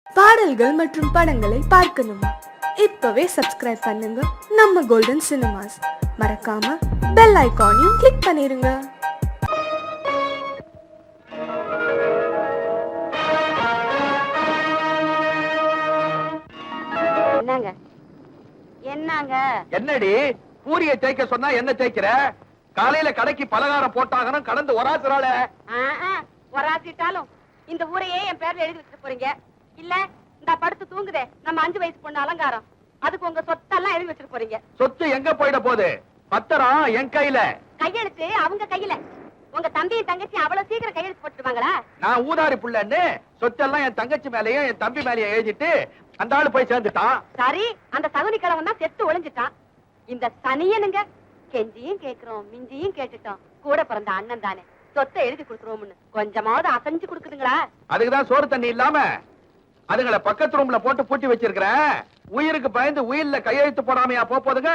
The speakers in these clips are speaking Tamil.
பாடல்கள் மற்றும் படங்களை பார்க்கணுமா? இப்பவே சப்ஸ்கிரைப் பண்ணுங்க நம்ம கோல்டன் சினிமாஸ். மறக்காம பெல் ஐகானையும் கிளிக் பண்ணிருங்க. என்னங்க என்னங்க என்னடி பூரிய தேய்க்க சொன்னா என்ன தேய்க்கிற? காலையில கடைக்கு பலகாரம் போட்டாங்கன்னு கடந்து ஒராசுறாள. ஒராசிட்டாலும் இந்த ஊரையே என் பேர்ல எழுதி வச்சுட்டு போறீங்க. இல்ல இந்த படுத்து தூங்குதே நம்ம 5 வயசு பொண்ணு அலங்காரம், அதுக்கு உங்க சொத்தெல்லாம் எழுதி வச்சுட்டு போறீங்க. சொத்து எங்க போயிட போகுது? பத்திரம் என் கையில. கையெழுத்து அவங்க கையில. உங்க தம்பியும் தங்கச்சி அவ்வளவு சீக்கிரம் கையெழுத்து போட்டுருவாங்களா? நான் ஊதாரி புள்ளன்னு சொத்தெல்லாம் என் தங்கச்சி மேலயும் என் தம்பி மேலயும் எழுதிட்டு அந்த ஆளு போய் சேர்ந்துட்டான். சரி, அந்த சகுனி கிழவன் தான் செத்து ஒளிஞ்சிட்டான். இந்த சனியனுங்க கெஞ்சியும் கேக்குறோம் மிஞ்சியும் கேட்டுட்டோம், கூட பிறந்த அண்ணன் தானே, சொத்தை எழுதி கொடுத்துருவோம்னு கொஞ்சமாவது அசைஞ்சு கொடுக்குதுங்களா? அதுக்குதான் சோறு தண்ணி இல்லாம அதுங்களை பக்கத்து ரூம்ல போட்டு பூட்டி வச்சிருக்கிற. உயிருக்கு பயந்து உயிர்ல கையெழுத்து போடாமையா போதுங்க.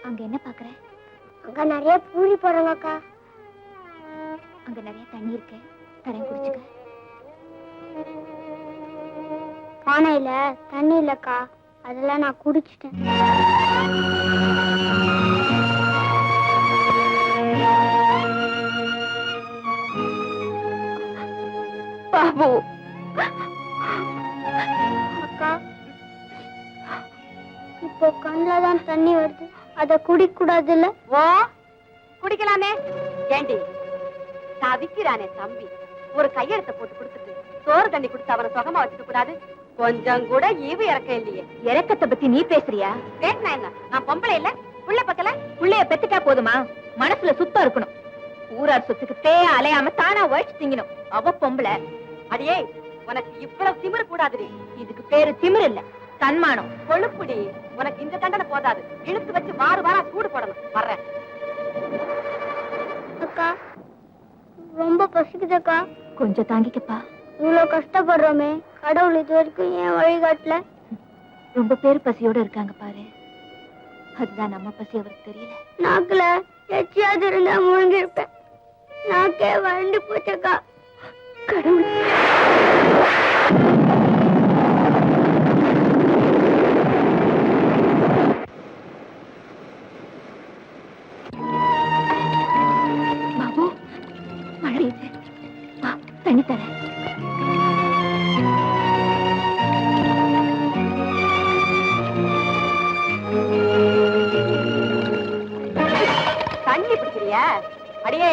அங்க என்ன பாக்குற? அங்க நிறைய பூரி போடுறாங்கக்கா. அங்க நிறைய தண்ணி இருக்கு, தரேன் குடிச்சுக்க. பானையில தண்ணி இல்லக்கா, அதெல்லாம் நான் குடிச்சிட்டேன். பாபு, அக்கா இப்போ கண்ணுல தான் தண்ணி வருது, அத குடிக்க கூடாதுல்ல? ஓ குடிக்கலாமே. ஏண்டி தவிக்கிறானே தம்பி, ஒரு கையெழுத்த போட்டு கொடுத்துட்டு சோறு தண்ணி கொடுத்து அவனை சுகமா வச்சுக்க கூடாது? கொஞ்சம் கூட ஈவு இறக்க இல்லையே. இறக்கத்தை பத்தி நீ பேசுறியா? பேசினா என்ன? நான் பொம்பளை இல்ல, புள்ள பக்கல. புள்ளைய பெத்துட்டா போதுமா? மனசுல சுத்தம் இருக்கணும். ஊரார் சொத்துக்கு தேய அலையாம தானா உழைச்சு திங்கணும். அவ பொம்பளை. அடியே, உனக்கு இவ்வளவு திமிரு கூடாதுடி. இதுக்கு பேரு திமிரு இல்ல, தன்மானம். கொழுப்புடி. உனக்கு இந்த தண்டனை போதாது, இழுத்து வச்சு வார வாரம் சூடு போடணும். வர்றேன். அக்கா ரொம்ப பசிக்குதுக்கா. கொஞ்சம் தாங்கிக்கப்பா. இவ்வளவு கஷ்டப்படுறோமே, கடவுள் இது வரைக்கும் ஏன் வழிகாட்டல? ரொம்ப பேர் பசியோட இருக்காங்க பாரு, அதுதான் நம்ம பசி அவருக்கு தெரியல. நாக்குல எச்சியாவது இருந்தா முழுங்கி இருப்பேன். நாக்கே வறண்டு போச்சக்கா. கடவுள், பாபு மழை வா, தண்ணி தரேன். தண்ணி பிடிக்கிறியா? அடியே,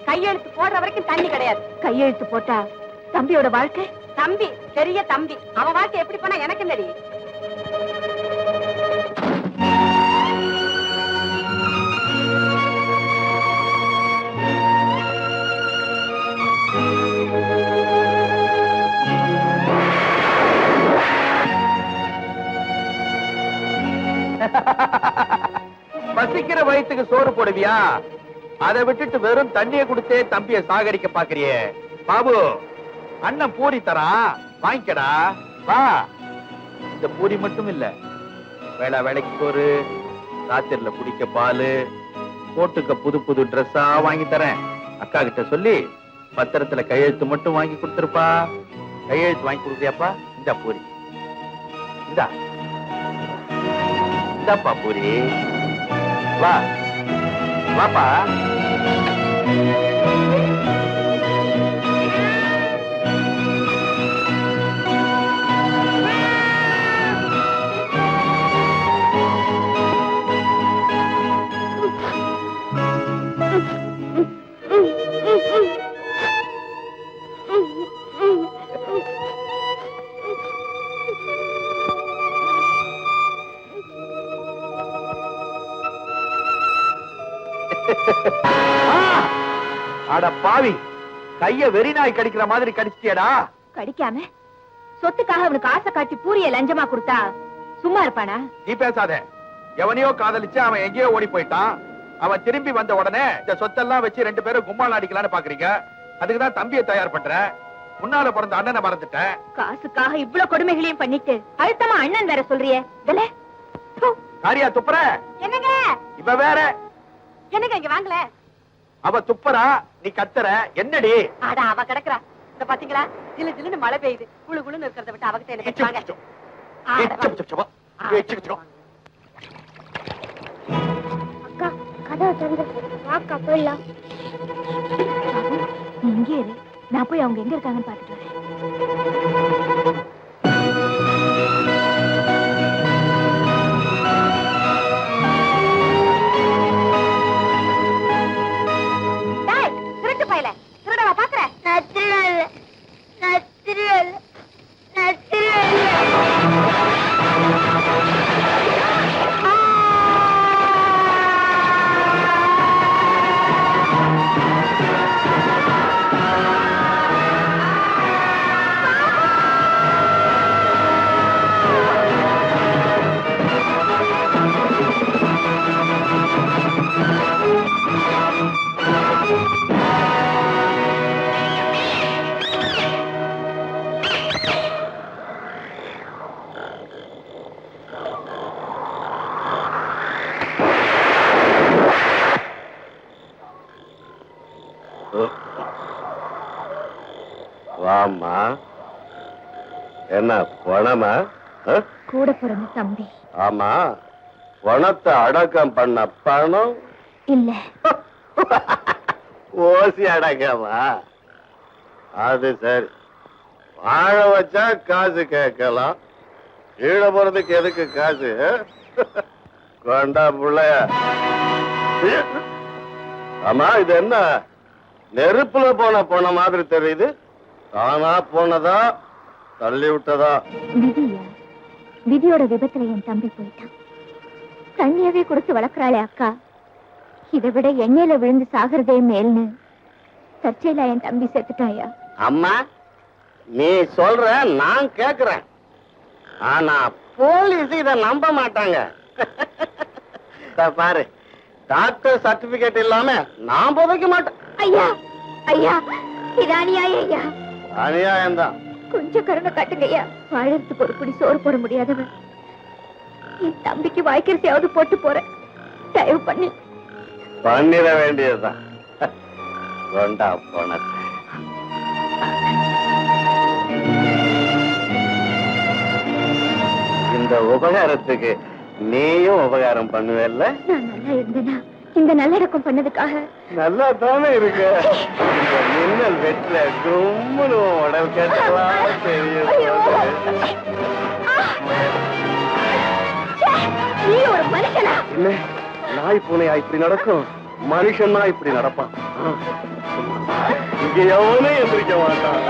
கையெழுத்து போடுற வரைக்கும் தண்ணி கிடையாது. கையெழுத்து போட்டா தம்பியோட வாழ்க்கை? தம்பி பெரிய தம்பி, அவன் வாழ்க்கை எப்படி போனா எனக்கு என்னடி? பசிக்கிற வயிற்றுக்கு சோறு போடுவியா? அதை விட்டுட்டு வெறும் தண்ணியை கொடுத்தே தம்பிய சாகடிக்க பாக்குறியே. பாபு, அண்ணன் பூரி தரா, வாங்கிக்கடா. வா. இந்த பூரி மட்டும் இல்ல, வேளா வேலைக்கு சோறு, ராத்திரில குடிக்க பாலு, போட்டுக்க புது புது ட்ரெஸ்ஸா வாங்கி தரேன். அக்கா கிட்ட சொல்லி பத்திரத்துல கையெழுத்து மட்டும் வாங்கி கொடுத்துருப்பா. கையெழுத்து வாங்கி கொடுத்தியாப்பா? இந்த பூரி இந்தா, இந்தாப்பா பூரி. வா வாப்பா. அட பாவி, கைய வெறி நாய் கடிக்கிற மாதிரி கடிச்சிட்டியடா. கடிக்காம சொத்துக்காக அவனுக்கு ஆசை காட்டி பூரிய லஞ்சமா கொடுத்தா சும்மா இருப்பானா? நீ பேசாத. எவனையோ காதலிச்சு அவன் எங்கேயோ ஓடி போயிட்டான். அவன் திரும்பி வந்த உடனே இந்த சொத்தெல்லாம் வச்சு 2 பேரும் கும்மாள் அடிக்கலான்னு பாக்குறீங்க. அதுக்குதான் தம்பியை தயார் பண்றேன். முன்னால பிறந்த அண்ணனை மறந்துட்டேன். காசுக்காக இவ்வளவு கொடுமைகளையும் பண்ணிட்டு அழுத்தமா அண்ணன் வேற சொல்றியே. காரியா துப்புற? என்னங்க இவ வேற. என்னங்க இங்க வாங்கல. அவ துப்புறா, நீ கத்துற. என்னடி? ஆடா அவ கிடக்குறா. இந்த பாத்தீங்களா, ஜிலு ஜிலுன்னு மழை பெய்யுது. குளு குளுன்னு இருக்கிறத விட்டு அவகிட்ட என்ன பேசுவாங்க? அக்கா கதவை திறந்து வாக்கா போயிடலாம். நீ இங்கே இரு, நான் போய் அவங்க எங்க இருக்காங்கன்னு பாத்துட்டு வரேன். டேய், திருட்டு பயலே, திருடவா பாக்குற? நான் திருடல, நான் திருடல, நான் திருடல. வாமா, என்ன பணமா? கூட பிறந்த தம்பி. ஆமா, பணத்தை அடக்கம் பண்ண பணம் இல்ல, ஓசி அடக்கமா? அது சரி. வாழ வச்சா காசு கேட்கலாம், ஈழ போறதுக்கு எதுக்கு காசு? கொண்டா புள்ளைய. ஆமா, இது என்ன நெருப்புல போன போன மாதிரி தெரியுது? தானா போனதா தள்ளி விட்டதா? விதியா? விதியோட விபத்துல என் தம்பி போயிட்டான். தண்ணியவே கொடுத்து வளர்க்கறாளே அக்கா, இதை விட எண்ணெயில விழுந்து சாகிறதே மேல்னு சர்ச்சையில என் தம்பி செத்துட்டாயா? அம்மா, நீ சொல்ற, நான் கேக்குறேன். ஆனா போலீஸ் இத நம்ப மாட்டாங்க. பாரு, டாக்டர் சர்டிபிகேட் இல்லாம நான் புதைக்க மாட்டேன். ஐயா ஐயா, இது அநியாயம் ஐயா. அநியாயம் தான். கொஞ்சம் கருணை காட்டுங்க ஐயா. வாழறதுக்கு ஒரு குடி சோறு போட முடியாதவன் என் தம்பிக்கு வாய்க்கிறதையாவது போட்டு போறேன். தயவு பண்ணி பண்ணிட வேண்டியதுதான். கொண்டா பணத்தை. இந்த உபகாரத்துக்கு நீயும் உபகாரம் பண்ணுவேல்ல? நான் நல்லா இருந்தேனா இந்த நல்லடக்கம் பண்ணதுக்காக? நல்லா தானே இருக்கு. இந்த மின்னல் வெட்டில கும்முன்னு உடல் கேட்டலாம் தெரியும். நீ ஒரு மனுஷனா? இல்ல, நாய் பூனையா இப்படி நடக்கும், மனுஷன்னா இப்படி நடப்பான். இங்க எவனும் எந்திரிக்க மாட்டான்.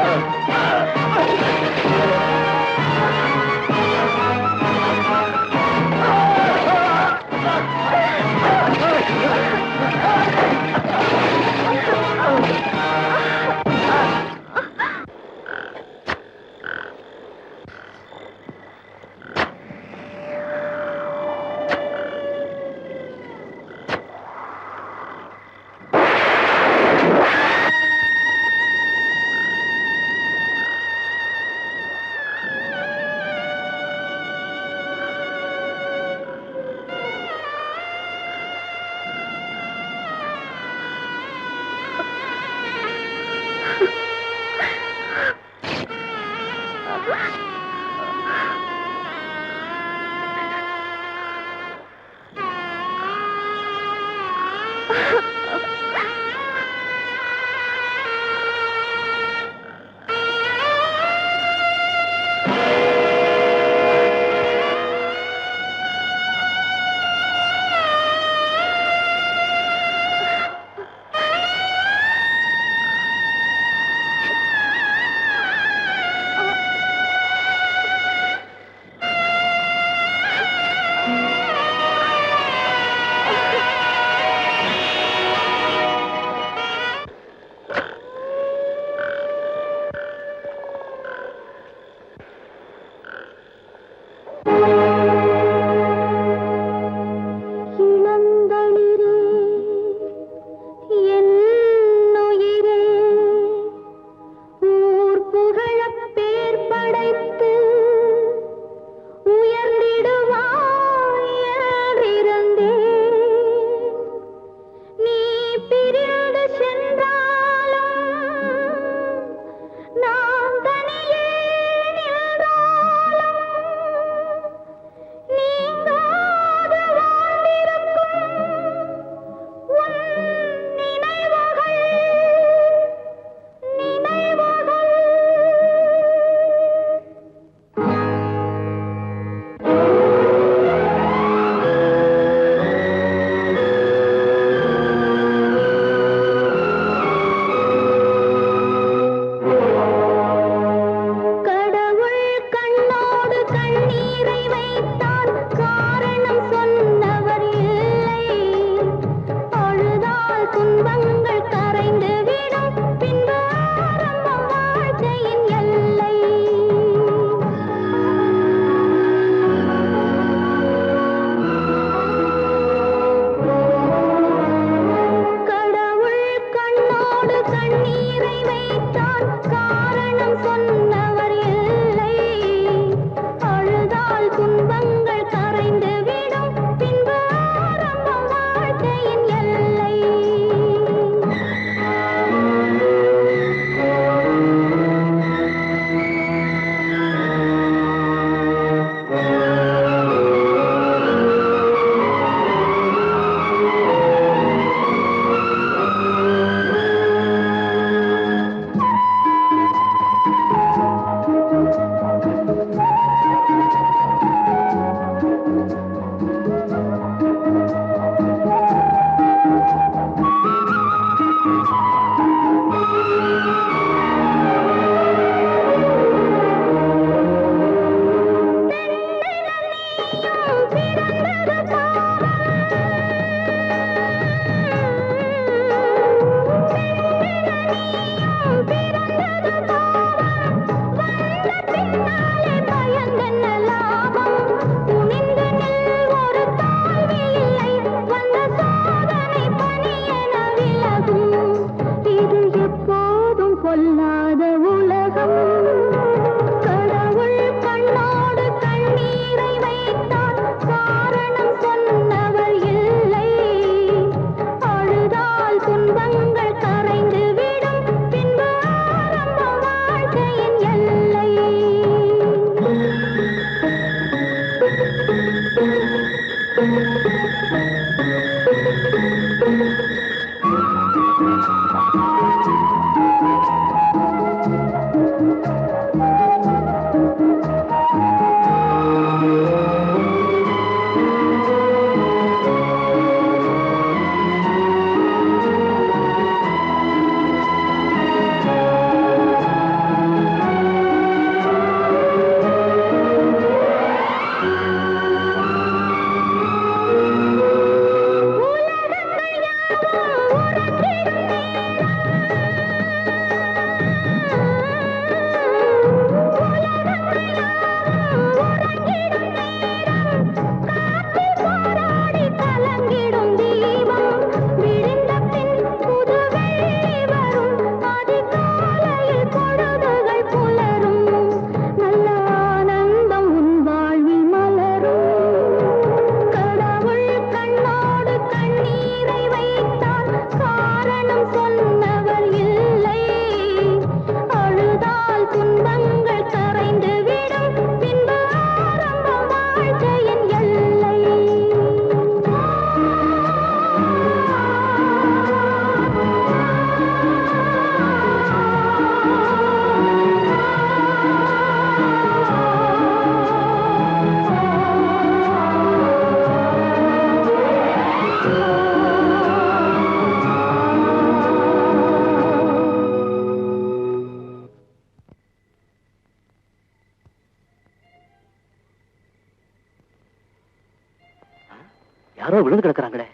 யாரோ விழுந்து கிடக்குறாங்களே.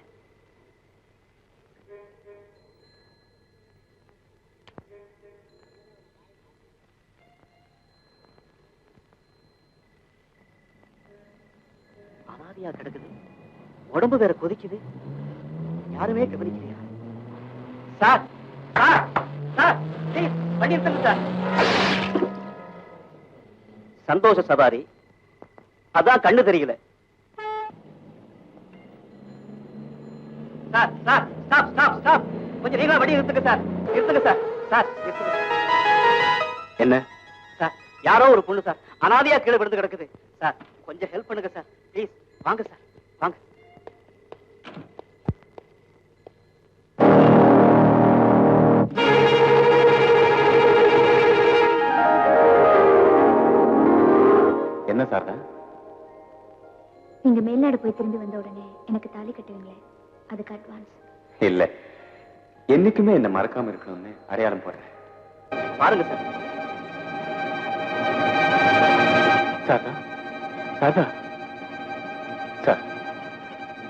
அனாதையா கிடக்குது, உடம்பு வேற கொதிக்குது, யாருமே கவனிக்கலையா? சார் சார் சார், ப்ளீஸ் வண்டி நிறுத்துங்க சார். சந்தோஷ சவாரி, அதான் கண்ணு தெரியல. Sir sir, stop stop stop, கொஞ்சம் நீங்களா வண்டி நிறுத்துங்க சார். நிறுத்துங்க சார். சார் நிறுத்துங்க. என்ன சார், யாரோ ஒரு பொண்ணு சார் அனாதையா கீழே விழுந்து கிடக்குது சார், கொஞ்சம் ஹெல்ப் பண்ணுங்க சார் ப்ளீஸ். வாங்க சார் வாங்க. என்ன சார்? நீங்க மேல்நாடு போய் திரும்பி வந்த உடனே எனக்கு தாலி கட்டுவீங்களே, அதுக்கு அட்வான்ஸ். இல்ல, என்னைக்குமே என்ன மறக்காம இருக்கணும்னு அடையாளம் போடுறேன். பாருங்க சார். சாரதா, சாரதா சார்,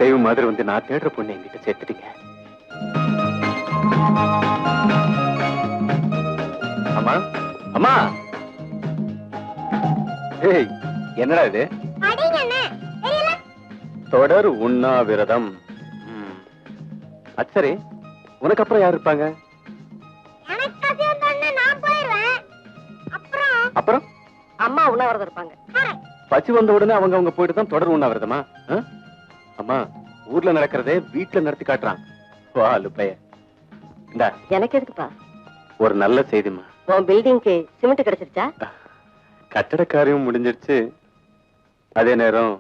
தெய்வம் மாதிரி வந்து நான் தேடுற பொண்ணு என்கிட்ட சேர்த்துட்டீங்க. அம்மா அம்மா, ஏய் என்னடா இது? தொடர் உண்ணாவிரதம். அது சரி, உனக்கு அப்புறம் யார் இருப்பாங்க? அப்புறம் அம்மா உண்ணாவிரதம் இருப்பாங்க. பசி வந்த உடனே அவங்க போயிட்டு தான் தொடர் உண்ணாவிரதமா? அம்மா, ஊர்ல நடக்கிறதே வீட்டுல நடத்தி காட்டுறான். வா லுப்பைய. இந்தா, எனக்கு எதுக்குப்பா? ஒரு நல்ல செய்திமா. உன் பில்டிங்க்கு சிமெண்ட் கிடைச்சிருச்சா? கட்டட காரியம் முடிஞ்சிருச்சு, அதே நேரம்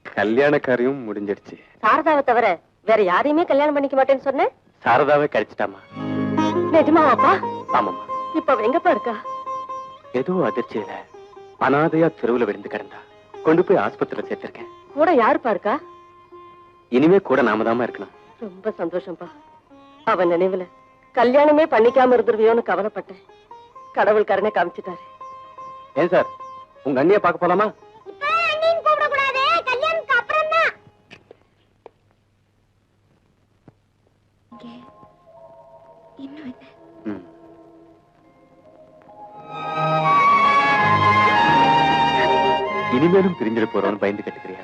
கல்யாண காரியம் முடிஞ்சிருச்சு. சாரதாவை தவிர வேற யாரையுமே கல்யாணம் பண்ணிக்க மாட்டேன்னு சொன்னேன். சாரதாவே கிடைச்சிட்டாமா. நிஜமாவாப்பா? ஆமாமா. இப்ப அவ எங்கப்பா இருக்கா? ஏதோ அதிர்ச்சியில அனாதையா தெருவுல விழுந்து கிடந்தா, கொண்டு போய் ஆஸ்பத்திரியில சேர்த்திருக்கேன். கூட யாருப்பா இருக்கா? இனிமே கூட நாம தாமா இருக்கணும். ரொம்ப சந்தோஷம்ப்பா. அவன் நினைவுல கல்யாணமே பண்ணிக்காம இருந்துருவியோன்னு கவலைப்பட்டேன். கடவுள் கருணை காமிச்சிட்டாரு. ஏன் சார், உங்க அண்ணிய பார்க்க போலாமா? இனிமேலும் பிரிஞ்சிட போறோம்னு பயந்து கட்டுக்கிறியா?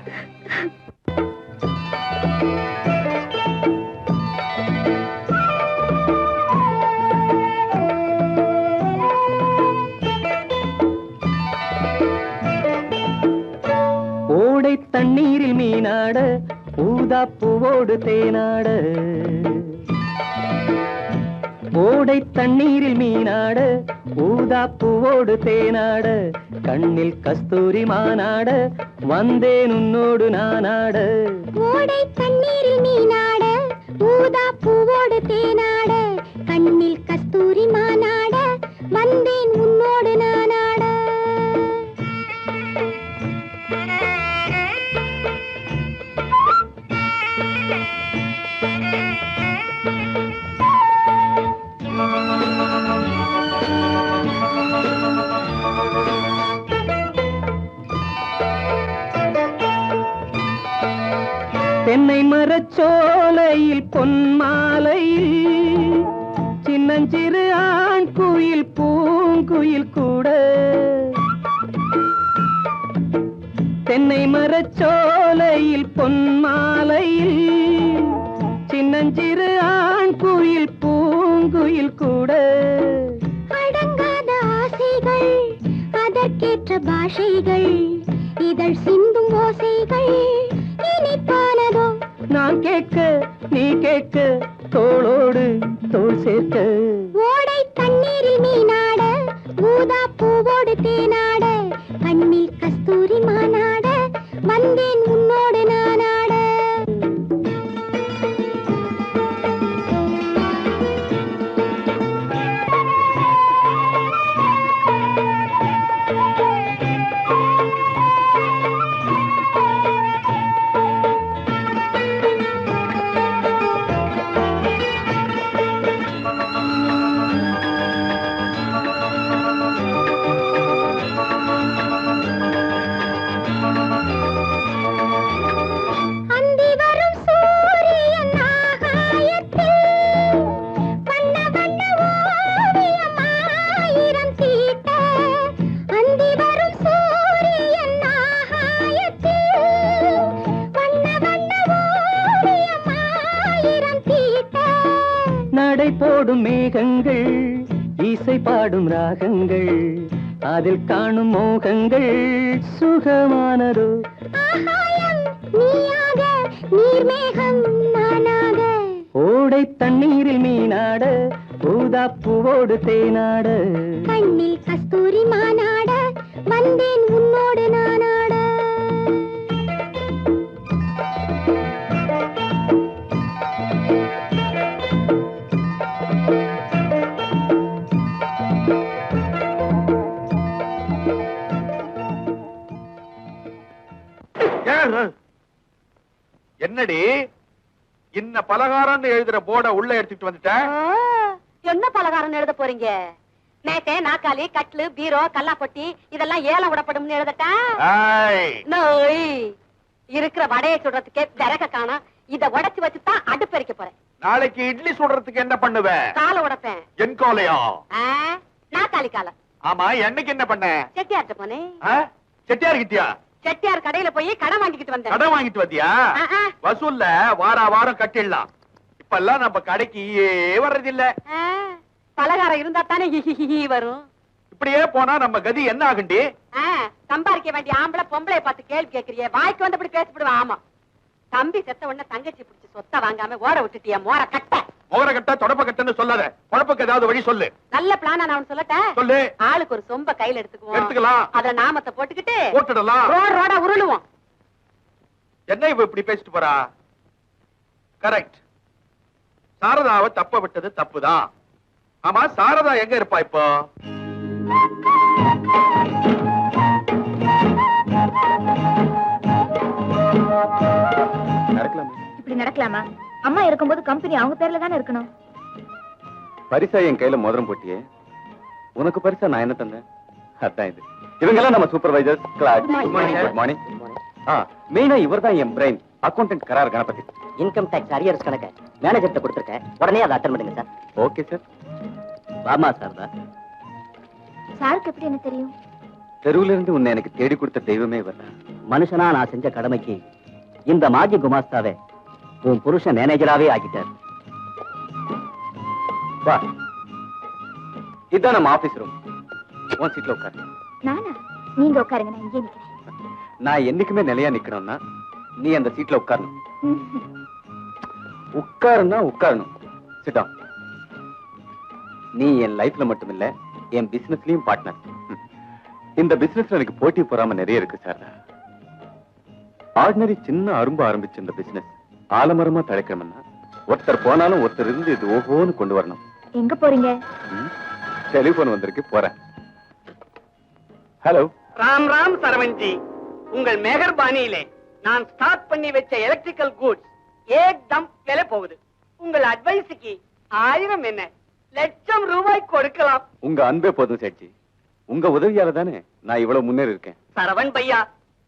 ஓடை தண்ணீரில் மீனாட, ஊதா பூவோடு தேனாட. ஓடை தண்ணீரில் மீனாட, ஊதா பூவோடு தேனாட. கண்ணில் கஸ்தூரி மானாட, வந்தேன் உன்னோடு நானாட. ஓடை தண்ணீரில் மீனாட, ஊதா பூவோடு தேனாட. கண்ணில் கஸ்தூரி மானாட, வந்தேன் உன்னோடு நானாட. தென்னை மரச்சோலையில் பொன்மாலையில் சின்னஞ்சிறு ஆண் குயில் பூங்குயில் கூட. தென்னை மரச்சோலையில் பொன்மாலையில் சின்னஞ்சிறு ஆண் குயில் பூங்குயில் கூட. அடங்காத ஆசைகள், அதற்கேற்ற பாஷைகள், இதழ் சிந்தும் ஓசைகள் இனிப்பானதோ. நான் கேட்க நீ கேட்க, தோளோடு தோள் சேர்க்க. ஓடை தண்ணீரில் மீனாட, ஊதா பூவோடு தேனாட. கண்ணில் கஸ்தூரி மானாட, வந்தேன் உன்னோடு நானாட. வானம் மேகங்கள் இசை பாடும் ராகங்கள் அதில் காணும் மோகங்கள் சுகமானதோ நீர்மேகம் நானாக ஓடை தண்ணீரில் மீனாட ஊதா பூவோடு தேனாட கண்ணில் கஸ்தூரி மானாட வந்தேன் உன்னோடு நானாட என்னடி இன்ன பலகாரம்னு எழுதுற போர்டை உள்ள எடுத்துட்டு வந்துட்ட? என்ன பலகாரம் எழுத போறீங்க? மேட்டை, நாக்காளி, கட்லு, பீரோ, கல்லாப்பொட்டி இதெல்லாம் ஏலம் விடப்படும் எழுதட்டா? நோய் இருக்கிற வடையை சுடுறதுக்கே விறக காணோம். இத உடைச்சு வச்சுதான் அடுப்பெரிக்க போறேன். நாளைக்கு இட்லி சுடுறதுக்கு என்ன பண்ணுவ? காலை உடைப்பேன். என் காலையா? நாக்காளி காலை. ஆமா, என்னைக்கு என்ன பண்ண? செட்டியார்ட்ட போனேன். செட்டியார் கிட்டியா? செட்டியார் கடையில போய் கடன் வாங்கிட்டு வந்தேன். கடன் வாங்கிட்டு வந்தியா? வசூல்ல வாரம் கட்டிடலாம். இப்பெல்லாம் நம்ம கடைக்கு வர்றதில்ல. பலகாரம் இருந்தா தானே வரும். இப்படியே போனா நம்ம கதி என்ன ஆகுண்டி? சம்பாதிக்க வேண்டிய ஆம்பளை பொம்பளை பார்த்து கேள்வி கேட்கறிய, வாய்க்கு வந்தபடி பேசிவிடுவான். ஆமா, தம்பி செத்த உடனே தங்கச்சி பிடிச்சி சொத்தை வாங்காம ஓட விட்டுட்டிய மோர கட்ட. மோர கட்ட தொடப்ப கட்டன்னு சொல்லாத. குழப்பக்கு ஏதாவது வழி சொல்லு. நல்ல பிளானா நான் சொல்லட்டேன். சொல்லு. ஆளுக்கு ஒரு சொம்ப கையில எடுத்துக்கலாம். அத நாமத்தை போட்டுக்கிட்டு போட்டுடலாம். ரோடா உருளுவோம். என்ன இவ இப்படி பேசிட்டு போறா? கரெக்ட். சாரதாவை தப்ப விட்டது தப்புதான். ஆமா, சாரதா எங்க இருப்பா இப்போ? இப்படி நடக்கலாமா? அம்மா இருக்கும்போது கம்பெனி அவங்க பேர்ல தானே இருக்கணும். பரிசா என் கையில மோதிரம் போட்டியே, உனக்கு பரிசா நான் என்ன தந்தேன்? அதான் இது. இவங்கெல்லாம் நம்ம சூப்பர்வைசர். Good morning. மெயினா இவர் தான் என் brain, accountant Karar Ganapathi. Income tax arrears கணக்க மேனேஜர்ட்ட கொடுத்துருக்கேன். உடனே அதை அட்டன் பண்ணுங்க சார். Okay sir. வாமா சார் தான். சாருக்கு எப்படி என்ன தெரியும்? தெருவுல இருந்து உன்னை எனக்கு தேடி கொடுத்த தெய்வமே இவர். மனுஷனா நான் செஞ்ச கடமைக்கு இந்த மாஜி குமாஸ்தாவே உன் புருஷன் மேனேஜராவே ஆகிட்டார். வா, இதான் நம்ம ஆபீஸ் ரூம். உன் சீட்ல உட்காரு. நானா? நீங்க உட்காருங்க, நான் இங்கே நிக்கிறேன். நான் என்னைக்குமே நிலையா நிக்கணும்னா நீ அந்த சீட்ல உட்காரணும். உட்காருன்னா உட்காரணும். Sit down. நீ என் லைஃப்ல மட்டும் இல்ல, என் பிசினஸ்லயும் பார்ட்னர். இந்த பிசினஸ்ல எனக்கு போட்டி போறாம நிறைய இருக்கு சார். ஆர்டினரி சின்ன அரும்பு ஆரம்பிச்சு இந்த பிசினஸ் ஆலமரமா தழைக்கணும்னா ஒருத்தர் போனாலும் ஒருத்தர் இருந்து இது ஓஹோன்னு கொண்டு வரணும். எங்க போறீங்க? டெலிபோன் வந்திருக்கு, போறேன். ஹலோ. ராம் ராம் சரவண்ஜி, உங்கள் மெஹர்பானியிலே நான் ஸ்டார்ட் பண்ணி வச்ச எலக்ட்ரிக்கல் கூட்ஸ் ஏக்தம் விலை போகுது. உங்கள் அட்வைஸுக்கு 1000 என்ன லட்சம் ரூபாய் கொடுக்கலாம். உங்க அன்பே போதும் சேட்ஜி. உங்க உதவியால தானே நான் இவ்வளவு முன்னேறி இருக்கேன். சரவண் பையா,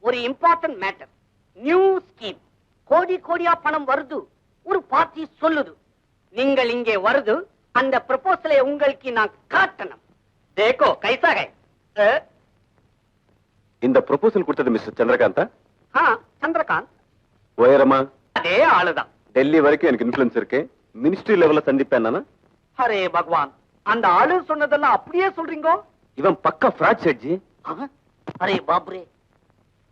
ஒரு இம்பார்ட்டன்ட் மேட்டர். New scheme. கோடி கோடியா பணம் வருது. ஒரு பார்ட்டி சொல்லுது. நீங்கள் இங்கே வருது. அந்த ப்ரொபோசலை உங்களுக்கு நான் காட்டணும். தேக்கோ கைசா கை. இந்த ப்ரொபோசல் கொடுத்தது மிஸ்டர் சந்திரகாந்தா? சந்திரகாந்த். உயரமா? அதே ஆளுதான். டெல்லி வரைக்கும் எனக்கு இன்ஃபுளுன்ஸ் இருக்கு. மினிஸ்ட்ரி லெவல்ல சந்திப்பேன் நானா? அரே பகவான், அந்த ஆளு சொன்னதெல்லாம் அப்படியே சொல்றீங்க? இவன் பக்கா ஃப்ராட் சேட்ஜி. அரே பாப்ரே,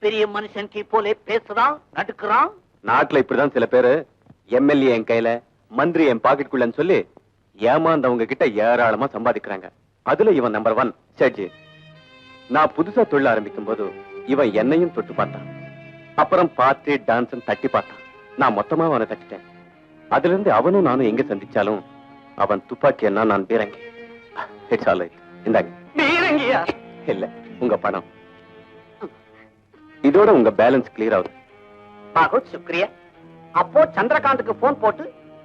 பெரிய மனுஷன் கி போலே பேசுறான், நடுக்குறான். நாட்டுல இப்படிதான் சில பேரு எம்எல்ஏ என் கையில, மந்திரி என் பாக்கெட்டுக்குள்ளன்னு சொல்லி ஏமாந்தவங்க கிட்ட ஏராளமா சம்பாதிக்கிறாங்க. அதுல இவன் நம்பர் 1 சேட்ஜி. நான் புதுசா தொழில் ஆரம்பிக்கும் போது இவன் என்னையும் தொட்டு பார்த்தான். அப்புறம் பார்த்து டான்ஸ் தட்டி பார்த்தான். நான் மொத்தமா அவனை தட்டிட்டேன். அதுல இருந்து அவனும் நானும் எங்க சந்திச்சாலும் அவன் துப்பாக்கி என்ன, நான் பீரங்கி. It's all right. இந்தாங்க. பீரங்கியா? இல்ல, உங்க பணம். இதோட உங்க பேலன்ஸ் கிளியர் ஆகுது. பாகுத் சுக்ரியா. அப்போ சந்திரகாந்துக்கு போன் போட்டு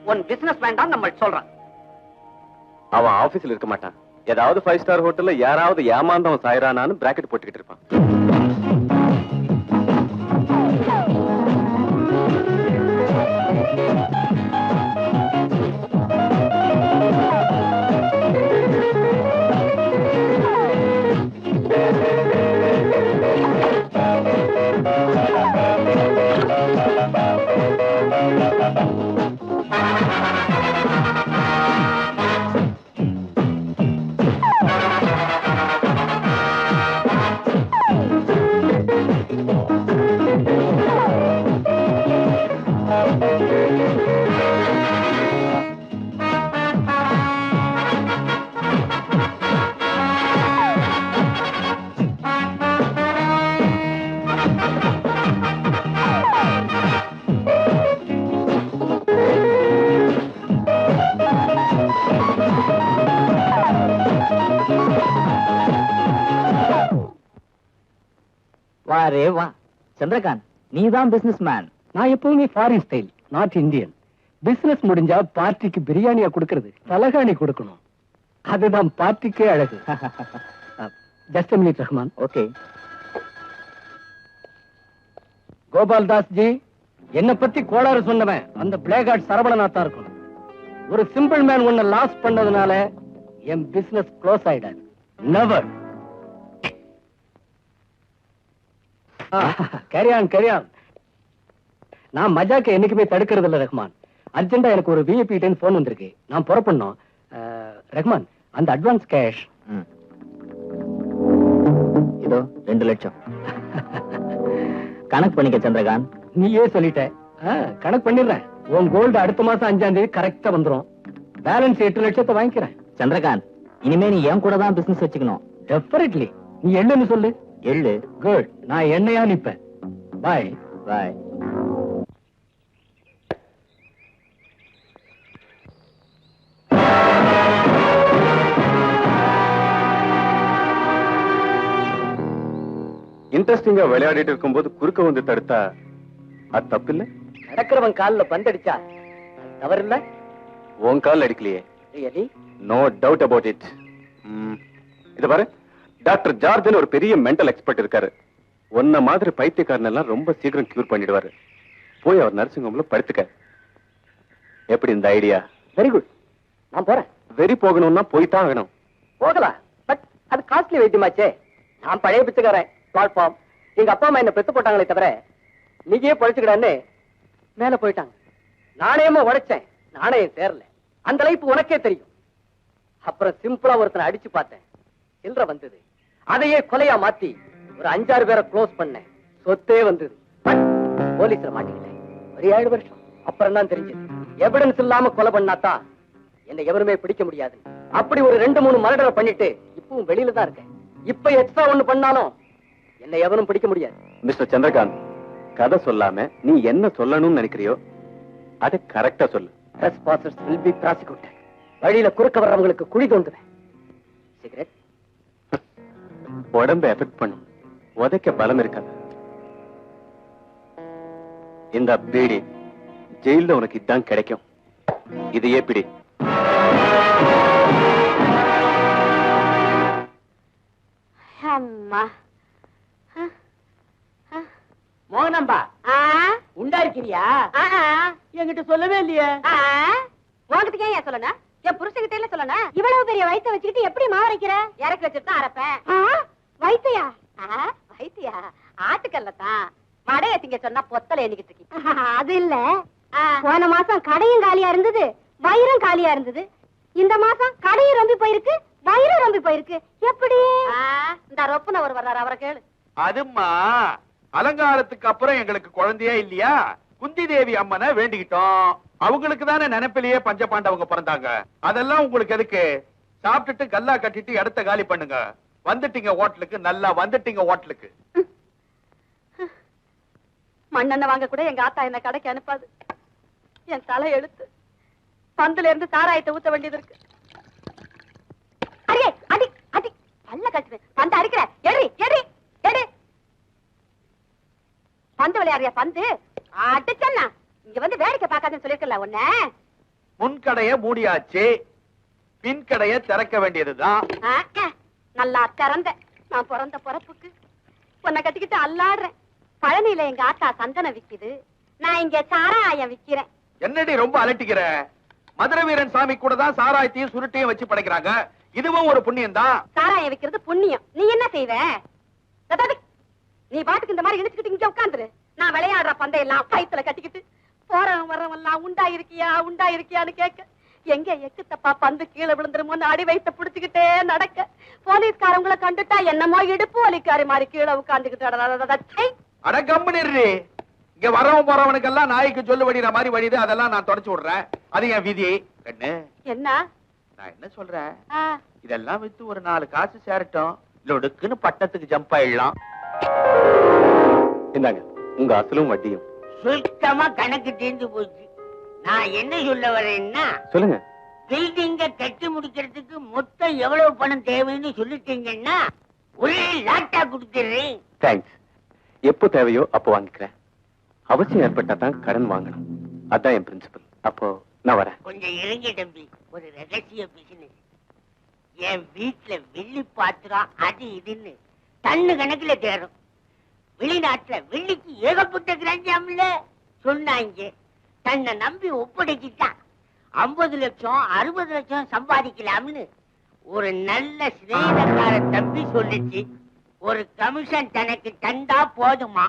உன் பிசினஸ் வேண்டாம் நம்ம சொல்றான். அவன் ஆபீஸ்ல இருக்க மாட்டான். ஏதாவது 5 ஸ்டார் ஹோட்டல்ல யாராவது ஏமாந்தவன் சாயரானான்னு பிராக்கெட் போட்டுக்கிட்டு இருப்பான். வாரே வா சந்திரகாந்த், நீதான் பிசினஸ் மேன். நான் எப்பவுமே foreign style, not Indian. Business முடிஞ்சா பார்ட்டிக்கு பிரியாணியா கொடுக்கறது, தலகாணி கொடுக்கணும். அதுதான் பார்ட்டிக்கே அழகு. Just minute Rahman. Okay. Gopal Das ji, என்ன பத்தி கோளாறு சொன்னவன் அந்த பிளேகார்ட் சரவணனாத்தா இருக்கணும். ஒரு சிம்பிள் மேன் ஒன்ன லாஸ் பண்ணதுனால என் பிசினஸ் க்ளோஸ் ஆயிடாது. நெவர். கேரியான். நான் மஜாக்க என்னைக்குமே தடுக்கிறது இல்ல ரஹ்மான். அர்ஜென்டா எனக்கு ஒரு விஐபி போன் வந்திருக்கு, நான் புறப்படணும். ரஹ்மான், அந்த அட்வான்ஸ் கேஷ் இதோ 2 லட்சம். கணக்கு பண்ணிக்க சந்திரகாந்த். நீயே சொல்லிட்ட. கணக்கு பண்ணிடுறேன். உன் கோல்டு அடுத்த மாசம் 5ஆம் தேதி கரெக்டா வந்துரும். பேலன்ஸ் 8 லட்சத்தை வாங்கிக்கிறேன். சந்திரகாந்த், இனிமே நீ என் கூட தான் பிசினஸ் வச்சுக்கணும். டெஃபினெட்லி. நீ எள்ளுன்னு சொல்லு. எள்ளு. குட். நான் எண்ணெயா நிப்பேன். பாய். பாய். இன்ட்ரெஸ்டிங்கா விளையாடிட்டு இருக்கும்போது குறுக்க வந்து தடுத்தா அது தப்பு இல்ல? நடக்கிறவன் கால்ல பந்தடிச்சா தவறு இல்ல? உன் கால் அடிக்கலையே. No doubt about it. இத பாரு, டாக்டர் ஜார்ஜன் ஒரு பெரிய மென்டல் எக்ஸ்பர்ட் இருக்காரு. ஒன்ன மாதிரி பைத்தியக்காரன் எல்லாம் ரொம்ப சீக்கிரம் கியூர் பண்ணிடுவாரு. போய் அவர் நர்சிங் ஹோம்ல படுத்துக்க. எப்படி இந்த ஐடியா? Very good. நான் போறேன். வெறி போகணும்னா போய்தான் ஆகணும். போகலாம், பட் அது காஸ்ட்லி வைத்தியமாச்சே. நான் பழைய பிச்சைக்காரன். பிளாட்ஃபார்ம். எங்க அப்பா அம்மா என்ன பெத்து போட்டாங்களே தவிர நீயே பழிச்சுக்கிடான்னு மேல போயிட்டாங்க. நாணயமா உடைச்சேன், நாணயம் சேரல. அந்த லைஃப் உனக்கே தெரியும். அப்புறம் சிம்பிளா ஒருத்தனை அடிச்சு பார்த்தேன், சில்லற வந்தது. அதையே கொலையா மாத்தி ஒரு 5-6 பேரை க்ளோஸ் பண்ணேன், சொத்தே வந்தது. பட் போலீஸ்ல மாட்டிக்கிட்டேன். ஒரு 7 வருஷம். அப்புறம் தான் தெரிஞ்சது, எவிடன்ஸ் இல்லாம கொலை பண்ணாதான் என்னை எவருமே பிடிக்க முடியாது. அப்படி ஒரு 2-3 மர்டரை பண்ணிட்டு இப்பவும் வெளியில தான் இருக்கேன். இப்ப எக்ஸ்ட்ரா ஒண்ணு பண்ணாலும் என்னை எவனும் பிடிக்க முடியாது. மிஸ்டர் சந்திரகாந்த், கதை சொல்லாம நீ என்ன சொல்லணும்னு நினைக்கிறியோ அதை கரெக்டா சொல்லு. Trespassers will be prosecuted. வழியில குறுக்க வர்றவங்களுக்கு குழி தோண்டுவேன். சிகரெட் உடம்பை எஃபெக்ட் பண்ணும், உதைக்க பலம் இருக்காது. இந்த பீடி ஜெயில உனக்கு இதான் கிடைக்கும். இதையே பிடி. அம்மா. மோகனம்பா, ஆ உண்டா இருக்கிறியா? ஆ என்கிட்ட சொல்லவே இல்லையே. உங்ககிட்ட ஏன் சொல்லணும்? என் புருஷன்கிட்ட இல்ல சொல்லணும். இவ்வளவு பெரிய வயித்தை வச்சுக்கிட்டு எப்படி மாவரைக்கிற? இறக்கி வச்சுட்டு தான் அரைப்பேன். வைத்தையா? வைத்தியா? ஆட்டுக்கல்ல தான் மடைய திங்க சொன்னா பொத்தல எண்ணிக்கிட்டு இருக்கீங்க. அது இல்ல, போன மாசம் கடையும் காலியா இருந்தது, வயிறும் காலியா இருந்தது. இந்த மாசம் கடையும் ரொம்பி போயிருக்கு, வயிறும் ரொம்பி போயிருக்கு. எப்படி? இந்த ரொப்புன ஒரு வர்றாரு, அவரை கேளு. அதுமா அலங்காரத்துக்கு அப்புறம் எங்களுக்கு குழந்தையே இல்லையா, குந்தி தேவி அம்மனை வேண்டிக்கிட்டோம். அவங்களுக்கு தானே நினைப்பிலேயே பஞ்சபாண்டவங்க பிறந்தாங்க. அதெல்லாம் உங்களுக்கு எதுக்கு? சாப்பிட்டுட்டு கல்லா கட்டிட்டு இடத்த காலி பண்ணுங்க. வந்துட்டீங்க ஹோட்டலுக்கு, நல்லா வந்துட்டீங்க ஹோட்டலுக்கு. மண்ணெண்ண வாங்க கூட எங்க ஆத்தா என்ன கடைக்கு அனுப்பாது. என் தலை எழுத்து. பந்துல இருந்து சாராயத்தை ஊத்த வேண்டியது இருக்கு. அடி அடி அடி பல்ல கட்டுவேன். பந்து அடிக்கிற எடி எடி எடி. பந்து விளையாடுறியா? பந்து அடிச்சன்னா இங்க வந்து வேடிக்கை பார்க்காதுன்னு சொல்லிருக்கல உன்ன. முன்கடைய மூடியாச்சு, பின் கடைய திறக்க வேண்டியதுதான். நல்லா திறந்த. நான் பிறந்த பிறப்புக்கு உன்னை கட்டிக்கிட்டு அல்லாடுறேன். பழனியில எங்க ஆத்தா சந்தனம் விக்குது, நான் இங்க சாராயம் விக்கிறேன். என்னடி ரொம்ப அலட்டிக்கிற? மதுரை வீரன் சாமி கூட தான் சாராயத்தையும் சுருட்டையும் வச்சு படைக்கிறாங்க. இதுவும் ஒரு புண்ணியம் தான். சாராயம் விக்கிறது புண்ணியம். நீ என்ன செய்வ? நீ பாட்டுக்கு இந்த மாதிரி இழுச்சுக்கிட்டு இங்க உட்காந்துரு. நான் விளையாடுற பந்தையெல்லாம் வயித்துல கட்டிக்கிட்டு போறவன் வர்றவன் எல்லாம் உண்டா இருக்கியான்னு கேட்க, எங்க எக்கு தப்பா பந்து கீழே விழுந்துருமோன்னு அடி வைத்த புடிச்சுக்கிட்டே நடக்க, போலீஸ்காரங்களை கண்டுட்டா என்னமோ இடுப்பு வலிக்காரி மாதிரி கீழே உட்காந்துக்கிட்டு. அட கம்பெனி, இங்க வரவன் போறவனுக்கெல்லாம் நாய்க்கு சொல்லு வடிற மாதிரி வடிது. அதெல்லாம் நான் தொடச்சு விடுறேன். அது என் விதி. கண்ணு, என்ன நான் என்ன சொல்றேன், இதெல்லாம் வித்து ஒரு 4 காசு சேரட்டும், லொடுக்குன்னு பட்டத்துக்கு ஜம்ப் ஆயிடலாம். இந்தாங்க உங்க அசலும் வட்டியும். சுத்தமா கணக்கு தீர்ந்து போச்சு. நான் என்ன சொல்ல வரேன்னா, சொல்லுங்க. பில்டிங்க கட்டி முடிக்கிறதுக்கு மொத்தம் எவ்வளவு பணம் தேவைன்னு சொல்லிட்டீங்கன்னா ஒரே லாட்டா கொடுத்துறேன். தேங்க்ஸ். எப்போ தேவையோ அப்போ வாங்கிக்கிறேன். அவசியம் ஏற்பட்டா தான் கடன் வாங்கணும். அதான் என் பிரின்சிபல். அப்போ நான் வரேன். கொஞ்சம் இருங்க தம்பி, ஒரு ரகசிய பிசினஸ். என் வீட்டுல வெள்ளி பாத்திரம் அது இதுன்னு டன்னு கணக்குல தேரும். வெளிநாட்டுல வெள்ளிக்கு ஏகப்பட்ட கிராஞ்சாம்ல சொன்னாங்க. தன்னை நம்பி ஒப்படைச்சிட்டான். 50 லட்சம் 60 லட்சம் சம்பாதிக்கலாம்னு ஒரு நல்ல சிநேகிதக்கார தம்பி சொல்லிச்சு. ஒரு கமிஷன் தனக்கு தந்தா போதுமா?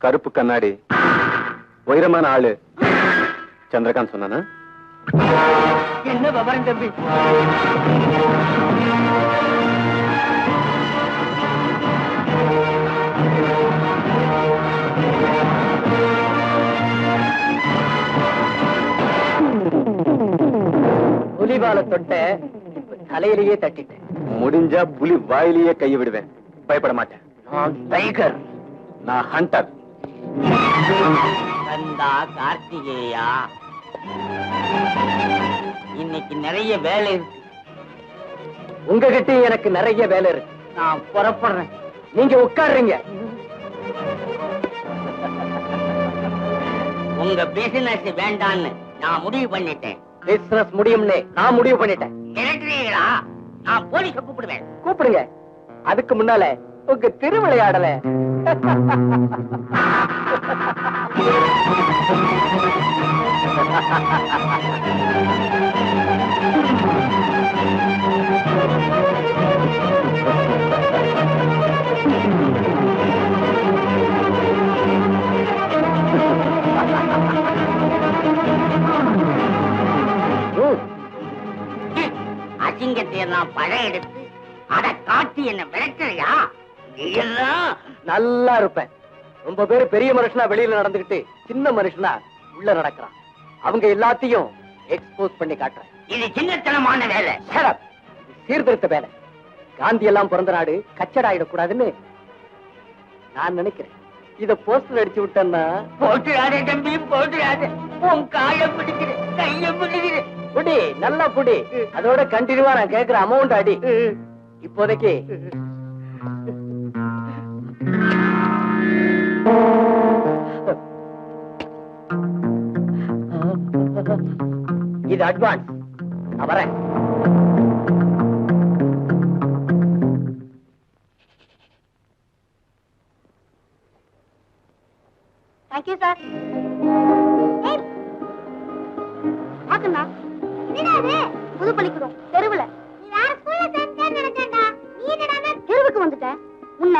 கருப்பு கண்ணாடி உயரமான ஆளு சந்திரகாந்த் சொன்னானா? என்ன விவரம் தம்பி? புலிவால தொட்ட தலையிலேயே தட்டிட்டேன். முடிஞ்சா புலி வாயிலேயே கையை விடுவேன். பயப்பட மாட்டேன். நான் டைகர். நான் ஹண்டர். கந்தா கார்த்திகேயா, இன்னைக்கு நிறைய வேலை இருக்கு. உங்ககிட்ட எனக்கு நிறைய வேலை இருக்கு. நான் புறப்படுறேன். நீங்க உட்காருங்க. உங்க பிசினஸ் வேண்டான்னு நான் முடிவு பண்ணிட்டேன். பிசினஸ் முடியும்னே நான் முடிவு பண்ணிட்டேன். மிரட்டுறீங்களா? நான் போலீஸ கூப்பிடுவேன். கூப்பிடுங்க. அதுக்கு முன்னால உங்க திருவிளையாடல அசிங்கத்தை நான் படம் எடுத்து அதை காட்டி என்ன மிரட்டுறியா? நீ எல்லாம் நல்லா இருப்பேன். ரொம்ப பேரு பெரிய மனுஷனா வெளியில நடந்துகிட்டு சின்ன மனுஷனா உள்ள நடக்கிறான். அவங்க எல்லாத்தையும் எக்ஸ்போஸ் பண்ணி காட்டுறேன். இது சின்னத்தனமான வேலை. Shut up. சீர்திருத்த வேலை. காந்தி எல்லாம் பிறந்த நாடு கச்சடாயிடக்கூடாதுன்னு நான் நினைக்கிறேன். இத போஸ்டர் அடிச்சு விட்டேன்னா போட்டுறாதே தம்பி, போட்டுறாதே. உன் காலை பிடிக்கிறேன், கைய பிடிக்கிறேன். புடி, நல்லா புடி. அதோட கண்டினியூவா நான் கேக்குற அமௌண்ட் அடி. இப்போதைக்கு இது அட்வான்ஸ். நான் வரேன். Thank you sir. ஆக்கண்ணா, புது பள்ளிக்கூடம் தெருவுல. நீ வேற ஸ்கூல்ல சேர்ந்தேன்னு நினைச்சேன்டா. நீ என்னடா தெருவுக்கு வந்துட்ட? முன்ன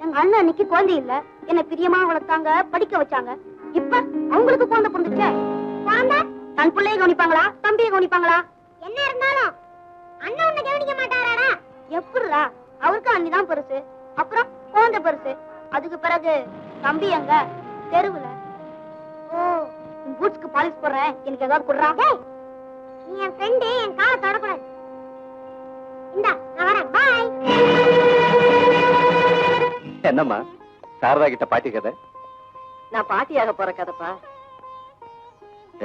எங்க அண்ணன் அன்னைக்கு குழந்தை இல்ல, என்ன பிரியமா வளர்த்தாங்க, படிக்க வச்சாங்க. இப்ப அவங்களுக்கு குழந்தை பிறந்துச்சே. குழந்தை தன் பிள்ளைய கவனிப்பாங்களா, தம்பியை கவனிப்பாங்களா? என்ன இருந்தாலும் அண்ணன் உன்னை கவனிக்க மாட்டாரா? எப்படிடா? அவருக்கு அண்ணிதான் பெருசு, அப்புறம் குழந்தை பெருசு, அதுக்கு பிறகு தம்பி எங்க? தெருவுல. ஓ, உன் பூட்ஸ்க்கு பாலிஷ் போடுறேன், எனக்கு ஏதாவது குடுறா. நீ என் ஃப்ரெண்டு, என் காலை தொடக்கூடாது. இந்தா, நான் வரேன். பாய். என்னம்மா சாரதா கிட்ட பாட்டி கதை? நான் பாட்டியாக போற கதைப்பா.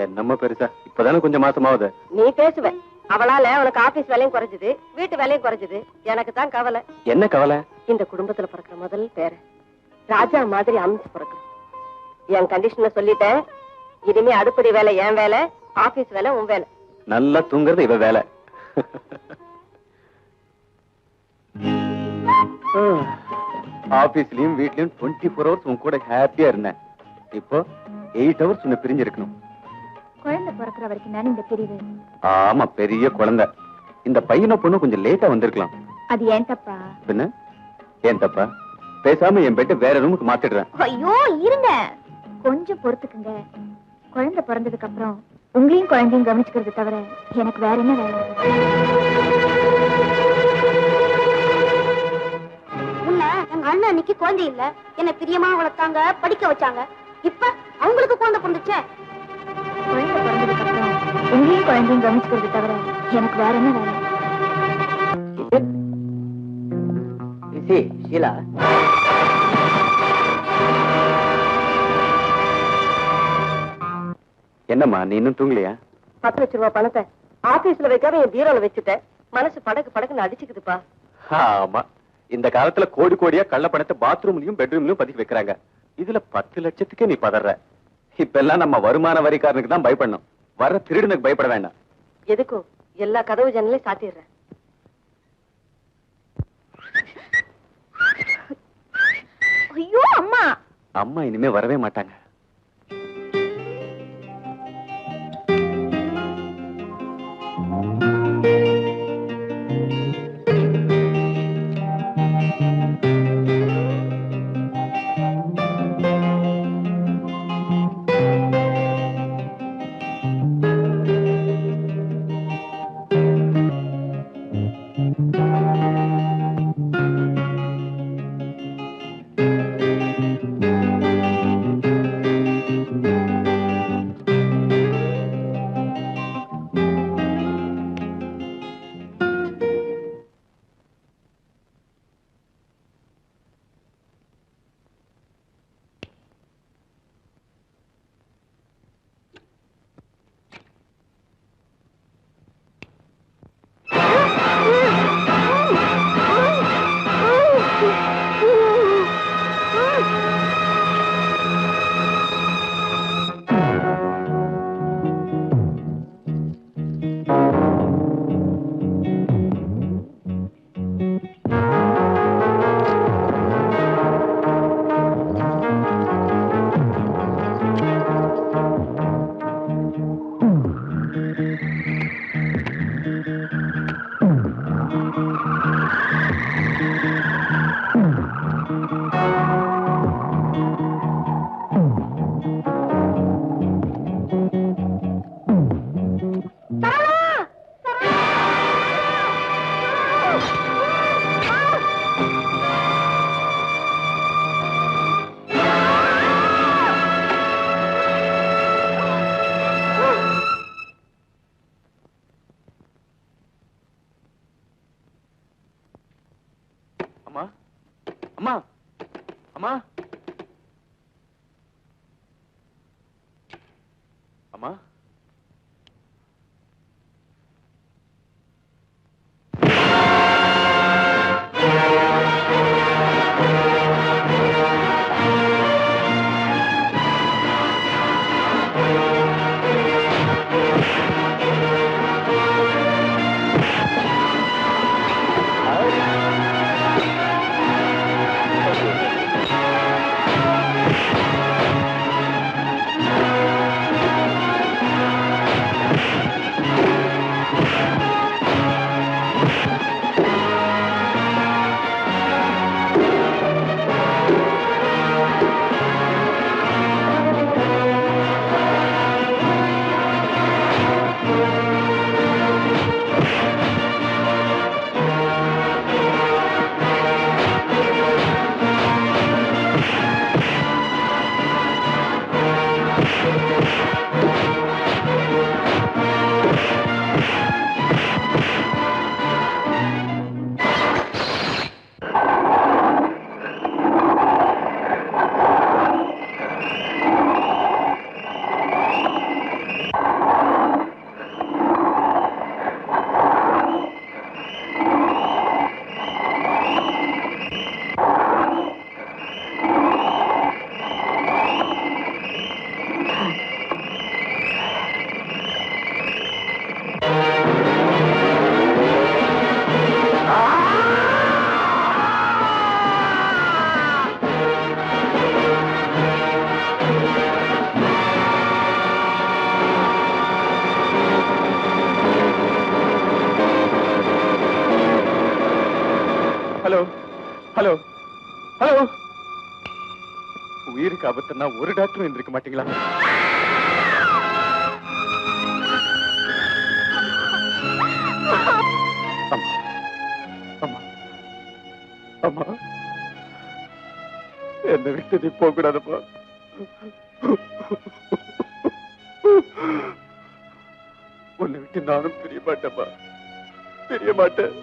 என்னம்மா பெருசா? இப்பதானே கொஞ்சம் மாசமாவது. நீ பேசுவ. அவளால உனக்கு ஆபீஸ் வேலையும் குறைஞ்சது, வீட்டு வேலையும் குறைஞ்சது. எனக்கு தான் கவலை. என்ன கவலை? இந்த குடும்பத்துல பிறக்கிற முதல் பேரு ராஜா மாதிரி அமைச்சு பிறக்கணும். என் கண்டிஷனை சொல்லிட்டேன். இனிமே அடுப்படி வேலை என் வேலை, ஆபீஸ் வேலை உன் வேலை. நல்லா தூங்குறது இவ வேலை. ஆபீஸ்லயும் வீட்லயும் 24 hours உன் கூட ஹாப்பியா இருந்தேன். இப்போ 8 hours உன்னை பிரிஞ்சு இருக்கணும். குழந்தை பிறக்கிற வரைக்கும் தானே இந்த பிரிவு. ஆமா, பெரிய குழந்தை. இந்த பையனை பொண்ணு கொஞ்சம் லேட்டா வந்திருக்கலாம். அது ஏன் தப்பா? பின்ன ஏன் தப்பா? பேசாம என் பெட்டு வேற ரூமுக்கு மாத்திடுறேன். ஐயோ இருங்க, கொஞ்சம் பொறுத்துக்குங்க. குழந்தை பிறந்ததுக்கு அப்புறம் உங்களையும் குழந்தையும் கவனிச்சுக்கிறது தவிர எனக்கு வேற என்ன வேலை? முன்ன எங்க அண்ணன் அன்னைக்கு குழந்தை இல்ல, என்ன பிரியமா வளர்த்தாங்க, படிக்க வச்சாங்க. இப்ப அவங்களுக்கு குழந்தை பிறந்துச்சே. குழந்தை பிறந்ததுக்கு அப்புறம் உங்களையும் குழந்தையும் கவனிச்சுக்கிறது தவிர எனக்கு வேற என்ன வேலை? ஷீலா, என்னம்மா நீ இன்னும் தூங்கலையா? 10 லட்சம் ரூபாய் பணத்தை ஆபீஸ்ல வைக்காம என் பீரோல வச்சுட்டேன். மனசு படக்கு படக்குன்னு அடிச்சுக்குதுப்பா. ஆமா, இந்த காலத்துல கோடி கோடியா கள்ள பணத்தை பாத்ரூம்லயும் பெட்ரூம்லயும் பதுக்கி வைக்கிறாங்க. இதுல 10 லட்சத்துக்கு நீ பதற. இப்ப எல்லாம் நம்ம வருமான வரிக்காரனுக்கு தான் பயப்படணும், வர திருடனுக்கு பயப்பட வேண்டாம். எதுக்கும் எல்லா கதவு ஜன்னலையும் சாத்திடுறேன். ஐயோ அம்மா, அம்மா இனிமே வரவே மாட்டாங்க. அம்மா, அம்மா, அம்மா, ஹலோ, ஹலோ, ஹலோ. உயிருக்கு ஆபத்துன்னா ஒரு டாக்டரும் இருந்திருக்க மாட்டீங்களா? அம்மா, அம்மா, என்னை விட்டு நீ போக கூடாதுப்பா. உன்னை விட்டு நானும் பிரிய மாட்டேன்ப்பா, பிரிய மாட்டேன்.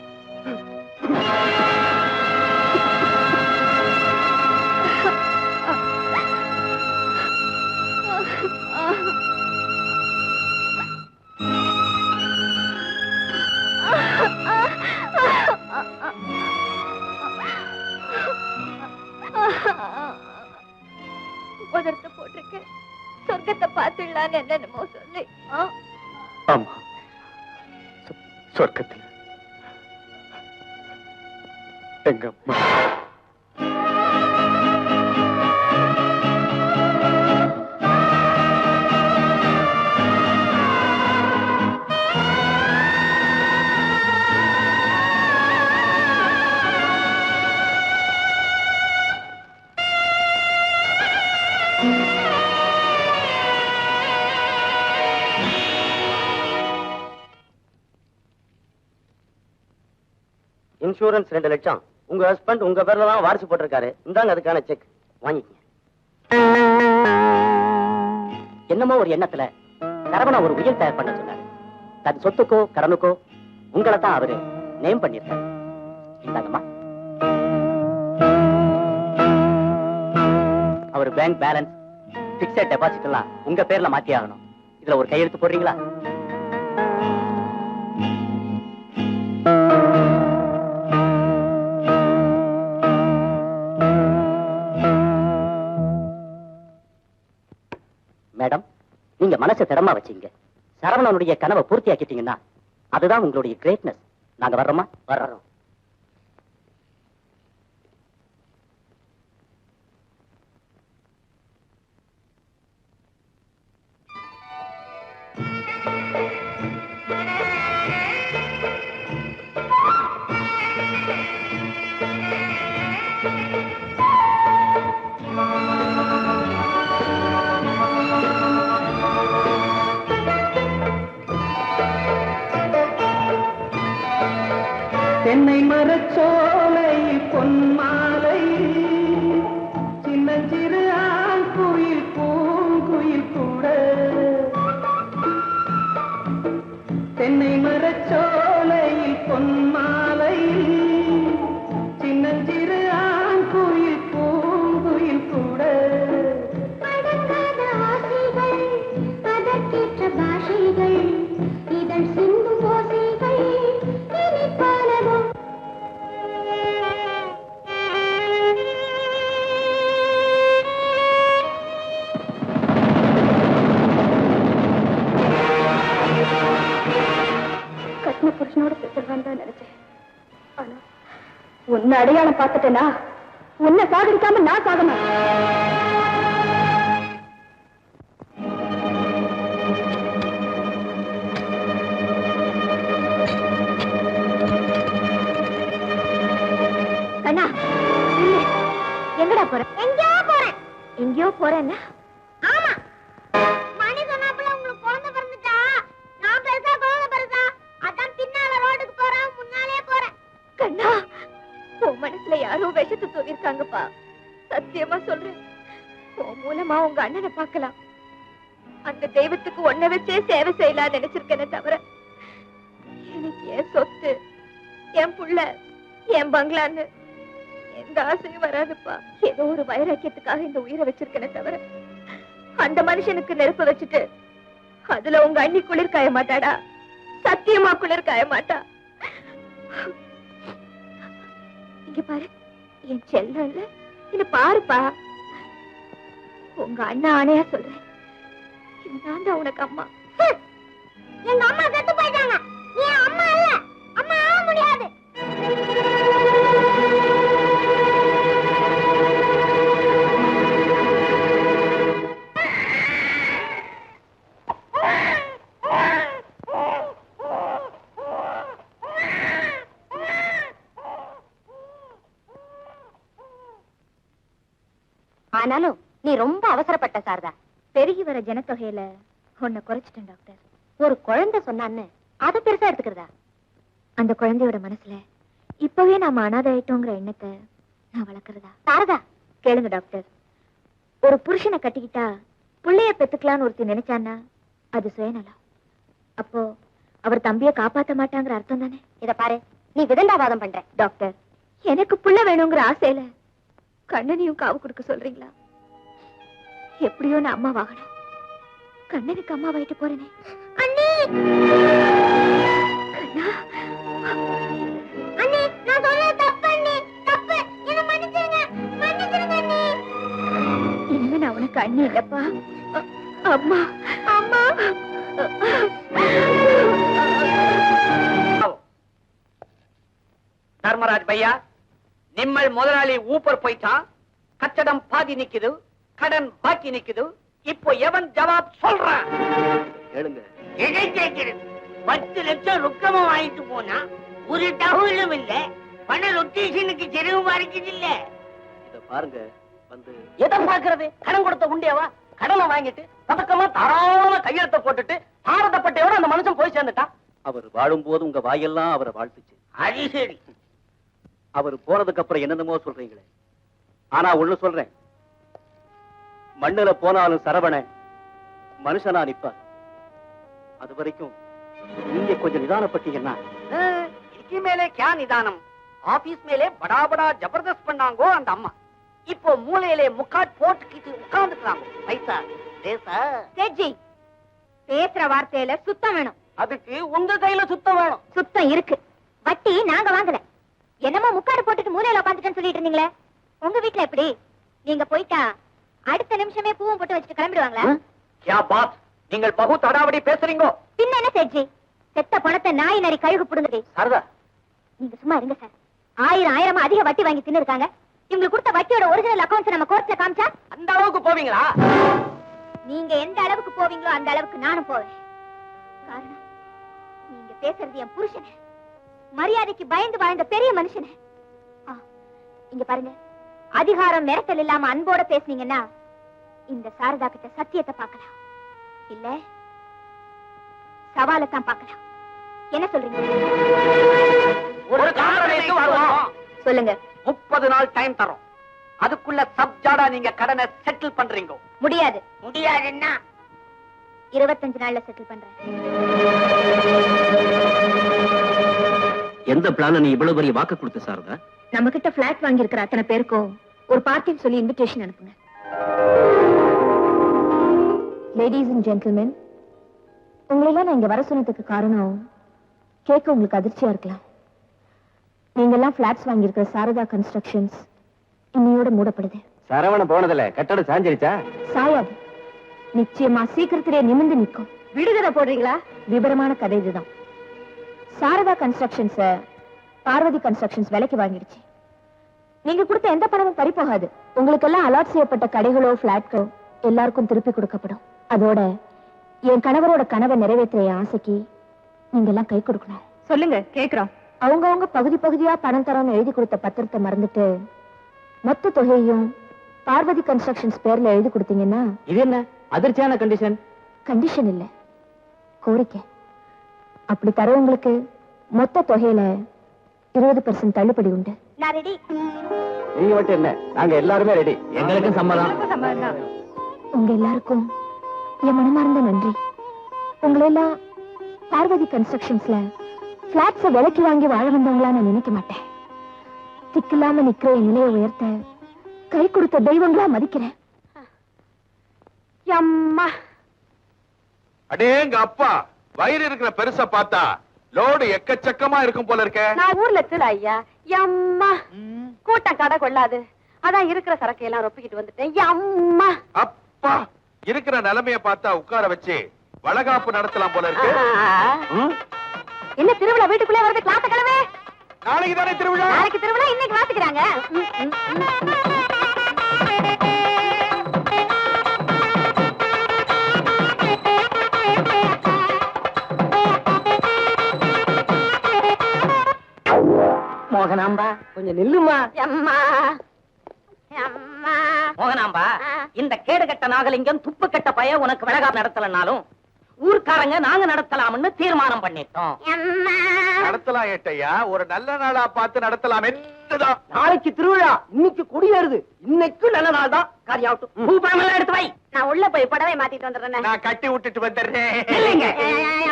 உதரத்தை போட்டிருக்கேன், சொர்க்கத்தை பார்த்துடலான்னு என்னென்னமோ சொல்லி. ஆமா, சொர்க்கத்தில் எங்க அம்மா. இன்சூரன்ஸ் 2 லட்சம். உங்க ஹஸ்பண்ட் உங்க பேர்ல தான் வாரிசு போட்டிருக்காரு. இந்தாங்க அதுக்கான செக், வாங்கிக்கங்க. என்னமோ ஒரு எண்ணத்துல சரவணா ஒரு உயிர் தயார் பண்ண சொன்னாரு. தன் சொத்துக்கோ கடனுக்கோ உங்களை தான் அவரு நேம் பண்ணிருக்காரு. இந்தாங்கம்மா. அவர் பேங்க் பேலன்ஸ், பிக்ஸட் டெபாசிட் எல்லாம் உங்க பேர்ல மாத்தி ஆகணும். இதுல ஒரு கையெழுத்து போடுறீங்களா? மேடம், நீங்க மனசை திடமா வச்சீங்க. சரவணனுடைய கனவை பூர்த்தி ஆக்கிட்டீங்கன்னா அதுதான் உங்களுடைய கிரேட்னஸ். நாங்க வர்றோமா? வர்றோம். தென்னை மரச்சோலையில் பொன்மாலை, சின்னஞ்சிறு ஆண் குயில் பூங்குயில் கூட. தென்னை மரச்சோலையில் பொன்மாலை, சின்னஞ்சிறு ஆண் குயில் பூங்குயில் கூட. அதற்கேற்ற பாஷைகள், இதழ் சிந்தும் ஓசைகள் இனிப்பானதும். கட்டின புருஷனோட செத்துருவான் தான் நினைச்சேன். ஆனா உன்னை அடையாளம் பார்த்துட்டேனா, உன்னை சாகடிக்காம நான் சாக மாட்டேன். அண்ணா, நில்லு. எங்கடா போற? எங்கேயோ போறேன். எங்கேயோ போறேன்னா? ஆமா, மணி சொன்னாப்புல உங்களுக்கு குழந்தை பிறந்துட்டா. நான் பெருசா குழந்தை பெருசா, அதான் பின்னால ரோட்டுக்கு போறேன், முன்னாலே போறேன். கண்ணா, உன் மனசுல யாரோ விஷத்தை தூவிருக்காங்கப்பா. சத்தியமா சொல்றேன், உன் மூலமா உங்க அண்ணனை பார்க்கலாம். அந்த தெய்வத்துக்கு ஒன்ன வச்சே சேவை செய்யலாம் நினைச்சிருக்கேனே தவிர, எனக்கு என் சொத்து, என் புள்ள, என் பங்களான்னு எந்த ஆசையும் வராதுப்பா. ஏதோ ஒரு வைராக்கியத்துக்காக இந்த உயிரை வச்சிருக்கேனே தவிர, அந்த மனுஷனுக்கு நெருப்பு வச்சுட்டு அதுல உங்க அண்ணி குளிர் காய மாட்டாடா. சத்தியமா குளிர் காய மாட்டா. இங்க பாரு, என் செல்லம் இல்ல, என்ன பாருப்பா. உங்க அண்ணா ஆணையா சொல்றேன், நான் தான் உனக்கு அம்மா. எங்க அம்மா செத்து போயிட்டாங்க. நீ அம்மா இல்ல, அம்மா ஆக முடியாது. ஆனாலும் நீ ரொம்ப அவசரப்பட்ட சாரதா. பெருகி வர ஜனத்தொகையில உன்னை குறைச்சிட்டேன் டாக்டர். ஒரு குழந்தை சொன்னான்னு அதை பெருசா எடுத்துக்கிறதா? அந்த குழந்தையோட மனசுல இப்பவே நாம அனாதை ஆயிட்டோங்கிற எண்ணத்தை நான் வளர்க்கறதா? சாரதா, கேளுங்க டாக்டர், ஒரு புருஷனை கட்டிக்கிட்டா புள்ளைய பெத்துக்கலான்னு ஒருத்தி நினைச்சான்னா அது சுயநலம். அப்போ அவர் தம்பிய காப்பாத்த மாட்டாங்கிற அர்த்தம் தானே? இத பாரு, நீ விதண்டாவாதம் பண்ற. டாக்டர், எனக்கு புள்ள வேணுங்கிற ஆசையில கண்ணனையும் காவு கொடுக்க சொல்றீங்களா? எப்படியோ நான் அம்மா வாகனம், கண்ணனுக்கு அம்மா வாயிட்டு போறேனே. அண்ணி, கண்ணா, அண்ணி, நான் சொல்றது தப்பு. அண்ணி, தப்பு. என்ன மன்னிச்சிருங்க, மன்னிச்சிருங்க. கண்ணு இல்லப்பா. அம்மா அம்மா. தர்மராஜ் பையா, நிம்மல் முதலாளி ஊப்பர் போயிட்டான். கச்சடம் பாதி நிக்குது, கடன் பாக்கி நிக்குது. இப்போ எவன் ஜவாப் சொல்றான்? கேளுங்க. எதை கேட்கிறது? 10 லட்சம் ரொக்கமா வாங்கிட்டு போனா ஒரு தகவலும் இல்ல. பண ரொட்டேஷனுக்கு செலவு மாறிக்குது இல்ல. இத பாருங்க. வந்து எதை பாக்குறது? கடன் கொடுத்த உண்டியவா? கடனை வாங்கிட்டு பதக்கமா தாராளமா கையெழுத்த போட்டுட்டு பாரதப்பட்டையோட அந்த மனுஷன் போய் சேர்ந்துட்டான். அவர் வாழும்போது உங்க வாயெல்லாம் அவரை வாழ்த்துச்சு. அது சரி. அவர் போனதுக்கு அப்புறம் என்னென்னமோ சொல்றீங்களே. ஆனா ஒண்ணு சொல்றேன், மண்ணுல போனாலும் சரவண மனுஷனா நிப்பார். அது வரைக்கும் நீங்க கொஞ்சம் நிதானப்பட்டீங்கன்னா. இதுக்கு மேலே கியா நிதானம்? ஆபீஸ் மேலே படா படா ஜபர்தஸ்த் பண்ணாங்கோ அந்த அம்மா. இப்போ மூலையிலே முக்காட் போட்டுக்கிட்டு உட்கார்ந்துக்கிறாங்க. பைசா பேசா சேட்ஜி, பேசுற வார்த்தையில சுத்தம் வேணும். அதுக்கு உங்க கையில சுத்தம் வேணும். சுத்தம் இருக்கு. வட்டி நாங்க வாங்கல. என்னமோ முக்காடு போட்டுட்டு மூலையில உட்காந்துட்டேன்னு சொல்லிட்டு இருந்தீங்களே, உங்க வீட்டுல எப்படி? நீங்க போயிட்டா அடுத்த நிமிஷமே பூவும் போட்டு வச்சுட்டு கிளம்பிடுவாங்களா? கியா பாத், நீங்கள் பகு தடாவடி பேசுறீங்க. பின்ன என்ன சேட்ஜி, செத்த பணத்தை நாய் நரி கழுகு புடுங்குது. சரதா, நீங்க சும்மா இருங்க சார். ஆயிரமா அதிக வட்டி வாங்கி தின்னு இருக்காங்க. இவங்களுக்கு கொடுத்த வட்டியோட ஒரிஜினல் அக்கவுண்ட்ஸ் நம்ம கோர்ட்ல காமிச்சா அந்த அளவுக்கு போவீங்களா? நீங்க எந்த அளவுக்கு போவீங்களோ அந்த அளவுக்கு நானும் போவேன். காரணம், நீங்க பேசுறது என் புருஷன், மரியாதைக்கு பயந்து வாழ்ந்த பெரிய மனுஷன். இங்க பாருங்க, அதிகாரம் மிரட்டல் இல்லாம அன்போட பேசுனீங்கன்னா இந்த சாரதா கிட்ட சத்தியத்தை பார்க்கலாம், இல்ல சவாலை தான் பார்க்கலாம். என்ன சொல்றீங்க? ஒரு காரணத்துக்கு வருவோம். சொல்லுங்க. 30 நாள் டைம் தரோம். அதுக்குள்ள சப்ஜாடா நீங்க கடனை செட்டில் பண்றீங்க. முடியாது. முடியாதுன்னா 25 நாள்ல செட்டில் பண்றேன். எந்த பிளான நீ இவ்வளவு பெரிய வாக்கு கொடுத்த சாரதா? நம்ம கிட்ட பிளாட் வாங்கி இருக்கிற அத்தனை பேருக்கும் ஒரு பார்ட்டின்னு சொல்லி இன்விடேஷன் அனுப்புங்க. லேடிஸ் அண்ட் ஜென்டில்மென், உங்களெல்லாம் நான் இங்க வர சொன்னதுக்கு காரணம் கேட்க உங்களுக்கு அதிர்ச்சியா இருக்கலாம். நீங்க எல்லாம் பிளாட்ஸ் வாங்கி இருக்கிற சாரதா கன்ஸ்ட்ரக்ஷன்ஸ் இன்னையோட மூடப்படுது. சரவண போனதுல கட்டடம் சாஞ்சிருச்சா? சாயாது, நிச்சயமா சீக்கிரத்திலே நிமிர்ந்து நிற்கும். விடுதலை போடுறீங்களா? விவரமான கதை இதுதான். சாரதா கன்ஸ்ட்ரக்ஷன்ஸ் பார்வதி கன்ஸ்ட்ரக்ஷன்ஸ் விலைக்கு வாங்கிடுச்சு. நீங்க கொடுத்த எந்த பணமும் பறி போகாது. உங்களுக்கு எல்லாம் அலாட் செய்யப்பட்ட கடைகளோ பிளாட்களோ எல்லாருக்கும் திருப்பி கொடுக்கப்படும். அதோட என் கணவரோட கனவை நிறைவேற்ற ஆசைக்கு நீங்க எல்லாம் கை கொடுக்கணும். சொல்லுங்க, கேக்குறோம். அவங்கவங்க பகுதி பகுதியா பணம் தரோன்னு எழுதி கொடுத்த பத்திரத்தை மறந்துட்டு மொத்த தொகையையும் பார்வதி கன்ஸ்ட்ரக்ஷன்ஸ் பேர்ல எழுதி கொடுத்தீங்கன்னா. இது என்ன அதிர்ச்சியான கண்டிஷன்? கண்டிஷன் இல்ல, கோரிக்கை. அப்படி தரவங்களுக்கு மொத்த தொகையில 20% தள்ளுபடி உண்டு. நான் ரெடி. நீங்க மட்டும் என்ன, நாங்க எல்லாருமே ரெடி. எங்களுக்கும் சம்மதம். உங்க எல்லாருக்கும் என் மனமார்ந்த நன்றி. உங்களை எல்லாம் பார்வதி கன்ஸ்ட்ரக்ஷன்ஸ்ல பிளாட்ஸ விலைக்கு வாங்கி வாழ வந்தவங்களா நான் நினைக்க மாட்டேன். திக்கில்லாம நிக்கிற என் நிலையை உயர்த்த கை கொடுத்த தெய்வங்களா மதிக்கிறேன். அம்மா, அடேங்க அப்பா, வயிறு இருக்கிற பெருசா பார்த்தா லோடு எக்கச்சக்கமா இருக்கும் போல இருக்க. நான் ஊர்ல திரு ஐயா. அம்மா, கூட்டம் கடை கொள்ளாது, அதான் இருக்கிற சரக்கு எல்லாம் ரொப்பிக்கிட்டு வந்துட்டேன். அம்மா, அப்பா, இருக்கிற நிலைமைய பார்த்தா உட்கார வச்சு வளகாப்பு நடத்தலாம் போல இருக்கு. என்ன திருவிழா வீட்டுக்குள்ளே வருது? கிளாஸ் கிளம்பு. நாளைக்கு தானே திருவிழா? நாளைக்கு திருவிழா, இன்னைக்கு வாசிக்கிறாங்க. மோகனாம்பா, கொஞ்சம் நில்லுமா. அம்மா, அம்மா. மோகனாம்பா, இந்த கேடு கட்ட நாகலிங்கம் துப்பு கட்ட பைய உனக்கு விலகாப்பு நடத்தலனாலும் ஊர்க்காரங்க நாங்க நடத்தலாம்னு தீர்மானம் பண்ணிட்டோம். நடத்தலாம் ஏட்டையா, ஒரு நல்ல நாளா பார்த்து நடத்தலாம். என்னதான் நாளைக்கு திருவிழா, இன்னைக்கு குடியேறுது. இன்னைக்கு நல்ல நாள் தான். காரியாவட்டும், பூப்பழம் எல்லாம் எடுத்து வை. நான் உள்ள போய் புடவை மாத்திட்டு வந்துடுறேன். நான் கட்டி விட்டுட்டு வந்துடுறேன். இல்லைங்க,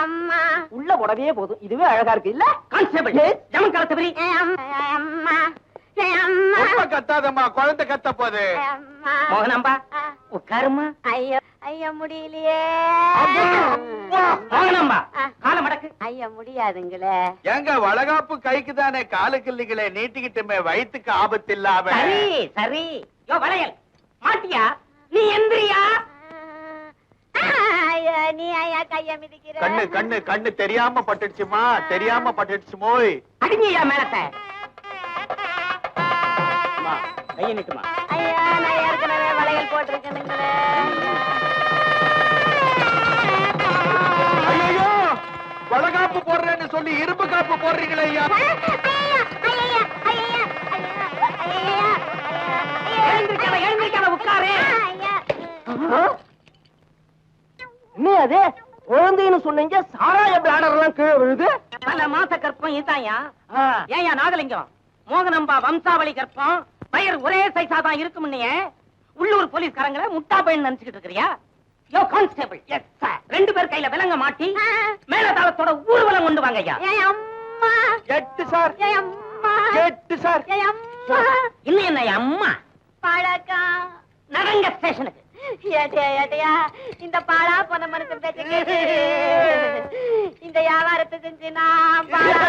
அம்மா, உள்ள புடவையே போதும். இதுவே அழகா இருக்கு இல்ல? கான்ஸ்டபிள், ஜமன் கலத்தவரி. அம்மா, ரொம்ப கத்தாதம்மா, குழந்தை கத்த போகுது. மோகனாம்பா, உட்காருமா. ஐயோ ஐயா, முடியலையே. மோகனாம்பா, கால மடக்கு. ஐயா, முடியாதுங்களே. எங்க வளகாப்பு கைக்கு தானே, காலுக்கு இல்லைங்களே, நீட்டிக்கிட்டுமே வயிற்றுக்கு ஆபத்து இல்லாம. சரி சரி. யோ வளையல் மாட்டியா? நீ எந்திரியா? ஐயா, நீ ஐயா கைய மிதிக்கிற கண்ணு கண்ணு கண்ணு தெரியாம பட்டுடுச்சுமா, தெரியாம பட்டுடுச்சுமோய். அடிங்கய்யா மேலத்தை. கையை நிட்டுமா. ஐயா நான் ஏற்கனவே வளையல் போட்டிருக்கேனுங்களே. ஐயோ, வளகாப்பு போடுறேன்னு சொல்லி இரும்பு காப்பு போடுறீங்களே ஐயா. எழுந்திருக்காத உட்காரு. என்ன அது குழந்தைன்னு சொன்னீங்க, சாராய பிளாடர் எல்லாம் கீழே விழுது. பல மாச கற்பம் இதாயா. ஏயா நாகலிங்கம், மோகனம்பா வம்சாவளி கற்பம் பயிர் ஒரே சைஸா தான் இருக்கும். உள்ளூர் போலீஸ்காரங்களை முட்டா பையன் நினைச்சுக்கிட்டு இருக்கிறியா? யோ கான்ஸ்டபிள், எஸ் சார், 2 பேர் கையில விலங்க மாட்டி மேலதாளத்தோட ஊர்வலம் கொண்டு வாங்க ஐயா. எட்டு சார், எட்டு சார். இன்னும் என்ன அம்மா பழக்கம் நரங்க ஸ்டேஷனுக்கு. ஏட்டையா இந்த பாழா போன மனுஷன் பேச்சு கேட்டு இந்த வியாபாரத்தை செஞ்சு நான் பாழா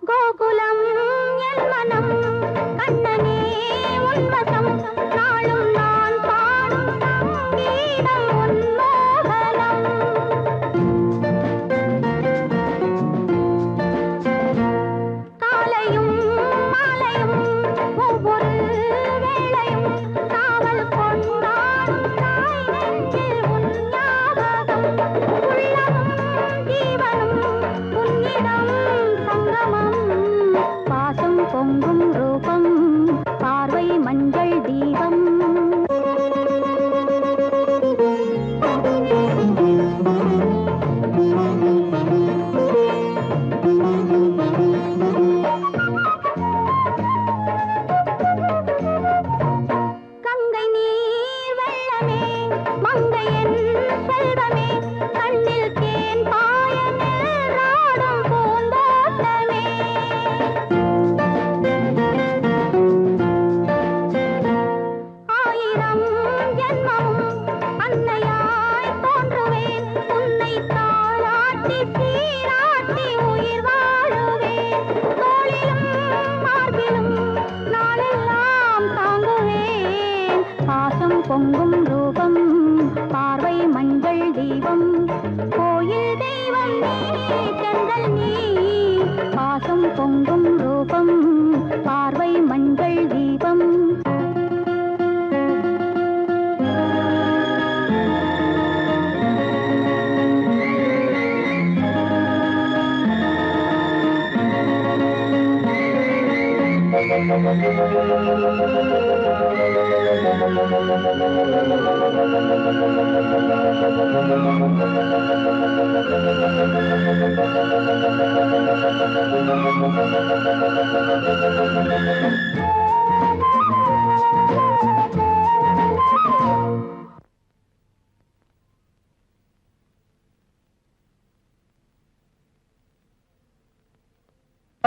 கோகுலம் என் மனம் கண்ணனே உன்வசம் நாளும் நான் பாடும் சங்கீதம் உன்மோகனம் காலையும் மாலையும் ஒவ்வொரு வேளையும் காவல் கொண்டாடும் தாய் நெஞ்சில் உன் ஞாபகம் உள்ளமும் ஜீவனும் உன்னிடம் சங்கமம் பாசம் பொங்கும் ரூபம் பார்வை மஞ்சள் தீபம் கங்கை நீர் வெள்ளமே மங்கையன் செல்வமே கண்ணில் தேன் பாயமில் ராடும் பூந்தோட்டமே ஆயிரம் ஜென்மமும் அன்னையாய் தோன்றுவேன் உன்னை தாளாட்டி சீராட்டி உயிர் வாழுவேன் தோளிலும் மார்பிலும் நாளெல்லாம் தாங்குவேன் பாசம் பொங்கும் ரூபம் பார்வை மஞ்சள் தீபம் கோயில் தெய்வம் நீ செங்கல் நீ பாசம் பொங்கும் ரூபம் பார்வை மஞ்சள் தீபம்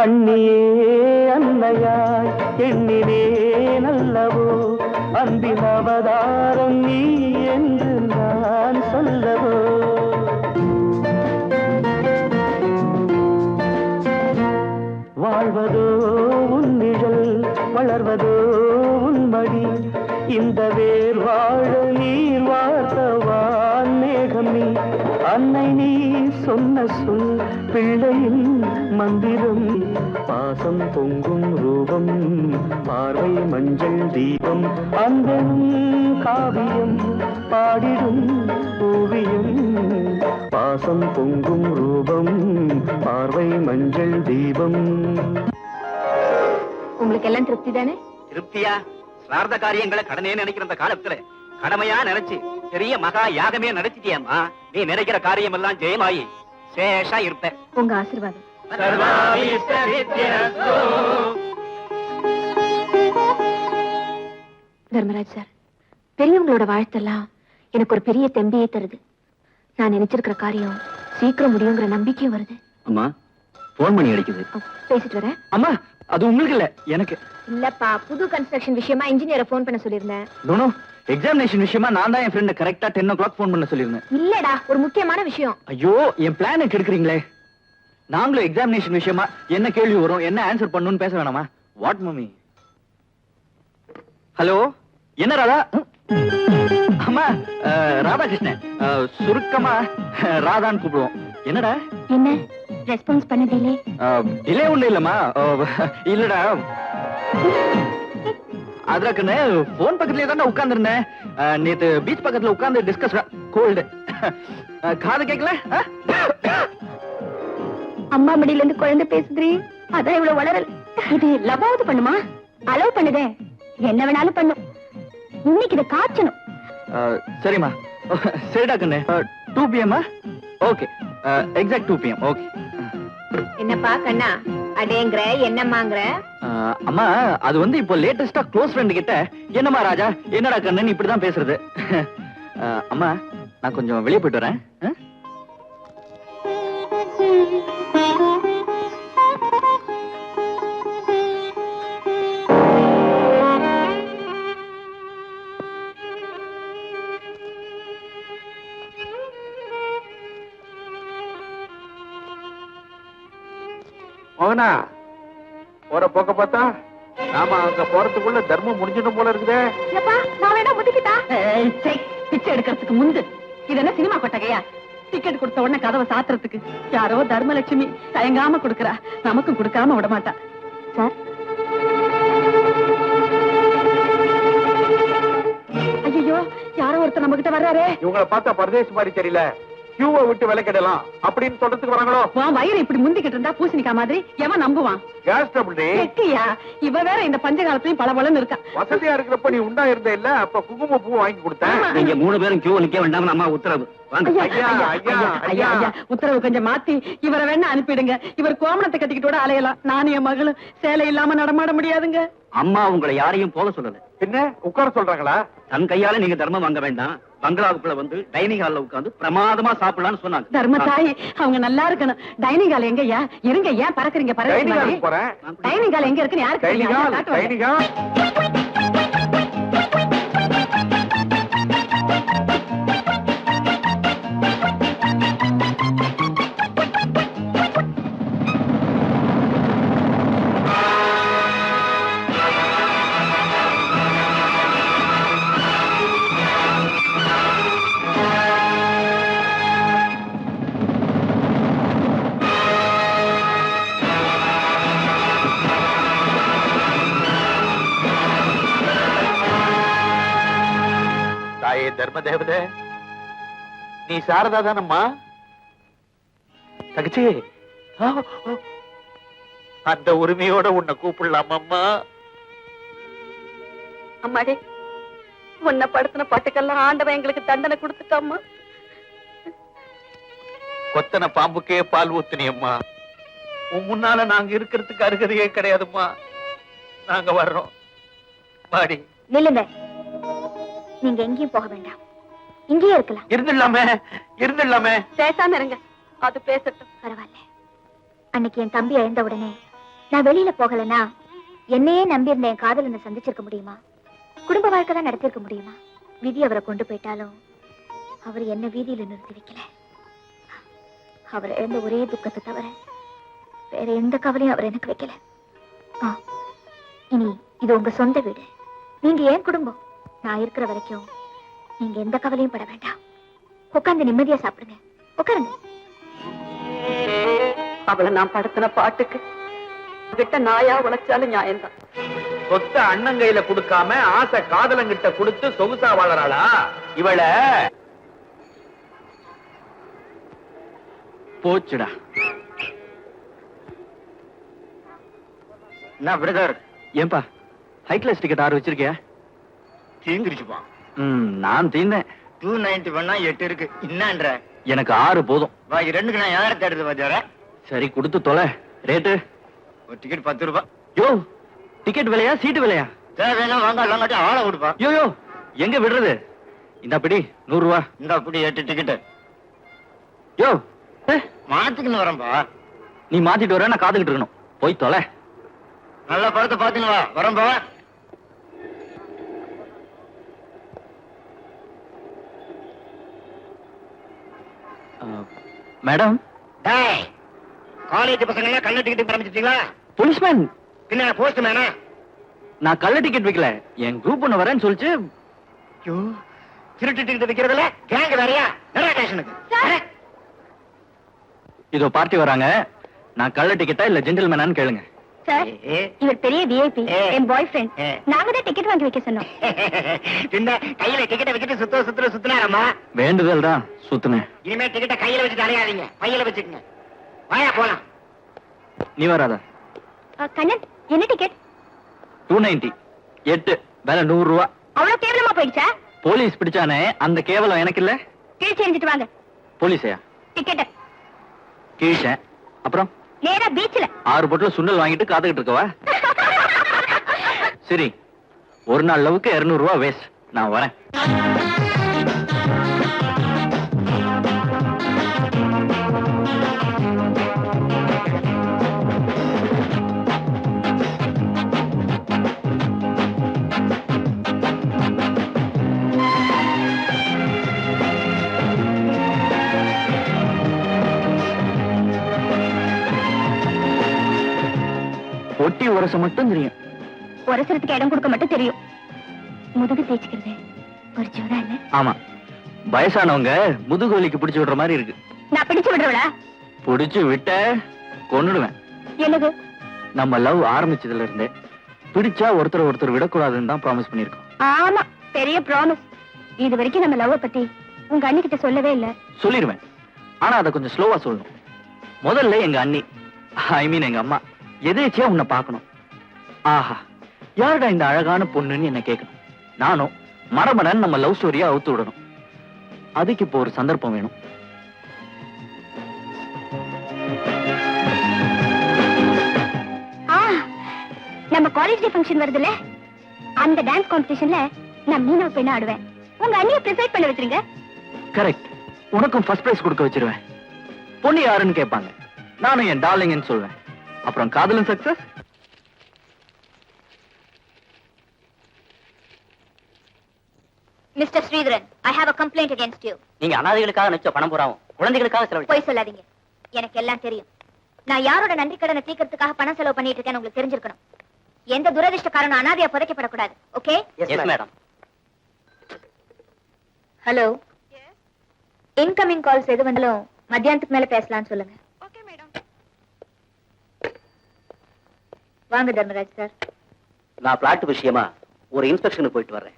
அண்ணியே அன்னையாய் எண்ணினே நல்லவோ அன்பின் அவதாரம் நீ என்று நான் சொல்லவோ வாழ்வதோ உன் நிழல் வளர்வதோ உன் மடி இந்த வேர் வாழ நீர் வார்த்தவான் மேகம் நீ அன்னை நீ சொன்ன சொல் பிள்ளையின் மந்திரம் பாசம் பொங்கும் ரூபம் பார்வை மஞ்சள் தீபம் அந்த காவியம் பாடிடும் ஓவியம் பாசம் பொங்கும் ரூபம் பார்வை மஞ்சள் தீபம். உங்களுக்கு எல்லாம் திருப்தி தானே? திருப்தியா? சிரார்த்த காரியங்களை கடனே நினைக்கிற அந்த காலத்துல கடமையா நினைச்சு பெரிய மகா யாகமே நடத்திட்டியம்மா. நீ நினைக்கிற காரியம் எல்லாம் ஜெயமாயி சேஷா இருப்ப. உங்க ஆசீர்வாதம். தர்மராஜ் சார், பெரியவங்களோட வாழ்த்தெல்லாம் எனக்கு ஒரு பெரிய தெம்பியை தருது. நான் நினைச்சிருக்கிற காரியம் சீக்கிரம் முடியுங்கிற நம்பிக்கையும் வருது. அம்மா போன் பண்ணி அடிக்குது. பேசிட்டு வரேன். அம்மா அது உங்களுக்கு இல்ல எனக்கு. இல்லப்பா, புது கன்ஸ்ட்ரக்ஷன் விஷயமா இன்ஜினியரை போன் பண்ண சொல்லிருந்தேன். நோ எக்ஸாமினேஷன் விஷயமா நான் தான் என் ஃப்ரெண்ட் கரெக்டா 10 o'clock போன் பண்ண சொல்லிருந்தேன். இல்லடா, ஒரு முக்கியமான விஷயம். ஐயோ என் பிளானை கெடுக்குறீங்களே. நாங்களும் எக்ஸாமினேஷன் விஷயமா என்ன கேள்வி வரும் என்ன ஆன்சர் பண்ணணும்னு பேச வேணாமா? What mummy? ஹலோ, என்ன ராதா? அம்மா ராதாகிருஷ்ணன், சுருக்கமா ராதான்னு கூப்பிடுவோம். என்னடா? என்ன ரெஸ்பான்ஸ் பண்ணதில்லே? டிலே ஒண்ணு இல்லம்மா. இல்லடா அதுக்குன்னு போன் பக்கத்துலயே தான் உட்கார்ந்து இருந்தேன். நேத்து பீச் பக்கத்துல உட்கார்ந்து டிஸ்கஸ் கோல்டு காது கேட்கல. அம்மா மடியில இருந்து குழந்தை பேசுதுரி, அதான் இவ்வளவு வளரல். இது லவாவது பண்ணுமா? அலோவ் பண்ணுதே, என்ன வேணாலும் பண்ணும். இன்னைக்கு இதை காய்ச்சணும். சரிம்மா, சரிடா கண்ணு. 2 PM? Okay, exact 2 PM. Okay. என்னப்பா கண்ணா அடேங்கிற என்னம்மாங்கிற? அம்மா அது வந்து இப்போ லேட்டஸ்டா க்ளோஸ் ஃப்ரெண்ட் கிட்ட என்னம்மா ராஜா என்னடா கண்ணன் இப்படிதான் பேசுறது. அம்மா நான் கொஞ்சம் வெளியே போயிட்டு வரேன். மோகனா போற போக்க பார்த்தா நாம அங்க போறதுக்குள்ள தர்மம் முடிஞ்சிடும் போல இருக்குதே. ஏப்பா நான் வேணா முதிக்கிட்டா? பிச்சை எடுக்கிறதுக்கு முந்து இது என்ன சினிமா கொட்டகையா? டிக்கெட் கொடுத்த உடனே கதவை சாத்துறதுக்கு யாரோ தர்மலட்சுமி தயங்காம கொடுக்கறா, நமக்கும் கொடுக்காம விட மாட்டா. சார், ஐயோ யாரோ ஒருத்தர் நம்ம கிட்ட வர்றாரே. இவங்களை பார்த்தா பரதேசி மாதிரி தெரியல. கியூவை விட்டு விலைக்கிடலாம் அப்படின்னு சொல்றதுக்கு வராங்களோ? உன் வயிறு இப்படி முந்திக்கிட்டு இருந்தா பூசணிக்கா மாதிரி எவன் நம்புவான்? கேஸ் ட்ரபிள் வெட்டியா? இவ வேற இந்த பஞ்ச காலத்துலயும் பளபளன்னு இருக்கா. வசதியா இருக்கிறப்ப நீ உண்டா இருந்த இல்ல, அப்ப குங்கும பூ வாங்கி கொடுத்தேன். நீங்க 3 பேரும் கியூ நிக்க வேண்டாம், அம்மா உத்தரவு. ஐயா ஐயா ஐயா உத்தரவு கொஞ்சம் மாத்தி இவரை வேணா அனுப்பிடுங்க. இவர் கோமணத்தை கட்டிக்கிட்டோட அலையலாம். நானும் என் மகளும் சேலை இல்லாம நடமாட முடியாதுங்க. அம்மா உங்களை யாரையும் போக சொல்லல. என்ன உட்கார சொல்றாங்களா? தன் கையால நீங்க தர்மம் வாங்க வேண்டாம், பங்களாவுக்குள்ள வந்து டைனிங் ஹால்ல உட்கார்ந்து பிரமாதமா சாப்பிடலாம்னு சொன்னாங்க. தர்மத்தாய் அவங்க நல்லா இருக்கணும். டைனிங் ஹால் எங்கய்யா? இருங்க, ஏன் பறக்குறீங்க? டைனிங் ஹாலுக்கு போறேன். டைனிங் ஹால் எங்க இருக்குன்னு யாருக்கு டைனிங் தெரியும்? ஹால் காட்டுவாங்க. Dining hall. தாயே தர்ம தேவதே, நீ சாரதா தானம்மா? தகச்சி, அந்த உரிமையோட உன்னை கூப்பிடலாமம்மா? அம்மாடி, உன்னை படுத்தின பாட்டுக்கெல்லாம் ஆண்டவன் எங்களுக்கு தண்டனை கொடுத்துட்டாம்மா. கொத்தன பாம்புக்கே பால் ஊத்துனியம்மா. உன் முன்னால நாங்க இருக்கிறதுக்கு அருகதையே கிடையாதும்மா. நாங்க வர்றோம் மாடி. நில்லுங்க, நீங்க எங்கேயும் போக வேண்டாம், இங்கேயே இருக்கலாம். இருந்துடலாமே. பேசாம இருங்க, அது பேசட்டும். பரவாயில்ல. அன்னைக்கு என் தம்பி இழந்த உடனே நான் வெளியில போகலனா என்னையே நம்பி இருந்த என் காதலனை சந்திச்சிருக்க முடியுமா? குடும்ப வாழ்க்கை தான் நடத்திருக்க முடியுமா? விதி அவரை கொண்டு போயிட்டாலும் அவர் என்ன வீதியில நிறுத்தி வைக்கல. அவர் இழந்த ஒரே துக்கத்தை தவிர வேற எந்த கவலையும் அவர் எனக்கு வைக்கல. இனி இது உங்க சொந்த வீடு, நீங்க ஏன் குடும்பம். நான் இருக்கிற வரைக்கும் நீங்க எந்த கவலையும் பட வேண்டாம். உட்கார்ந்து நிம்மதியா சாப்பிடுங்க. உட்காருங்க. அவளை நான் படுத்தின பாட்டுக்கு கிட்ட நாயா உழைச்சாலும் நியாயம்தான். சொத்த அண்ணன் கையில கொடுக்காம ஆசை காதலங்கிட்ட கொடுத்து சொகுசா வாழறாளா இவளை? போச்சுடா. என்ன பிரதர், ஏன்பா ஹை கிளாஸ் டிக்கெட் 6 வச்சிருக்கியா? தீந்துருச்சுப்பா. நான் தீந்தேன். 291 8 இருக்கு. என்னன்ற? எனக்கு 6 போதும். பாக்கி 2க்கு நான் யாரை தேடுறது பாத்தியாரா? சரி கொடுத்து தொலை. ரேட்டு? ஒரு டிக்கெட் 10 ரூபாய். யோ, டிக்கெட் விலையா சீட்டு விலையா? தேவையான வாங்கலாம் ஆளை கொடுப்பா. யோ யோ, எங்க விடுறது? இந்த அப்படி 100 ரூபா. இந்த அப்படி 8 டிக்கெட். யோ மாத்திக்கணும் வரம்பா. நீ மாத்திட்டு வர, நான் காத்துக்கிட்டு இருக்கணும். போய் தொலை. நல்ல படத்தை பாத்துன்னு வா. வரம்பா. மேடம், காலேஜ் பசங்க எல்லாம் கள்ள டிக்கெட் ஆரம்பிச்சிட்டீங்களா? போலீஸ்மேன். பின்ன போஸ்ட் மேனா? நான் கள்ள டிக்கெட் வைக்கல, என் குரூப் ஒண்ணு வரேன்னு சொல்லிச்சு. திருட்டு டிக்கெட் வைக்கிறதுல கேங் வேறையா? ஸ்டேஷனுக்கு இதோ பார்ட்டி வராங்க. நான் கள்ள டிக்கெட்டா இல்ல ஜென்டில்மேனான்னு கேளுங்க. சார், இவர் பெரிய விஐபி, என் பாய் ஃப்ரெண்ட். நாங்க தான் டிக்கெட் வாங்கி வைக்க சொன்னோம். இந்த கையில டிக்கெட்டை வச்சுட்டு சுத்துனாரம்மா. வேண்டுதல் தான் சுத்துனேன். இனிமே டிக்கெட்டை கையில வச்சுட்டு அலையாதீங்க, பையில வச்சுக்கங்க. வாயா போலாம். நீ வராத. கண்ணன், என்ன டிக்கெட்? 290 8 வேலை 100 ரூபா. அவ்வளவு கேவலமா போயிடுச்சா? போலீஸ் பிடிச்சானே, அந்த கேவலம் எனக்கு இல்ல. கீழ்ச்சி எரிஞ்சிட்டு வாங்க. போலீஸையா? டிக்கெட் கீழ்ச்சேன். அப்புறம் நேரா பீச்ல 6 பொட்டல சுண்டல் வாங்கிட்டு காத்துக்கிட்டு இருக்கவா? சரி, ஒரு நாள் லவுக்கு 200 ரூபா வேஸ்ட். நான் வரேன். ஒட்டி உரச மட்டும் தெரியும். உரசறதுக்கு இடம் கொடுக்க மட்டும் தெரியும். முதுகு தேய்ச்சிக்கிறது ஒரு ஜோரா இல்ல? ஆமா, வயசானவங்க முதுகு வலிக்கு பிடிச்சு விடுற மாதிரி இருக்கு. நான் பிடிச்சு விடுறவளா? பிடிச்சு விட்ட கொன்னுடுவேன். என்னது? நம்ம லவ் ஆரம்பிச்சதுல இருந்தே பிடிச்சா ஒருத்தர் விடக்கூடாதுன்னு தான் ப்ராமிஸ் பண்ணிருக்கோம். ஆமா, பெரிய ப்ராமிஸ். இது வரைக்கும் நம்ம லவ் பத்தி உங்க அண்ணி கிட்ட சொல்லவே இல்ல. சொல்லிடுவேன், ஆனா அதை கொஞ்சம் ஸ்லோவா சொல்லணும். முதல்ல எங்க அண்ணி, ஐ மீன் எங்க அம்மா, எதேச்சியா உன்னை பார்க்கணும். ஆஹா, யாருடா இந்த அழகான பொண்ணுன்னு என்ன கேட்கணும். நானும் மரமரன் நம்ம லவ் ஸ்டோரியா அவுத்து விடணும். அதுக்கு இப்போ ஒரு சந்தர்ப்பம் வேணும். நம்ம காலேஜ் டே ஃபங்க்ஷன் வருதுல்ல, அந்த டான்ஸ் காம்படிஷன்ல நான் மீனவ பெண்ணா ஆடுவேன். உங்க அண்ணியை ப்ரிசைட் பண்ண வச்சிருங்க. கரெக்ட், உனக்கும் ஃபர்ஸ்ட் பிரைஸ் கொடுக்க வச்சிருவேன். பொண்ணு யாருன்னு கேட்பாங்க, நானும் என் டார்லிங்னு சொல்வேன். அப்புறம் காதலும் success. Mister Sridharan, I have a complaint against you. நீங்க அனாதைகளுக்காக நிச்சய பணம் பூராவும் குழந்தைகளுக்காக செலவழிச்சு. போய் சொல்லாதீங்க, எனக்கு எல்லாம் தெரியும். நான் யாரோட நன்றி கடனை தீர்க்கறதுக்காக பணம் செலவு பண்ணிட்டு இருக்கேன்னு உங்களுக்கு தெரிஞ்சிருக்கணும். எந்த துரதிர்ஷ்டக்காரனும் அனாதையா புதைக்கப்படக்கூடாது. Okay? Yes madam. Hello, incoming calls எது வந்தாலும் மத்தியானத்துக்கு மேல பேசலாம்னு சொல்லுங்க. Okay madam. வாங்க தர்மராஜ் சார். நான் பிளாட் விஷயமா ஒரு இன்ஸ்பெக்ஷனுக்கு போயிட்டு வர்றேன்.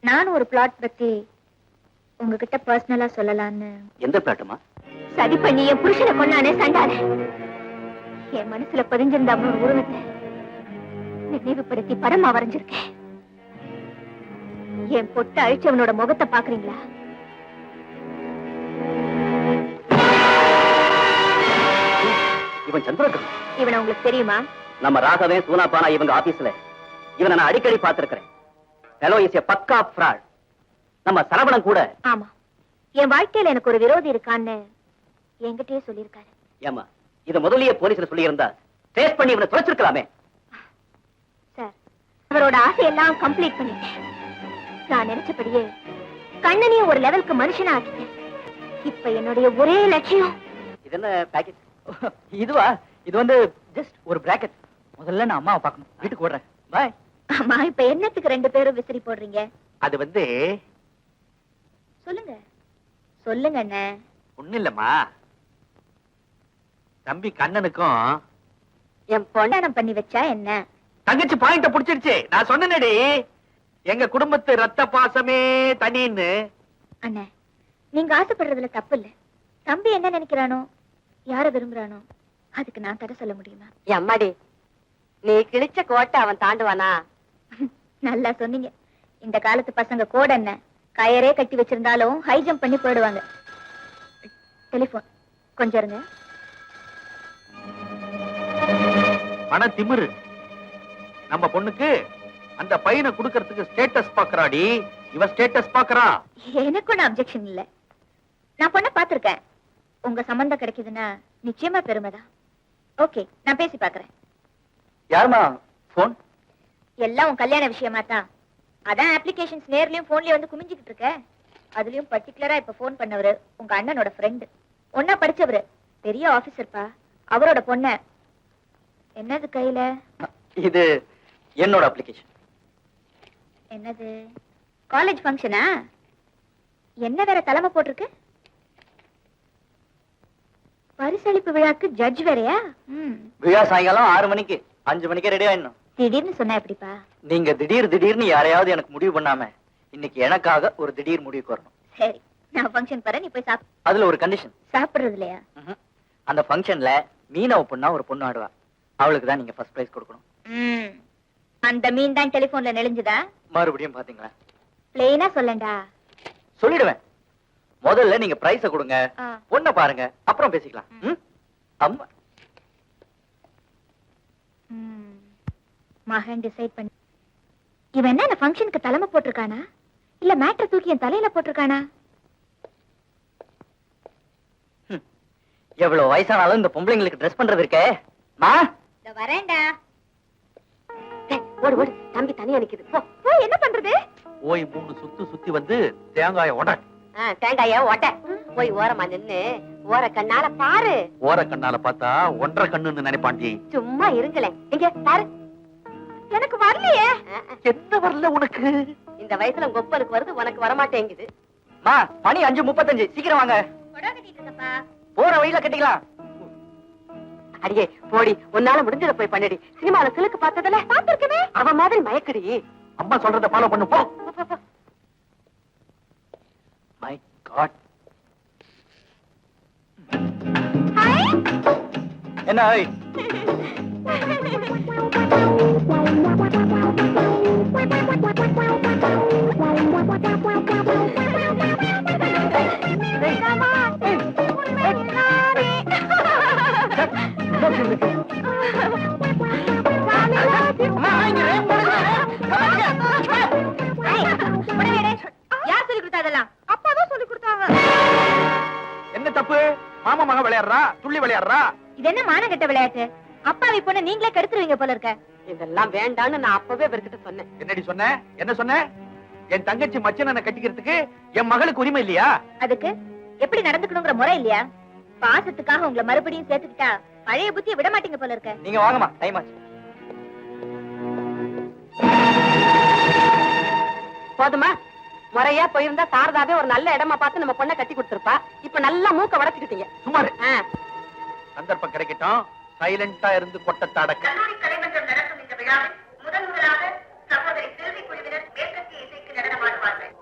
நானும் ஒரு பிளாட் பத்தி உங்ககிட்ட பர்சனலா சொல்லலாம்னு. எந்த பிளாட்டுமா? சதி பண்ணி என் புருஷனை கொண்டானே சண்டால. என் மனசுல பதிஞ்சிருந்த அவனோட உருவத்தை நினைவுபடுத்தி படமா வரைஞ்சிருக்கேன். என் பொட்ட அழிச்சவனோட முகத்தை பாக்குறீங்களா? இவன் சந்திரன். இவனை உங்களுக்கு தெரியுமா? நம்ம ராகவே சூனாப்பானா இவங்க ஆபீஸ்ல இவனை நான் அடிக்கடி பார்த்திருக்கிறேன். ஹலோ, இஸ் எ பக்கா ஃப்ராட். நம்ம சரவணன் கூட. ஆமா, என் வாழ்க்கையில எனக்கு ஒரு விரோதி இருக்கான்னு என்கிட்டயே சொல்லியிருக்காரு. ஏமா, இத முதல்லயே போலீஸ்ல சொல்லி இருந்தா ட்ரேஸ் பண்ணி இவனை தொலைச்சிருக்கலாமே. சார், அவரோட ஆசையெல்லாம் கம்ப்ளீட் பண்ணிட்டேன். நான் நினைச்சபடியே கண்ணனையும் ஒரு லெவலுக்கு மனுஷனா ஆக்கிட்டேன். இப்ப என்னுடைய ஒரே லட்சியம். இது என்ன பாக்கெட்? இதுவா? இது வந்து ஜஸ்ட் ஒரு பிராக்கெட். முதல்ல நான் அம்மாவை பார்க்கணும். வீட்டுக்கு ஓடுறேன். பாய். ஆமா, இப்ப என்னத்துக்கு 2 பேரும் விசிறி போடுறீங்க? அது வந்து சொல்லுங்க சொல்லுங்க அண்ணே. ஒண்ணு இல்லம்மா, தம்பி கண்ணனுக்கும் என் பொண்ணானம் பண்ணி வச்சா என்ன? தங்கச்சி பாயிண்ட புடிச்சிருச்சு. நான் சொன்னேனடி, எங்க குடும்பத்து ரத்த பாசமே தனின்னு. அண்ணே, நீங்க ஆசைப்படுறதுல தப்பு இல்ல. தம்பி என்ன நினைக்கிறானோ, யார விரும்புறானோ, அதுக்கு நான் தடை சொல்ல முடியுமா? அம்மாடி, நீ கிழிச்ச கோட்டை அவன் தாண்டுவானா? நல்லா சொன்னீங்க. இந்த காலத்து பசங்க கோட என்ன கயரே கட்டி வச்சிருந்தாலும் ஹை ஜம்ப் பண்ணி போயிடுவாங்க. டெலிபோன் கொஞ்சம் இருங்க. மன திமிரு நம்ம பொண்ணுக்கு அந்த பையனை குடுக்கறதுக்கு ஸ்டேட்டஸ் பாக்குறாடி. இவ ஸ்டேட்டஸ் பாக்குறா. எனக்கு ஒன்னும் அப்செக்ஷன் இல்ல. நான் பொண்ணை பாத்திருக்கேன். உங்க சம்பந்தம் கிடைக்குதுன்னா நிச்சயமா பெருமைதான். ஓகே, நான் பேசி பாக்குறேன். யாருமா போன்? எல்லாம் உன் கல்யாண விஷயமா தான். அதான் அப்ளிகேஷன்ஸ் நேர்லயும் போன்லயும் வந்து குமிஞ்சுக்கிட்டு இருக்க. அதுலயும் பர்டிகுலரா இப்ப போன் பண்ணவரு உங்க அண்ணனோட ஃப்ரெண்டு, ஒன்னா படிச்சவரு, பெரிய ஆபீசர்ப்பா. அவரோட பொண்ண. என்னது கையில? இது என்னோட அப்ளிகேஷன். என்னது, காலேஜ் ஃபங்க்ஷனா? என்ன வேற தலைமை போட்டிருக்கு? பரிசளிப்பு விழாக்கு ஜட்ஜ் வேறயா? விழா சாயங்காலம் 6 மணிக்கு. 5 மணிக்கே ரெடி ஆயிடணும். திடீர்னு சொன்னா எப்படிப்பா? நீங்க திடீர்னு யாரையாவது எனக்கு முடிவு பண்ணாம இன்னைக்கு எனக்காக ஒரு திடீர் முடிவுக்கு வரணும். சரி, நான் ஃபங்க்ஷன் போறேன், நீ போய் சாப்பிடு. அதுல ஒரு கண்டிஷன். சாப்பிடுறது இல்லையா? அந்த ஃபங்க்ஷன்ல மீனவ பொண்ணா ஒரு பொண்ணு ஆடுவா. அவளுக்கு தான் நீங்க ஃபர்ஸ்ட் பிரைஸ் கொடுக்கணும். அந்த மீன் தான் டெலிபோன்ல நெளிஞ்சுதா? மறுபடியும் பாத்தீங்களா? பிளெயினா சொல்லண்டா. சொல்லிடுவேன். முதல்ல நீங்க பிரைஸ கொடுங்க, ஆ. பொண்ணை பாருங்க, அப்புறம் பேசிக்கலாம். அம்மா மகன் டிசைட் பண்ணி இவன் என்ன ஃபங்க்ஷனுக்கு தலைமை போட்டிருக்கானா, இல்ல மேட்டர் தூக்கி என் தலையில போட்டிருக்கானா? எவ்வளவு வயசானாலும் இந்த பொம்பளைங்களுக்கு ட்ரெஸ் பண்றது இருக்கே. மா வரேன்டா. ஓடு ஓடு, தம்பி தனியா நிக்குது. போ. போய் என்ன பண்றது? போய் 3 சுத்து சுத்தி வந்து தேங்காய உட. தேங்காய ஓட்ட. போய் ஓரமா நின்னு ஓர கண்ணால பாரு. ஓர கண்ணால பார்த்தா 1.5 கண்ணுன்னு நினைப்பாண்டி. சும்மா இருங்களேன். இங்க பாரு. எனக்கு வரலையே. என்ன வரல உனக்கு? இந்த வயசுல கொப்பனுக்கு வருது, உனக்கு வரமாட்டேங்குது. மா, மணி 5:35. சீக்கிரம் வாங்க. போற வழியில கட்டிக்கலாம். அடியே போடி, உன்னால முடிஞ்சத போய் பண்ணிடி. சினிமால சிலுக்கு பார்த்ததுல பாத்துருக்கவே, அவ மாதிரி மயக்கடி. அம்மா சொல்றத ஃபாலோ பண்ணு போ. My god. என்ன ஐ? யார் சொல்லி கொடுத்தா அதெல்லாம்? அப்பாதான் சொல்லி கொடுத்தாங்க. என்ன தப்பு? மாமா மக விளையாடுறா, துள்ளி விளையாடுறா. இது என்ன மானங்கெட்ட விளையாட்டு? அப்பாவி பொண்ணு நீங்களே கெடுத்துருவீங்க போல இருக்க. இதெல்லாம் வேண்டான்னு நான் அப்பவே இவர்கிட்ட சொன்னேன். என்னடி சொன்ன? என்ன சொன்ன? என் தங்கச்சி மச்சனை கட்டிக்கிறதுக்கு என் மகளுக்கு உரிமை இல்லையா? அதுக்கு எப்படி நடந்துக்கணுங்கிற முறை இல்லையா? பாசத்துக்காக உங்களை மறுபடியும் சேர்த்துக்கிட்டா பழைய புத்தியை விட மாட்டீங்க போல இருக்க. நீங்க வாங்கம்மா, டைம் ஆச்சு. போதுமா? முறையா போயிருந்தா சாரதாவே ஒரு நல்ல இடமா பார்த்து நம்ம பொண்ணை கட்டி கொடுத்திருப்பா. இப்ப நல்லா மூக்க வளர்த்துக்கிட்டீங்க. சுமாரு சந்தர்ப்பம் கிடைக்கட்டும், சைலண்டா இருந்து கொட்டத்தை அடக்க. முதன் முதலாக சகோதரி செல்வி குழுவினர் மேற்கத்திய இசைக்கு நடனமாடுவார்கள்.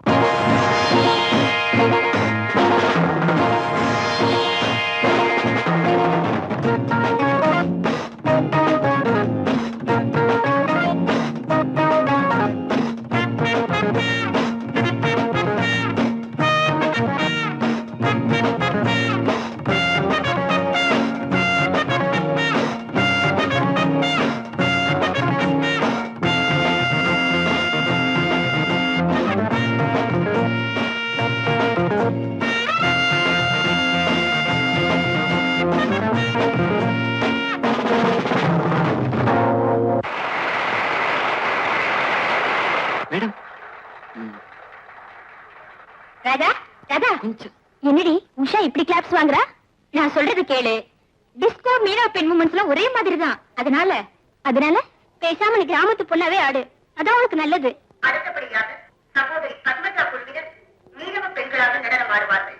கொஞ்சம் என்னடி உஷா இப்படி கிளாப்ஸ் வாங்குறா? நான் சொல்றது கேளு. டிஸ்கோ மீனா பெண் மூமெண்ட்ஸ்லாம் ஒரே மாதிரி தான். அதனால பேசாம நீ கிராமத்து பொண்ணாவே ஆடு. அதான் உனக்கு நல்லது. அடுத்தபடியாக சகோதரி பத்மஜா குழுவினர் மீனவ பெண்களாக நடனம் ஆடுவார்கள்.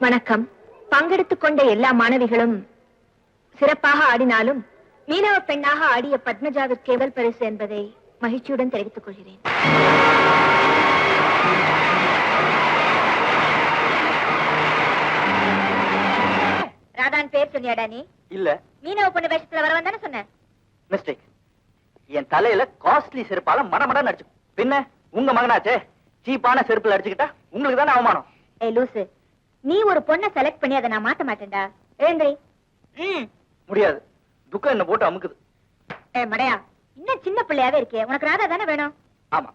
வணக்கம். பங்கெடுத்துக் கொண்ட எல்லா மாணவிகளும் சிறப்பாக ஆடினாலும் மீனவ பெண்ணாக ஆடிய பத்மஜாவிற்கு கேவல் பரிசு என்பதை மகிழ்ச்சியுடன் தெரிவித்துக் கொள்கிறேன். ராதான் பேர் சொன்னியாடா நீ? இல்ல, மீனவ பொண்ணு வேஷத்துல வர வந்தானே சொன்னேன். மிஸ்டேக். என் தலையில காஸ்ட்லி செருப்பால மடமட அடிச்சு. பின்ன உங்க மகனாச்சே, சீப்பான செருப்புல அடிச்சுக்கிட்டா உங்களுக்கு தானே அவமானம். ஏய் லூசு, நீ ஒரு பொண்ணை செலக்ட் பண்ணி அதை நான் மாத்த மாட்டேன்டா. எழுந்திரி. முடியாது, துக்கம் என்ன போட்டு அமுக்குது. ஏய் மடையா, இன்னும் சின்ன பிள்ளையாவே இருக்கே, உனக்கு ராதா தானே வேணும்? ஆமா.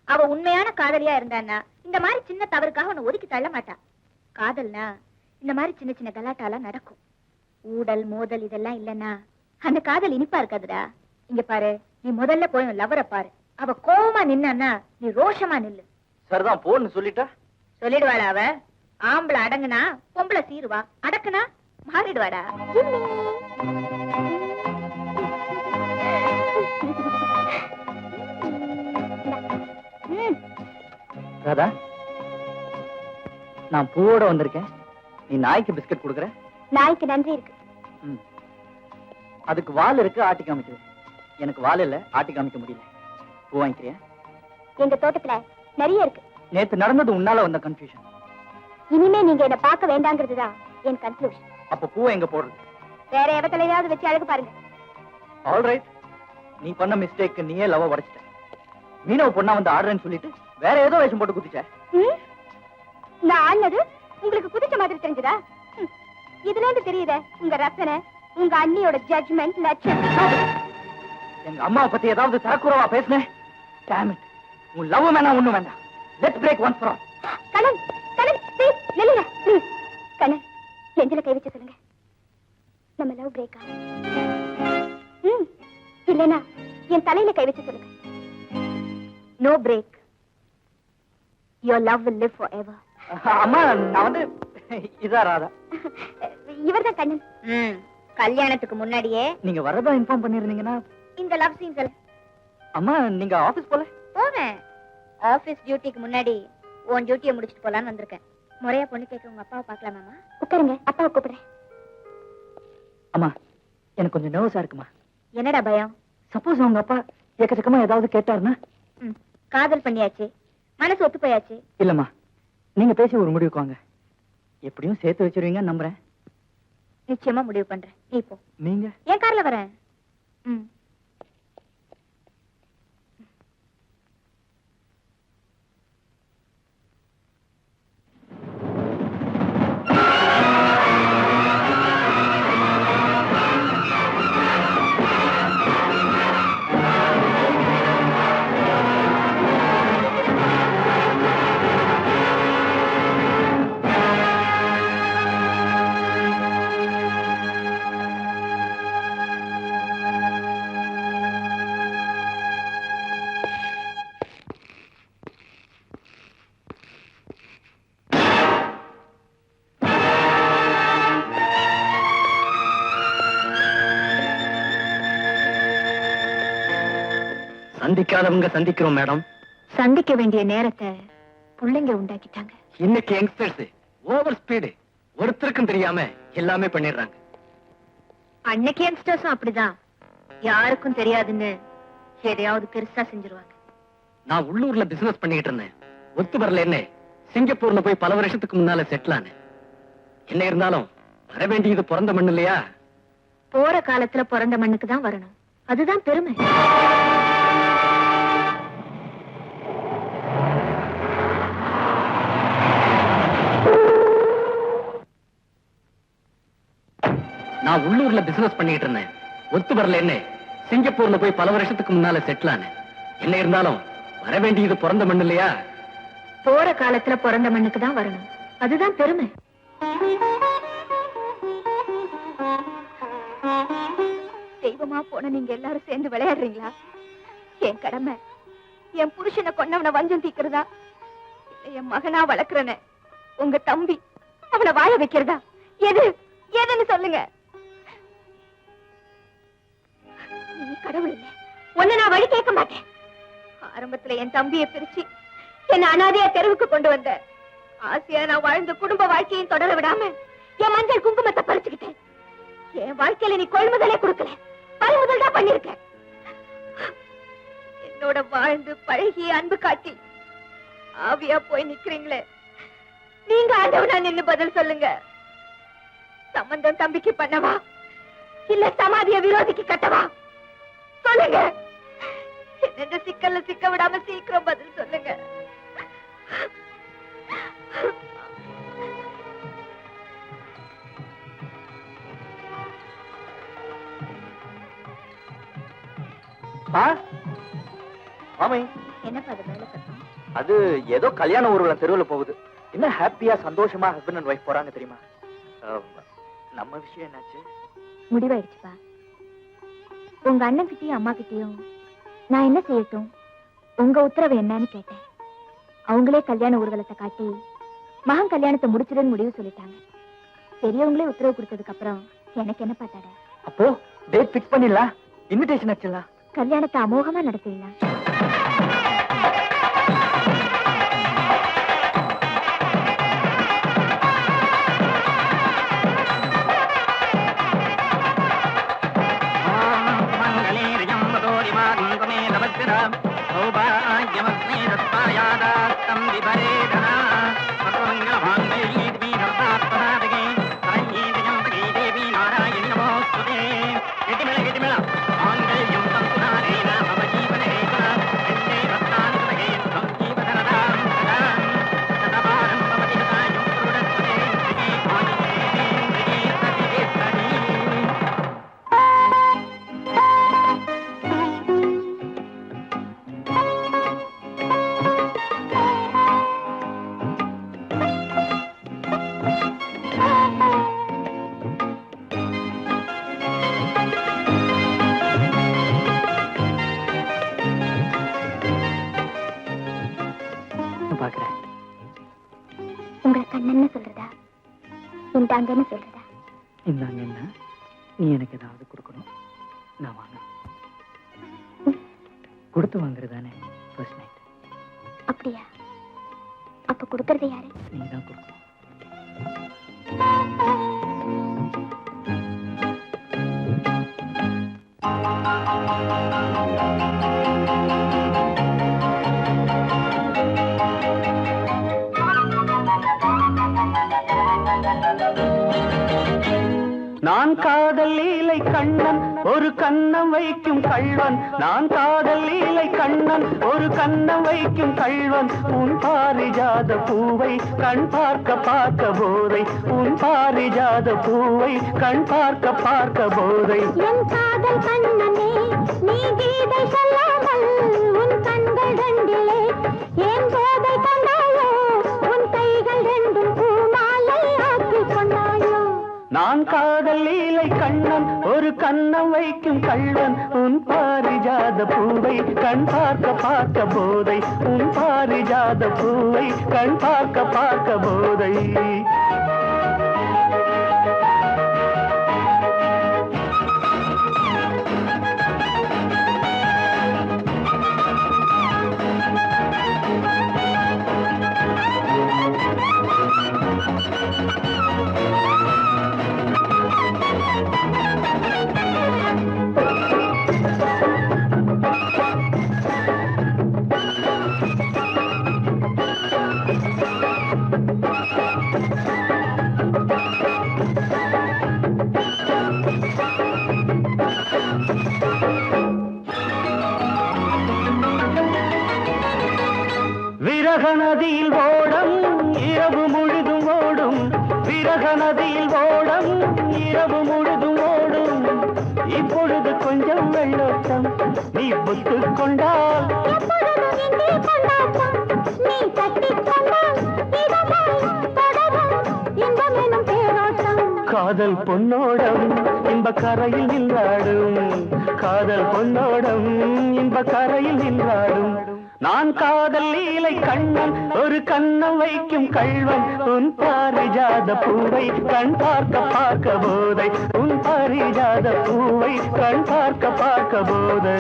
அவ உண்மையான காதலியா இருந்தான்னா இந்த மாதிரி சின்ன தவறுக்காக உன்னை ஒதுக்கி தள்ள மாட்டா. காதல்னா இந்த மாதிரி சின்ன சின்ன கலாட்டாலாம் நடக்கும். ஊடல் மோதல் இதெல்லாம் இல்லன்னா அந்த காதல் இனிப்பா இருக்காதுடா. இங்க பாரு, நீ முதல்ல போய் லவரை பாரு. அவ கோவமா நின்னா நீ ரோஷமா நில்லு. சரிதான், போன்னு சொல்லிட்டா சொல்லிடுவாளா அவ? ஆம்பளை அடங்குனா பொம்பளை சீருவா, அடக்குனா மாறிடுவாடா. ராதா, நான் பூவோட வந்திருக்கேன். நீ நாய்க்கு பிஸ்கட் கொடுக்குற? நாய்க்கு நன்றி இருக்கு. அதுக்கு வால் இருக்கு, ஆட்டி காமிக்குது. எனக்கு வால் இல்ல, ஆட்டி காமிக்க முடியல. பூ வாங்கிக்கிறியா? எங்க தோட்டத்துல நிறைய இருக்கு. நேத்து நடந்தது உன்னால வந்த கன்ஃபியூஷன். இனிமே நீங்க என்ன பார்க்க வேண்டாங்கிறதுதான் என் கன்க்ளூஷன். அப்ப பூவை எங்க போடுறது? வேற எவத்தலையாவது வச்சு அழகு பாருங்க. ஆல்ரைட், நீ பண்ண மிஸ்டேக், நீயே லவ் உடைச்சிட்ட. மீனவ பொண்ணா வந்து ஆடுறேன்னு சொல்லிட்டு வேற ஏதோ வேஷம் போட்டு குதிச்ச. நான் ஆனது உங்களுக்கு குதிச்ச மாதிரி தெரிஞ்சதா? இதுல இருந்து தெரியுத உங்க ரசனை, உங்க அண்ணியோட ஜட்ஜ்மெண்ட், லட்சம். எங்க அம்மாவை பத்தி ஏதாவது தரக்குறவா பேசுனேன்? Damn it. உன் லவ் வேணா ஒண்ணும் வேண்டாம். Let's break once for all. Kannan, Kannan please நில்லுங்க. கண்ணன், நெஞ்சில கை வச்சு சொல்லுங்க, நம்ம லவ் பிரேக்கா? இல்லனா என் தலையில கை வச்சு சொல்லுங்க, no break. Your love will live forever. அம்மா, நான் வந்து இதா ராதா. இவர்தான் கண்ணன். கல்யாணத்துக்கு முன்னாடியே நீங்க வரதா இன்ஃபார்ம் பண்ணிருந்தீங்கன்னா இந்த லவ் சீன்ஸ் எல்லாம். அம்மா, நீங்க ஆபீஸ் போல? போவேன். ஆபீஸ் டியூட்டிக்கு முன்னாடி உன் டியூட்டியை முடிச்சிட்டு போலான்னு வந்திருக்கேன். முறையா பொண்ணு கேட்க உங்க அப்பாவை பார்க்கலாமாமா? உட்காருங்க, அப்பாவை கூப்பிடுறேன். அம்மா, எனக்கு கொஞ்சம் நர்வஸா இருக்குமா. என்னடா பயம்? சப்போஸ் உங்க அப்பா எக்கச்சக்கமா ஏதாவது கேட்டாருன்னா? காதல் பண்ணியாச்சு, மனசு ஒத்து போயாச்சு. இல்லம்மா, நீங்க பேசி ஒரு முடிவுக்கு வாங்க. எப்படியும் சேர்த்து வச்சிருவீங்கன்னு நம்புறேன். நிச்சயமா முடிவு பண்றேன். நீ போ. நீங்க? என் கார்ல வரேன். சந்திக்காதவங்க சந்திக்கிறோம் மேடம். சந்திக்க வேண்டிய நேரத்தை பிள்ளைங்க உண்டாக்கிட்டாங்க. இன்னைக்கு யங்ஸ்டர்ஸ் ஓவர் ஸ்பீடு, ஒருத்தருக்கும் தெரியாம எல்லாமே பண்ணிடுறாங்க. அன்னைக்கு யங்ஸ்டர்ஸும் அப்படிதான், யாருக்கும் தெரியாதுன்னு எதையாவது பெருசா செஞ்சிருவாங்க. நான் உள்ளூர்ல பிசினஸ் பண்ணிட்டு இருந்தேன். ஒத்து வரல என்ன, சிங்கப்பூர்ல போய் பல வருஷத்துக்கு முன்னால செட்டில் ஆனேன். என்ன இருந்தாலும் வர வேண்டியது பிறந்த மண்ணு இல்லையா? போற காலத்துல பிறந்த மண்ணுக்கு தான் வரணும், அதுதான் பெருமை. நான் உள்ளூர்ல பிசினஸ் பண்ணிட்டு இருந்தேன். ஒத்து வரல என்ன, சிங்கப்பூர்ல போய் பல வருஷத்துக்கு முன்னால செட்டில் ஆனேன். என்ன இருந்தாலும் வர வேண்டியது பிறந்த மண்ணு இல்லையா? போற காலத்துல பிறந்த மண்ணுக்கு தான் வரணும், அதுதான் பெருமை. தெய்வமா போன நீங்க எல்லாரும் சேர்ந்து விளையாடுறீங்களா? என் கடமை என் புருஷனை கொன்னவனை வஞ்சம் தீக்கிறதா, என் மகனா வளர்க்கிறன உங்க தம்பி அவனை வாழ வைக்கிறதா? எது எதுன்னு சொல்லுங்க. நீ கடவுள் இல்ல, ஒன்னு நான் வழி கேட்க மாட்டேன். ஆரம்பத்துல என் தம்பியை பிரிச்சு என்ன அனாதையா தெருவுக்கு கொண்டு வந்த, ஆசையா நான் வாழ்ந்த குடும்ப வாழ்க்கையும் தொடர விடாம என் மஞ்சள் குங்குமத்தை பறிச்சுக்கிட்டேன். என் வாழ்க்கையில நீ கொள்முதலே கொடுக்கல, பறிமுதல் தான் பண்ணிருக்க. என்னோட வாழ்ந்து பழகி அன்பு காட்டி ஆவியா போய் நிக்கிறீங்களே, நீங்க ஆண்டவனா நின்னு பதில் சொல்லுங்க. சம்பந்தம் தம்பிக்கு பண்ணவா இல்ல சமாதிய விரோதிக்கு கட்டவா? சொல்லுங்க. இந்த சிக்கல்ல சிக்க விடாம சீக்கிரம் பதில் சொல்லுங்க. மாமி, என்னப்பா அது மேல சத்தம்? அது ஏதோ கல்யாண ஊர்வலம் தெருவில் போகுது. என்ன ஹாப்பியா சந்தோஷமா ஹஸ்பண்ட் அண்ட் ஒய்ஃப் போறாங்க தெரியுமா? நம்ம விஷயம் என்னாச்சு? முடிவாயிடுச்சுப்பா. உங்க அண்ணன் கிட்டயும் அம்மா கிட்டயும் நான் என்ன செய்யட்டும், உங்க உத்தரவு என்னன்னு கேட்டேன். அவங்களே கல்யாண ஊர்வலத்தை காட்டி மகன் கல்யாணத்தை முடிச்சிடுன்னு முடிவு சொல்லிட்டாங்க. பெரியவங்களே உத்தரவு கொடுத்ததுக்கு அப்புறம் எனக்கு என்ன பார்த்தாட? அப்போ டேட் பிக்ஸ் பண்ணிடலாம், இன்விடேஷன் அடிச்சிடலாம், கல்யாணத்தை அமோகமா நடத்திடலாம். உங்களை கண்ணன்னு சொல்றதா, இந்தாங்கன்னு சொல்றதா? இந்தாங்கன்னா நீ எனக்கு ஏதாவது கொடுக்கணும், நான் வாங்கணும். கொடுத்து வாங்குறதானே ஃபர்ஸ்ட் நைட். அப்படியா? அப்ப கொடுக்கறது யாரு? நீ தான் கொடுக்கணும். நான் காதல் லீலை கண்ணன் ஒரு கண்ணம் வைக்கும் கள்வன், நான் காதல் லீலை கண்ணன் ஒரு கண்ணம் வைக்கும் கள்வன். உன் பாரிஜாத பூவை கண் பார்க்க பார்க்க போதை, உன் பாரிஜாத பூவை கண் பார்க்க பார்க்க போதை. என் காதல் கண்ணனே நீ கீதை சொல்லாமல் உன் கண்கள் ரெண்டிலே ஏன் போதை கொண்டாயோ, உன் கைகள் ரெண்டும் பூமாலை ஆக்கி கொண்டாயோ. நான் காதல் லீலை கண்ணன் ஒரு கண்ணம் வைக்கும் கள்வன், உன் பாரிஜாத பூவை கண் பார்க்க பார்க்க போதை, உன் பாரிஜாத பூவை கண் பார்க்க பார்க்க போதை. விரக நதியில் ஓடம் இரவு முழுதும் ஓடும், விரக நதியில் ஓடம் இரவு முழுதும் ஓடும். இப்பொழுது கொஞ்சம் வெள்ளோட்டம் நீ புத்துக் கொண்டால், நீ கட்டிக் கொண்டால் இதமாய் தொடரும் இன்பமெனும் தேரோட்டம். காதல் பொன்னோடம் இன்ப கரையில் நின்றாடும், காதல் பொன்னோடம் இன்ப கரையில் நின்றாடும். நான் காதல் லீலை கண்ணன் ஒரு கண்ணம் வைக்கும் கள்வன், உன் பாரிஜாத பூவை கண் பார்க்க பார்க்க போதை, உன் பாரிஜாத பூவை கண் பார்க்க பார்க்க போதை.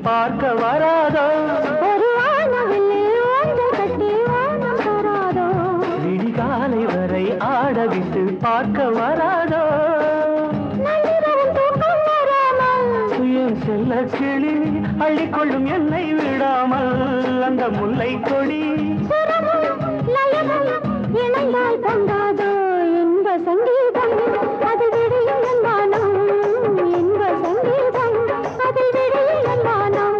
பார்க்க வராதோ ஒரு வானவில்லில் ஊஞ்சல் கட்டி வானம் தராதோ விடிகாலை வரை ஆடவிட்டு பார்க்க வராதோ நள்ளிரவில் தூக்கம் வராமல் என் செல்ல கிளி அள்ளிக்கொள்ளும் என்னை விடாமல் அந்த முல்லை கொடி சுரமும் லயமும் இணைந்தால் பொங்காதோ இன்ப சங்கீதம் அதில் விடியும் என் வானம் இன்ப சங்கீதம் அதில் விடியும் என் வானம்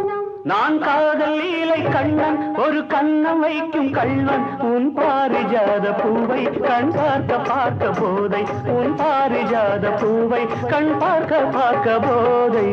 நான் காதல் லீலை கண்ணன் ஒரு கண்ணம் வைக்கும் கள்ளன் உன் பாரிஜாத பூவை கண் பார்க்க பார்க்க போதை உன் பாரிஜாத பூவை கண் பார்க்க பார்க்க போதை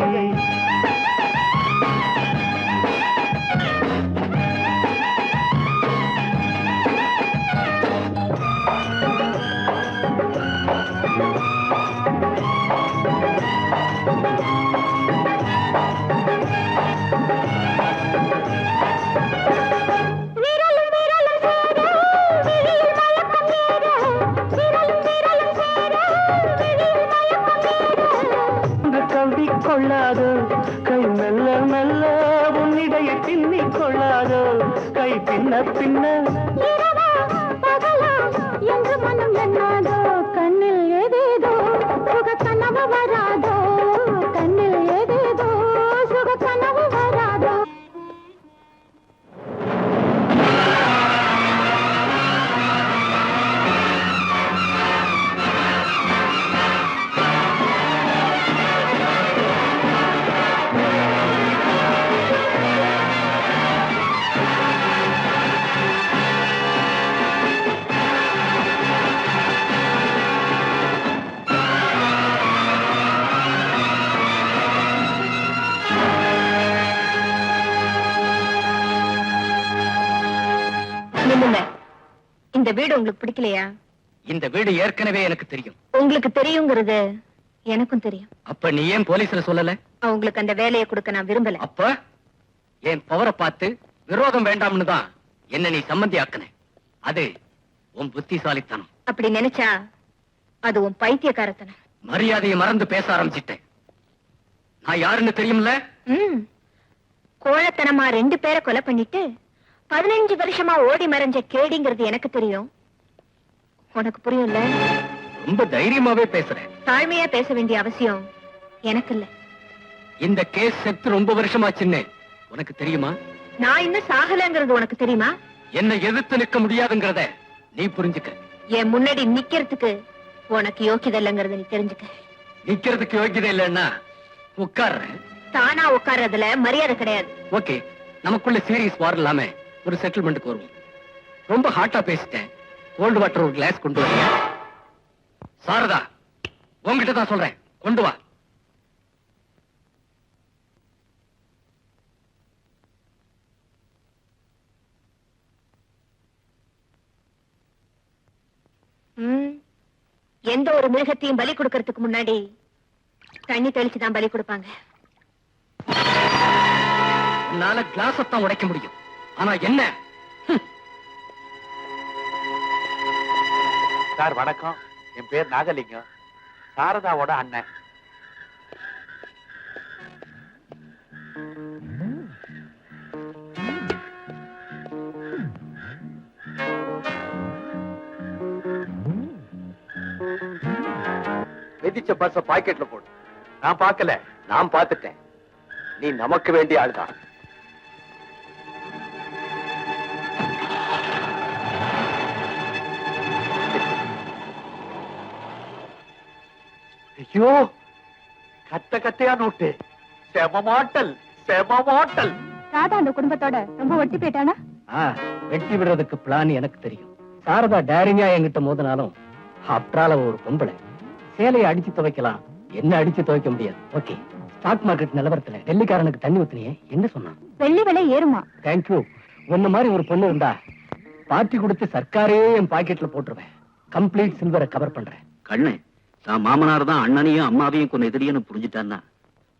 விரலும் விரலும் சேர விழியில் மயக்கம் ஏற விரலும் விரலும் சேர விழியில் மயக்கம் ஏற கவி கொள்ளாதோ கை மெல்ல மெல்ல உன்னிடையை பின்னிக் கொள்ளாதோ கை பின்ன பின்ன இரவா பகலா என்று மனம் எண்ணாதோ கண்ணில் ஏதேதோ சுக கனவு வராதோ கண்ணில் ஏதேதோ சுக கனவு வராதோ நில்லுங்க. இந்த வீடு உங்களுக்கு பிடிக்கலையா? இந்த வீடு ஏற்கனவே எனக்கு தெரியும். உங்களுக்கு தெரியுங்கிறது எனக்கும் தெரியும். அப்ப நீ ஏன் போலீஸ்ல சொல்லல? அவங்களுக்கு அந்த வேலையை கொடுக்க நான் விரும்பல. அப்ப என் பவரை பார்த்து விரோதம் வேண்டாம்னு தான் என்ன நீ சம்மந்தி ஆக்குன. அது உன் புத்திசாலித்தனம். அப்படி நினைச்சா அது உன் பைத்தியக்காரத்தனம். மரியாதையை மறந்து பேச ஆரம்பிச்சிட்டேன். நான் யாருன்னு தெரியும்ல? கோழத்தனமா 2 பேரை கொலை பண்ணிட்டு 15 வருஷமா ஓடி மறைஞ்ச கேடிங்கிறது எனக்கு தெரியும். உனக்கு புரியும்ல? ரொம்ப தைரியமாவே பேசுறேன். தாழ்மையா பேச வேண்டிய அவசியம் எனக்கு இல்ல. இந்த கேஸ் செத்து ரொம்ப வருஷமாச்சுன்னு உனக்கு தெரியுமா? நான் இன்னும் சாகலங்கிறது உனக்கு தெரியுமா? என்ன எதிர்த்து நிற்க முடியாதுங்கிறத நீ புரிஞ்சுக்க. என் முன்னாடி நிக்கிறதுக்கு உனக்கு யோக்கியதை இல்லைங்கிறத நீ தெரிஞ்சுக்க. நிக்கிறதுக்கு யோகியதை இல்லைன்னா உட்கார்றேன். தானா உட்கார்றதுல மரியாதை கிடையாது. ஓகே, நமக்குள்ள சீரியஸ் வார் இல்லாம ஒரு செட்டில்மெண்ட்டுக்கு வருவோம். ரொம்ப ஹாட்டா பேசிட்டேன். கோல்டு வாட்டர் ஒரு கிளாஸ் கொண்டு வரியா? சாரதா, உங்ககிட்ட தான் சொல்றேன், கொண்டு வா. எந்த ஒரு மிருகத்தையும் பலி கொடுக்கறதுக்கு முன்னாடி தண்ணி தெளிச்சுதான் பலி கொடுப்பாங்க. உன்னால கிளாஸத்தான் உடைக்க முடியும், ஆனா என்ன? சார் வணக்கம், என் பேர் நாகலிங்கம், சாரதாவோட அண்ணன். மிதிச்ச பர்ஸ பாக்கெட்ல போடு. நான் பார்க்கல. நான் பார்த்துட்டேன். நீ நமக்கு வேண்டிய ஆள்தான். ஐயோ, கத்த கத்தையா நோட்டு. செம மாட்டல், செம மாட்டல். ராதா அந்த குடும்பத்தோட ரொம்ப ஒட்டி போயிட்டானா? வெட்டி விடுறதுக்கு பிளான் எனக்கு தெரியும். சாரதா டேரிங்கா என்கிட்ட மோதினாலும் ஆப்டரால ஒரு பொம்பளை. சேலையை அடிச்சு துவைக்கலாம், என்ன அடிச்சு துவைக்க முடியாது. ஓகே, ஸ்டாக் மார்க்கெட் நிலவரத்துல டெல்லிக்காரனுக்கு தண்ணி ஊத்தினியே, என்ன சொன்னான்? வெள்ளி விலை ஏறுமா? தேங்க்யூ. உன்ன மாதிரி ஒரு பொண்ணு இருந்தா பார்ட்டி கொடுத்து சர்க்காரே என் பாக்கெட்ல போட்டுருவேன். கம்ப்ளீட் சில்வரை கவர் பண்றேன். கண்ணு, தான் மாமனார் தான் அண்ணனையும் அம்மாவையும் கொண்டு எதிரின்னு புரிஞ்சுட்டான்னா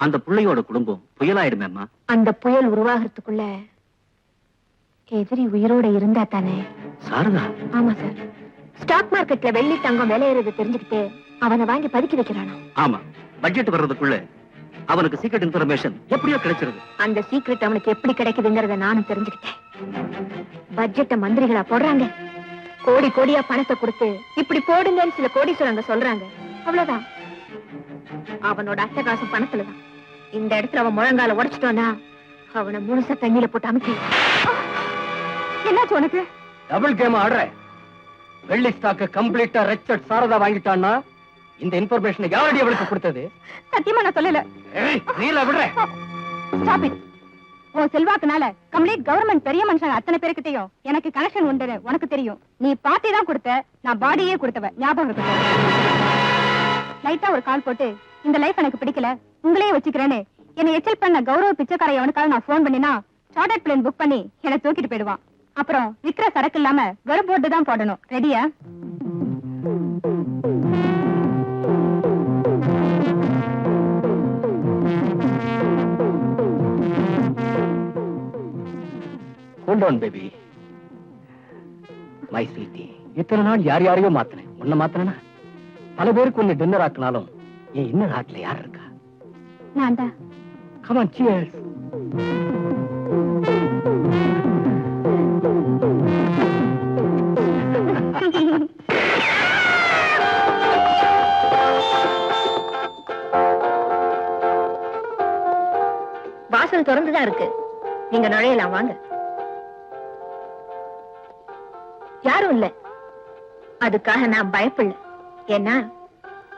அந்த பிள்ளையோட குடும்பம் புயலாயிடுமே அம்மா. அந்த புயல் உருவாகிறதுக்குள்ள எதிரி உயிரோட இருந்தா தானே. சாரதா? ஆமா சார். ஸ்டாக் மார்க்கெட்ல வெள்ளி தங்கம் விலை ஏறது தெரிஞ்சுக்கிட்டு அவனை வாங்கி பதுக்கி வைக்கிறானா? ஆமா, பட்ஜெட் வர்றதுக்குள்ள அவனுக்கு சீக்ரெட் இன்ஃபர்மேஷன் எப்படியோ கிடைச்சிருது. அந்த சீக்ரெட் அவனுக்கு எப்படி கிடைக்குதுங்கறத நானும் தெரிஞ்சுக்கிட்டேன். பட்ஜெட்ட மந்திரிகளா போடுறாங்க, கோடி கோடியா பணத்தை கொடுத்து இப்படி போடுங்கன்னு சில கோடீஸ்வரங்க சொல்றாங்க. அவ்வளவுதான். அவனோட அட்டகாசம் பணத்துலதான். இந்த இடத்துல அவன் முழங்கால உடைச்சிட்டோன்னா அவனை முழுசா தண்ணியில போட்டு அமைக்க. என்னாச்சு உனக்கு? டபுள் கேம் ஆடுற. வெள்ளி ஸ்டாக்க கம்ப்ளீட்டா ரெச்சட் சாரதா வாங்கிட்டான்னா இந்த இன்ஃபர்மேஷன் யாரடி அவளுக்கு கொடுத்தது? சத்தியமா நான் சொல்லல. நீல விடுற. Stop it. உன் செல்வாக்குனால கம்ப்ளீட் கவர்மெண்ட் பெரிய மனுஷங்க அத்தனை பேருக்கிட்டையும் எனக்கு கனெக்ஷன் உண்டு. உனக்கு தெரியும். நீ பாட்டி தான் கொடுத்த, நான் பாடியே கொடுத்தவ. ஞாபகம் இருக்கட்டும். லைட்டா ஒரு கால் போட்டு இந்த லைஃப் எனக்கு பிடிக்கல, உங்களையே வச்சுக்கிறேன்னு என்னை எச்சல் பண்ண கௌரவ பிச்சைக்கார அவனுக்காக நான் போன் பண்ணினா சார்ட்டர்ட் பிளேன் புக் பண்ணி என்னை தூக்கிட்டு போயிடுவான். அப்புறம் விக்கிற சரக்கு இல்லாம வெறும் போட்டு தான் போடணும். ரெடியா? Hold on baby. My sweetie, இத்தனை நாள் யார் யாரையோ மாத்தினேன். உன்னை மாத்தினா பல பேருக்கு ஒன்னு டின்னர் ஆக்கினாலும் என் இன்னர் ஹார்ட்ல யார் இருக்கா? நான் தான். Come on, cheers. வாசல் திறந்துதான் இருக்கு, நீங்க நுழையலாம். வாங்க. யாரும் இல்ல. அதுக்காக நான் பயப்படல. ஏன்னா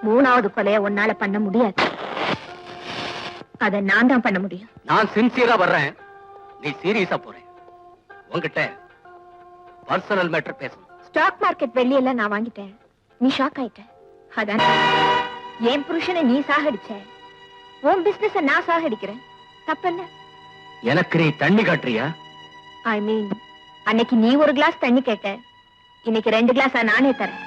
3வது கொலைய உன்னால பண்ண முடியாது. அதை நான் தான் பண்ண முடியும். நான் சின்சியரா வர்றேன், நீ சீரியஸா போற. உன்கிட்ட பர்சனல் மேட்டர் பேசணும். ஸ்டாக் மார்க்கெட் வெள்ளியெல்லாம் நான் வாங்கிட்டேன். நீ ஷாக் ஆயிட்ட. அதான் என் புருஷனை நீ சாகடிச்ச, உன் பிசினஸ நான் சாகடிக்கிறேன். தப்பென்ன? எனக்கு நீ தண்ணி காட்டுறியா? ஐ மீன், அன்னைக்கு நீ ஒரு கிளாஸ் தண்ணி கேட்ட, இன்னைக்கு 2 கிளாஸா நானே தரேன்.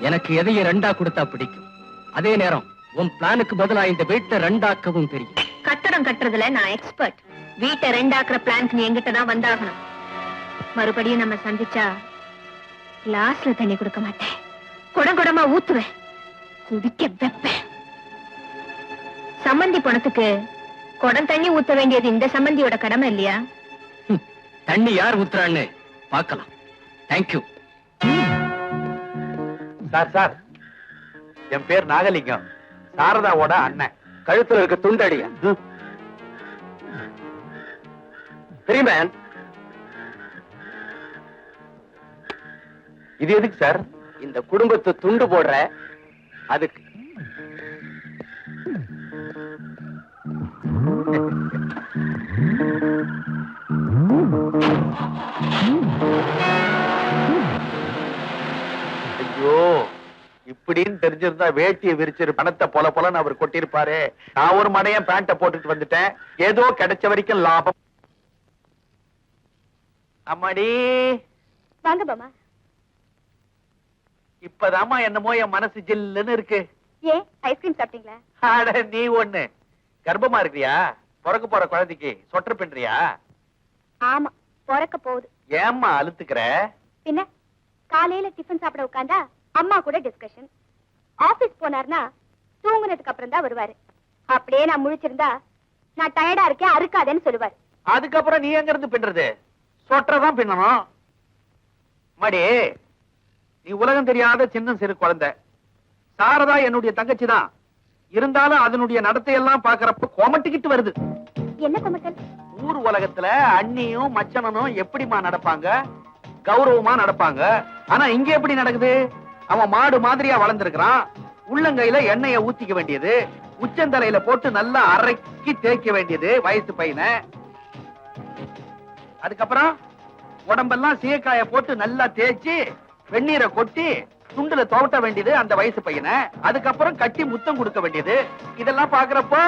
எனக்கு எதையும் 2ஆ கொடுத்தா பிடிக்கும். அதே நேரம் உன் பிளானுக்கு பதிலா இந்த வீட்டை 2ஆக்கவும் தெரியும். கட்டடம் கட்டுறதுல நான் எக்ஸ்பர்ட். வீட்டை 2ஆக்குற பிளானுக்கு நீ எங்கிட்ட தான் வந்தாகணும். மறுபடியும் நம்ம சந்திச்சா கிளாஸ்ல தண்ணி கொடுக்க மாட்டேன், குடம் குடமா ஊத்துவேன், குடிக்க வைப்பேன். சம்மந்தி பணத்துக்கு குடம் தண்ணி ஊத்த வேண்டியது இந்த சம்மந்தியோட கடமை இல்லையா? தண்ணி யார் ஊத்துறான்னு பார்க்கலாம். தேங்க்யூ. சார் சார், என் பேர் நாகலிங்கம், சாரதாவோட அண்ணன். கழுத்துல இருக்க துண்டடியா? பெரியமேன், இது எதுக்கு சார்? இந்த குடும்பத்தை துண்டு போடுற அதுக்கு. ஐயோ, இப்படின்னு தெரிஞ்சிருந்தா வேட்டியை விரிச்சிரு பணத்தை பொல பொலன்னு அவர் கொட்டிருப்பாரு. நான் ஒரு மடையன் பேண்ட போட்டுட்டு வந்துட்டேன். ஏதோ கிடைச்ச வரைக்கும் லாபம். அம்மாடி வாங்க பாமா. இப்பதாம்மா என்னமோ என் மனசு ஜில்லுன்னு இருக்கு. ஏன் ஐஸ்கிரீம் சாப்பிட்டீங்களா? அட நீ ஒண்ணு கர்ப்பமா இருக்கியா? பிறக்க போற குழந்தைக்கு சொட்டர் பின்றியா? ஆமா, பிறக்க போகுது. ஏம்மா அழுத்துக்கிற? பின்ன காலையில டிஃபன் சாப்பிட உட்கார்ந்தா அம்மா கூட டிஸ்கஷன். ஆபீஸ் போனார்னா தூங்குனதுக்கு அப்புறம் தான் வருவாரு. அப்படியே நான் முழிச்சிருந்தா நான் டயர்டா இருக்கேன் அறுக்காதேன்னு சொல்லுவாரு. அதுக்கப்புறம் நீ எங்க இருந்து பின்றது? சொட்டதான் பின்னணும். மடி, நீ உலகம் தெரியாத சின்ன சிறு குழந்தை. சாரதா என்னுடைய தங்கச்சி தான். இருந்தாலும் அதனுடைய நடத்தையெல்லாம் பாக்குறப்ப கொமட்டிக்கிட்டு வருது. என்ன கொமட்டல்? ஊர் உலகத்துல அண்ணியும் மச்சனனும் எப்படிமா நடப்பாங்க? கௌரவமா நடப்பாங்க. ஆனா இங்க எப்படி நடக்குது? அவன் மாடு மாதிரியா வளர்ந்திருக்கிறான். உள்ளங்கையில எண்ணெய ஊத்திக்க வேண்டியது, உச்சந்தலையில போட்டு நல்லா அரைக்கி தேய்க்க வேண்டியது வயசு பையனை. அதுக்கப்புறம் உடம்பெல்லாம் சீக்காய போட்டு நல்லா தேய்ச்சி வெந்நீரை கொட்டி துண்டுல துவட்ட வேண்டியது அந்த வயசு பையனை. அதுக்கப்புறம் கட்டி முத்தம் கொடுக்க வேண்டியது. இதெல்லாம் பாக்குறப்போ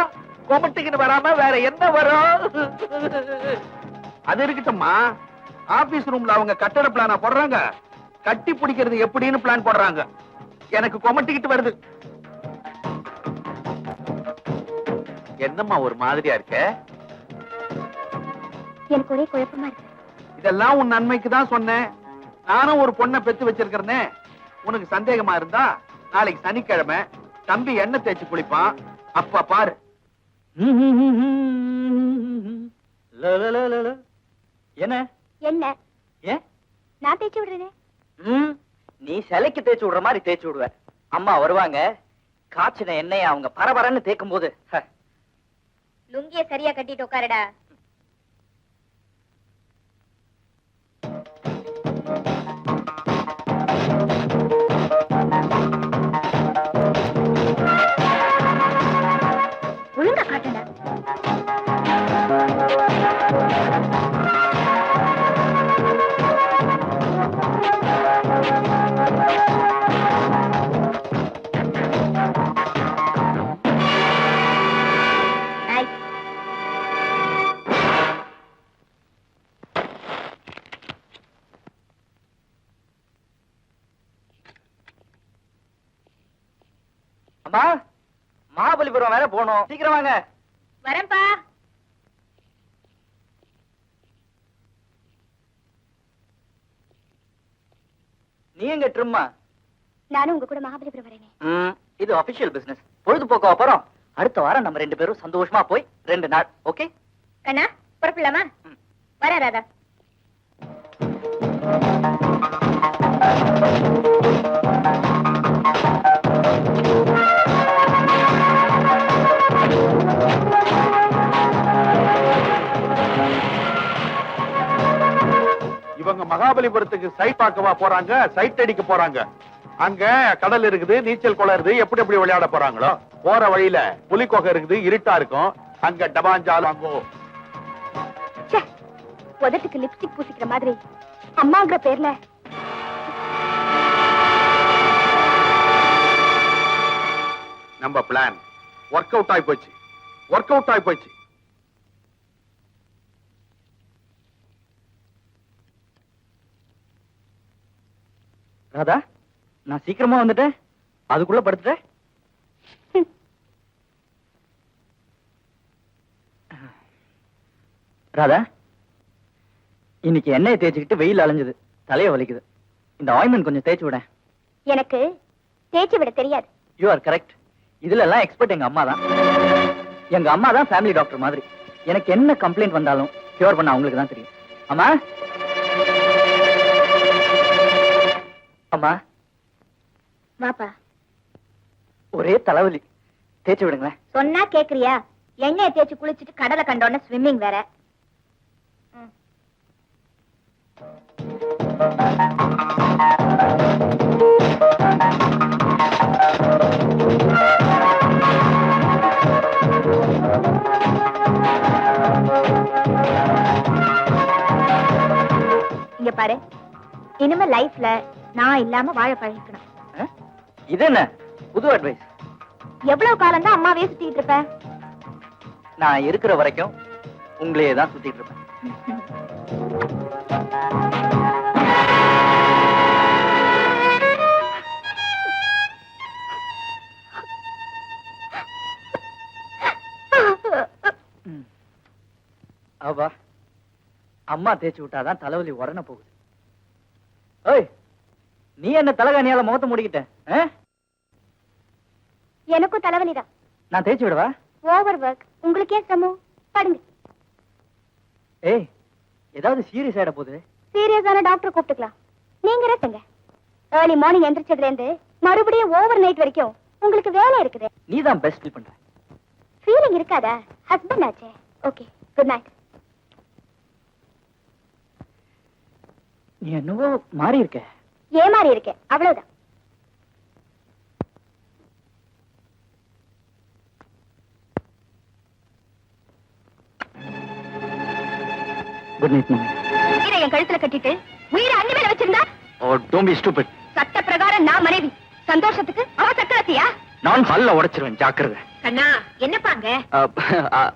கொமட்டிக்கிட்டு வராம வேற என்ன வரும்? அது இருக்கட்டும்மா, ஆபீஸ் ரூம்ல அவங்க கட்டட பிளான போடுறாங்க, கட்டி பிடிக்கிறது எப்படின்னு பிளான் போடுறாங்க. எனக்கு கொமட்டிக்கிட்டு வருது. என்னம்மா ஒரு மாதிரியா இருக்க? எனக்கு ஒரே குழப்பமா இருக்கு. இதெல்லாம் உன் நன்மைக்கு தான் சொன்னேன். நானும் ஒரு பொண்ணை பெத்து வச்சிருக்கிறேனே. உனக்கு சந்தேகமா இருந்தா நாளைக்கு சனிக்கிழமை தம்பி எண்ணெய் தேய்ச்சி குளிப்பான், அப்ப பாரு. என்ன என்ன ஏன் நான் தேய்ச்சி விடுறேனே. நீ சிலைக்கு தேய்ச்சி விடுற மாதிரி தேய்ச்சி விடுவ. அம்மா வருவாங்க, காய்ச்சின எண்ணெய அவங்க பரபரன்னு தேய்க்கும் போது லுங்கிய சரியா கட்டிட்டு உட்காருடா. ஒழுங்கா காட்டுடா. அம்மா, மகாபலிபுரம் வேற போனோம், சீக்கிரம் வாங்க. வரேன்பா. நீ எங்க ட்ரிம்மா? நானும் உங்க கூட மகாபலிபுரம் வரேனே. இது அபிஷியல் பிசினஸ். பொழுதுபோக்கு அப்புறம் அடுத்த வாரம் நம்ம 2 பேரும் சந்தோஷமா போய் 2 நாள். ஓகே கண்ணா, புறப்படலாமா? வர ராதா. இவங்க மகாபலிபுரத்துக்கு சைட் பார்க்கவா போறாங்க, சைட் அடிக்க போறாங்க. அங்க கடல் இருக்குது, நீச்சல் குளம் இருக்குது, எப்படி எப்படி விளையாட போறாங்களோ. போற வழியில புலிக்கொகை இருக்குது, இருட்டா இருக்கும். அங்க டபாஞ்சாலும் உதட்டுக்கு லிப்ஸ்டிக் பூசிக்கிற மாதிரி அம்மாங்கிற பேர்ல நம்ம பிளான் ஒர்க் அவுட் ஆகி போச்சு, ஒர்க் அவுட் ஆகி போச்சு. ராதா, நான் சீக்கிரமா வந்துட்டேன், அதுக்குள்ள படுத்துட்டேன். ராதா, இன்னைக்கு எண்ணெயை தேய்ச்சிக்கிட்டு வெயில் அலைஞ்சது, தலைய வலிக்குது. இந்த ஆயின்மெண்ட் கொஞ்சம் தேய்ச்சி விட. எனக்கு தேய்ச்சி விட தெரியாது. You are correct. இதுல எல்லாம் எக்ஸ்பர்ட் எங்க அம்மா தான். எங்க அம்மா தான் ஃபேமிலி டாக்டர் மாதிரி. எனக்கு என்ன கம்ப்ளைண்ட் வந்தாலும் கியூர் பண்ண அவங்களுக்கு தான் தெரியும். அம்மா, அம்மா வாப்பா. ஒரே தலைவலி, தேய்ச்சி விடுங்களேன். சொன்னா கேக்குறியா? எண்ணெயை தேய்ச்சி குளிச்சுட்டு கடலை கண்டோன்னு ஸ்விம்மிங் வேற. இங்க பாரு, இனிமே லைஃப்ல நான் இல்லாம வாழ பழகிக்கணும். இது என்ன புது அட்வைஸ்? எவ்வளவு காலம் தான் அம்மாவே சுத்திட்டு இருப்பேன்? நான் இருக்கிற வரைக்கும் உங்களையே தான் சுத்திட்டு இருப்பேன். அவா அம்மா தேய்ச்சி விட்டாதான் தலைவலி உடனே போகுது. ஓய், நீ என்ன தலகாணியால முகத்தை முடிக்கிட்ட? எனக்கும் தலைவலிதான். நான் தேய்ச்சி விடவா? Over work. உங்களுக்கு ஏன் சிரமம்? படுங்க. ஏய், ஏதாவது சீரியஸ் ஆயிட போகுது. சீரியஸான டாக்டர் கூப்பிட்டுக்கலாம். நீங்க ரெட்டுங்க. ஏர்லி மார்னிங் எந்திரிச்சதுல இருந்து மறுபடியும் ஓவர் நைட் வரைக்கும் உங்களுக்கு வேலை இருக்குது. நீ தான் பெஸ்ட் ஃபீல் பண்ற. ஃபீலிங் இருக்காதா? ஹஸ்பண்ட் ஆச்சே. Okay, good night. நீ என்னவோ மாறி இருக்க. ஏமாறி இருக்கேன், அவ்வளவுதான். Good night mummy. இதை என் கழுத்துல கட்டிட்டு உயிரை அண்ணி மேல வச்சிருந்தா? ஓ, டோன்ட் பீ ஸ்டூபிட். சட்ட பிரகாரம் நான் மனைவி, சந்தோஷத்துக்கு அவ சக்கரத்தியா? நான் பல்ல உடைச்சிருவேன், ஜாக்கிரதை. கண்ணா, என்னப்பாங்க?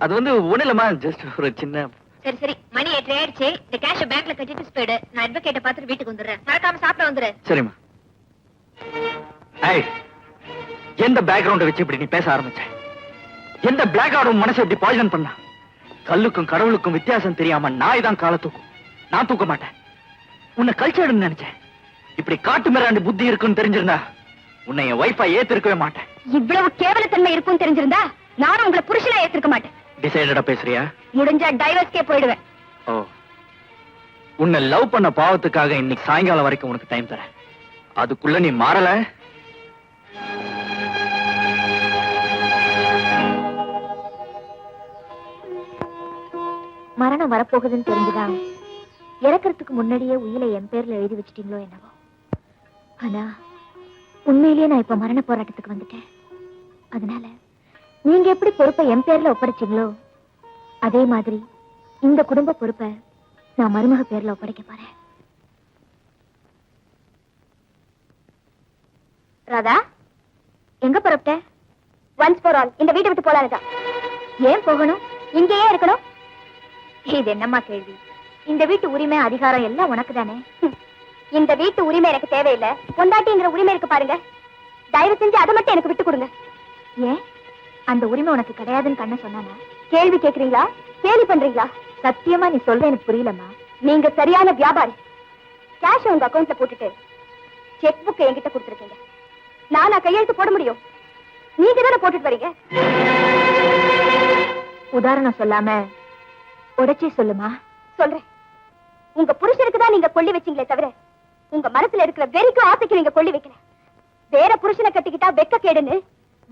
அது வந்து ஒண்ணுலமா, ஜஸ்ட் ஒரு சின்ன. சரி சரி, மணி 8 ஆயிடுச்சு. இந்த கேஷ் பேங்க்ல கட்டிட்டு ஸ்பீடு. நான் அட்வொகேட்ட பார்த்துட்டு வீட்டுக்கு வந்துடுறேன். மறக்காம சாப்பிட வந்துரு. சரிம்மா. ஏய், எந்த பேக்ரவுண்ட வச்சு இப்படி நீ பேச ஆரம்பிச்ச? எந்த பிளாக் ஆடும் மனசை இப்படி பாய்சன் பண்ணா? கல்லுக்கும் கடவுளுக்கும் வித்தியாசம் தெரியாம நாய் தான் கால தூக்கும். நான் தூக்க மாட்டேன். உன்னை கழிச்சிடுன்னு நினைச்சேன். இப்படி காட்டு மிராண்டி புத்தி இருக்குன்னு தெரிஞ்சிருந்தா உன்னை என் வைஃபா ஏத்திருக்கவே மாட்டேன். இவ்வளவு கேவலத்தன்மை இருக்கும் தெரிஞ்சிருந்தா நானும் உங்களை புருஷனா ஏத்திருக்க மாட்டேன். டிசைடடா பேசுறியா? முடிஞ்சா டைவர்ஸ்க்கே போயிடுவேன். ஓ, உன்னை லவ் பண்ண பாவத்துக்காக இன்னைக்கு சாயங்காலம் வரைக்கும் உனக்கு டைம் தரேன். அதுக்குள்ள நீ மாறல, மரணம் வரப்போகுதுன்னு தெரிஞ்சுதான் இறக்கறதுக்கு முன்னாடியே உயிரை என் பேர்ல எழுதி வச்சிட்டீங்களோ என்னவோ. ஆனா உண்மையிலேயே நான் இப்ப மரண போராட்டத்துக்கு வந்துட்டேன். அதனால நீங்க எப்படி பொறுப்பை என் பேர்ல ஒப்படைச்சீங்களோ அதே மாதிரி இந்த குடும்ப பொறுப்பை நான் மருமக பேர்ல ஒப்படைக்க போறேன். ராதா, எங்க புறப்பட்ட? ஒன்ஸ் ஃபார் ஆல் இந்த வீட்டை விட்டு போலான்னுதான். ஏன் போகணும்? இங்கேயே இருக்கணும்? இது என்னம்மா கேள்வி? இந்த வீட்டு உரிமை அதிகாரம் எல்லாம் உனக்கு தானே. இந்த வீட்டு உரிமை எனக்கு தேவையில்லை. பொண்டாட்டிங்கிற உரிமை இருக்கு பாருங்க, தயவு செஞ்சு அதை மட்டும் எனக்கு விட்டு கொடுங்க. ஏன் அந்த உரிமை உனக்கு கிடையாதுன்னு கண்ண சொன்னானா? கேள்வி கேக்குறீங்களா? கேலி பண்றீங்களா? சத்தியமா நீ சொல்ற எனக்கு புரியலம்மா. நீங்க சரியான வியாபாரி. கேஷ் உங்க அக்கௌண்ட்ல போட்டுட்டு செக் புக் என்கிட்ட கொடுத்துருக்கீங்க. நானா கையெழுத்து போட முடியும்? நீங்க தானே போட்டுட்டு வரீங்க. உதாரணம் சொல்லாம உடைச்சே சொல்லுமா. சொல்றேன். உங்க புருஷனுக்கு தான் நீங்க கொள்ளி வச்சீங்களே தவிர உங்க மனசுல இருக்கிற வெறிக்கும் ஆசைக்கு நீங்க கொள்ளி வைக்கல. வேற புருஷனை கட்டிக்கிட்டா வெக்க கேடுன்னு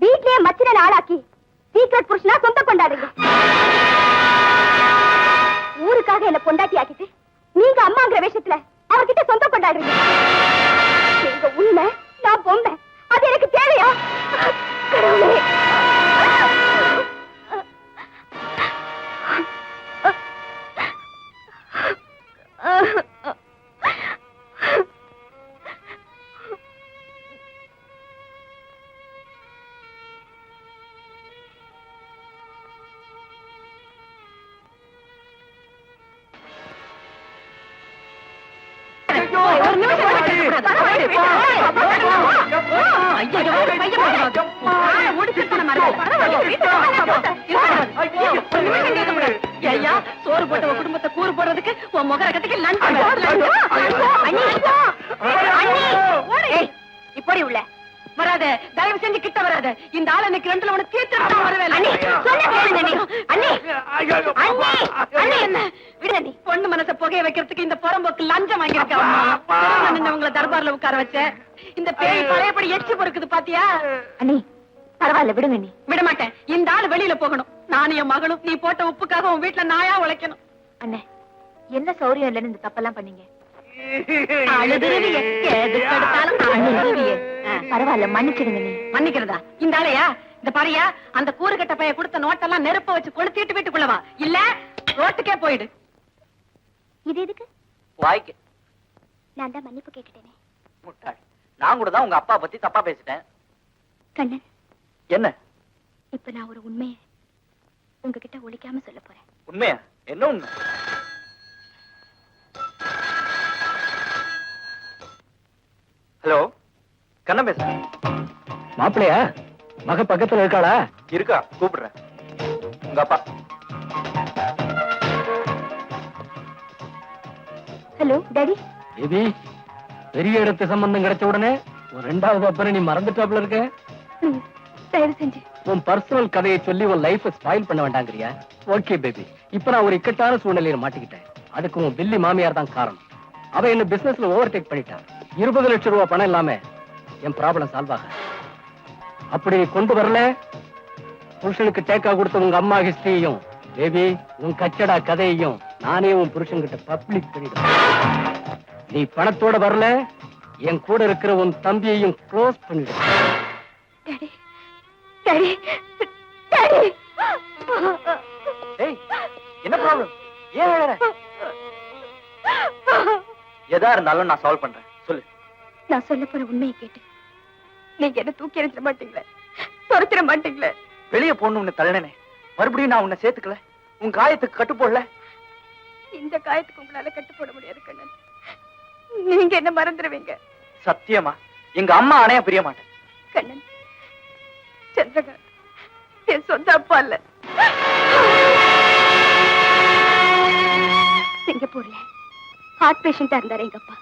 வீட்லயே மச்சின ஆளாக்கி சீக்கிரட் புருஷனா சொந்த கொண்டாடுங்க. ஊருக்காக என்ன பொண்டாட்டி ஆக்கிட்டு நீங்க அம்மாங்கிற விஷயத்துல அவர்கிட்ட சொந்த கொண்டாடுறீங்க. எங்க உண்மை, நான் பொம்பை. அது எனக்கு தேவையா? கடவுளே, சோறு போட்ட குடும்பத்தை கூறு போடுறதுக்கு உன் முகர கட்டிக்கு இப்படி உள்ள வராத. தயவு செஞ்சு கிட்ட வராத. இந்த ஆள் அன்னைக்கு ரெண்டுல உனக்கு தீர்த்து வரவேல. பொண்ணு மனசை புகைய வைக்கிறதுக்கு இந்த புறம்போக்கு லஞ்சம் வாங்கியிருக்காங்க. உங்களை தர்பார்ல உட்கார வச்ச இந்த பேய் பழையபடி எச்சி பொறுக்குது பாத்தியா? அண்ணி பரவாயில்ல, விடுங்க. நீ விட மாட்டேன். இந்த ஆள் வெளியில போகணும். நானும் என் மகளும் நீ போட்ட உப்புக்காக உன் வீட்டுல நாயா உழைக்கணும். அண்ணே, என்ன சௌரியம் இல்லைன்னு இந்த தப்பெல்லாம் பண்ணீங்க? பரவாயில்ல, மன்னிச்சிடுங்க. நீ மன்னிக்கிறதா? இந்த ஆளையா? இந்த பாரியா, அந்த கூறுகட்ட பைய கொடுத்த நோட்டெல்லாம் நெருப்ப வச்சு கொளுத்திட்டு வீட்டுக்குள்ளவா, இல்ல ரோட்டுக்கே போயிடு. இது எதுக்கு? வாய்க்கு. நான் தான் மன்னிப்பு கேட்டுட்டேனே. முட்டாள். நான் கூட தான் உங்க அப்பா பத்தி தப்பா பேசிட்டேன். கண்ணன், என்ன இப்ப நான் ஒரு உண்மையை உங்ககிட்ட ஒளிக்காம சொல்ல போறேன். உண்மையா? என்ன உண்மை? ஹலோ, கண்ணன் பேசுறேன். மாப்பிள்ளையா? மக பக்கத்துல இருக்காளா? இருக்கா, கூப்பிடுறேன். உங்க அப்பா. Hello daddy. இது பெரிய இடத்து சம்பந்தம் கிடைச்ச உடனே ஒரு ரெண்டாவது அப்புறம் நீ மறந்துட்டாப்ல இருக்க. தயவு செஞ்சு உன் பர்சனல் கதையை சொல்லி உன் லைஃப் ஸ்பாயில் பண்ண வேண்டாங்கிறியா? ஓகே பேபி, இப்ப நான் ஒரு இக்கட்டான சூழ்நிலையில மாட்டிக்கிட்டேன். அதுக்கு உன் பில்லி மாமியார் தான் காரணம். அவ என்ன பிசினஸ்ல ஓவர்டேக் பண்ணிட்டான். 20 லட்சம் ரூபாய் பணம் இல்லாம என் ப்ராப்ளம் சால்வ் ஆக. அப்படி கொண்டு வரல, புருஷனுக்கு டேக்கா கொடுத்த உங்க அம்மா ஹிஸ்டரியையும் பேபி உன் கச்சடா கதையையும் நானே உன் புருஷன்கிட்ட பப்ளிக் பண்ணிடுவேன். நீ பணத்தோட வரல, என் கூட இருக்கிற உன் தம்பியையும் க்ளோஸ் பண்ணிடுவேன். என்ன ப்ராப்ளம்? ஏன் அழற? எதா இருந்தாலும் நான் சால்வ் பண்றேன். சொல்லு. நான் சொல்ல போற உண்மையை கேட்டு நீங்க என்ன தூக்கி எறிஞ்சிட மாட்டீங்களே, துரத்திட மாட்டீங்களே? வெளியே போகணும்னு தள்ளனே, மறுபடியும் நான் உன்னை சேர்த்துக்கல, உன் காயத்துக்கு கட்டு போடல. இந்த காயத்துக்கு உங்களால கட்டு போட முடியாது கண்ணன். நீங்க என்ன மறந்துடுவீங்க. சத்தியமா எங்க அம்மா அணைய பிரிய மாட்டேன். கண்ணன், சந்திரகாந்த் என் சொந்த அப்பா இல்ல. சிங்கப்பூர்ல ஹார்ட் பேஷண்டா இருந்தாரு எங்க அப்பா.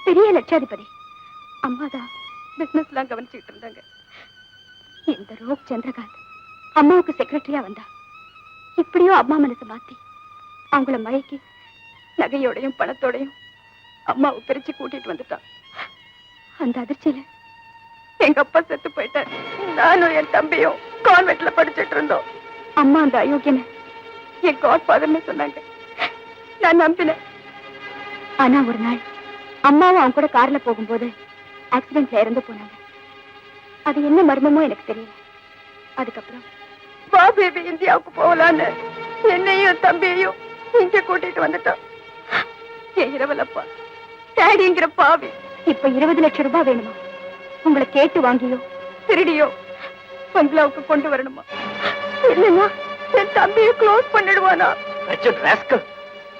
பெரிய லட்சாதிபதி. அம்மா தான் பிசினஸ் எல்லாம் கவனிச்சுட்டு இருந்தாங்க. இந்த ரோக் சந்திரகாந்த் அம்மாவுக்கு செக்ரட்டரியா வந்தா. இப்படியோ அம்மா மனசை மாத்தி அவங்கள மயக்கி நகையோடையும் பணத்தோடையும் அம்மாவை பிரிச்சு கூட்டிட்டு வந்துட்டான். அந்த அதிர்ச்சியில எங்க அப்பா செத்து போயிட்டார். நானும் என் தம்பியும் கான்வென்ட்ல படிச்சுட்டு இருந்தோம். அம்மா அந்த அயோக்கியனை என் காட் ஃபாதர்னு சொன்னாங்க. நான் நம்பினேன். ஆனா ஒரு நாள் அம்மாவும் அவங்க கூட கார்ல போகும்போது ஆக்சிடென்ட்ல இறந்து போனாங்க. அது என்ன மர்மமோ எனக்கு தெரியல. அதுக்கப்புறம் வா பேபி இந்தியாவுக்கு போகலான்னு என்னையும் தம்பியையும் இங்க கூட்டிட்டு வந்துட்டோம். என் இரவலப்பா டேடிங்கிற பாவி இப்ப 20 லட்சம் ரூபாய் வேணுமா? உங்களை கேட்டு வாங்கியோ திருடியோ பங்களாவுக்கு கொண்டு வரணுமா? இல்லையா என் தம்பியை க்ளோஸ் பண்ணிடுவானா?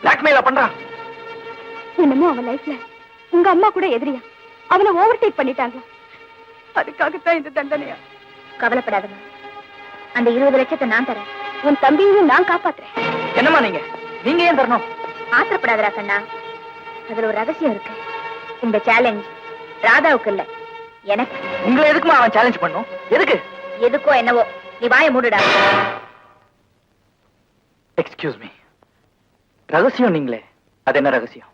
பிளாக்மெயில பண்றான். என்னமோ அவன் லைஃப்ல உங்க அம்மா கூட எதிரியா அவனை ஓவர்டேக் பண்ணிட்டாங்க. அதுக்காகத்தான் இந்த தண்டனையா? கவலைப்படாதம்மா, அந்த 20 லட்சத்தை நான் தரேன். உன் தம்பியையும் நான் காப்பாத்துறேன். என்னம்மா நீங்க ஏன் தரணும்? ஆத்திரப்படாதரா கண்ணா, அதுல ஒரு ரகசியம் இருக்கு. இந்த சேலஞ்ச் ராதாவுக்கு இல்ல, எனக்கு. உங்களை எதுக்குமா அவன் சேலஞ்ச் பண்ணும்? எதுக்கு? எதுக்கோ என்னவோ, நீ வாயை மூடுடா. எக்ஸ்கியூஸ் மீ, ரகசியம் நீங்களே, அது என்ன ரகசியம்?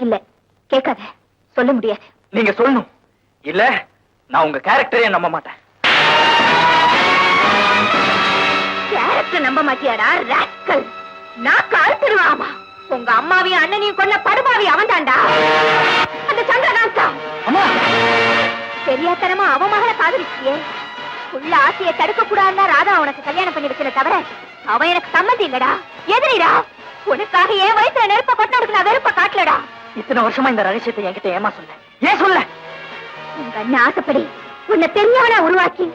இல்ல கேட்காத, சொல்ல முடியாது. நீங்க சொல்லணும், இல்ல நான் உங்க கேரக்டரே நம்ப மாட்டேன். கேரக்டர் நம்ப மாட்டியாடா ராஸ்கல்? நான் காழ்த்திடுவாமா. உங்க அம்மாவையும் அண்ணனையும் கொல்ல படுபாவி அவன் தாண்டா, அந்த சந்திரகாந்தா. அம்மா, தெரியாதனமா அவ மகளை காதலிச்சியே. உள்ள ஆசையை தடுக்க கூடாதுன்னா ராதா உனக்கு கல்யாணம் பண்ணி வச்சல தவிர அவன் எனக்கு சம்மதி இல்லடா, எதிரிடா. உனக்காக என் வயசுல நெருப்ப கொட்டினதுக்கு நான் வெறுப்ப காட்டலடா. இத்தனை வருஷமா இந்த ரகசியத்தை என்கிட்ட ஏமா சொன்ன? ஏன் சொல்ல? உங்க அண்ணன் ஆசைப்படி உன்னை பெரியவனா உருவாக்கி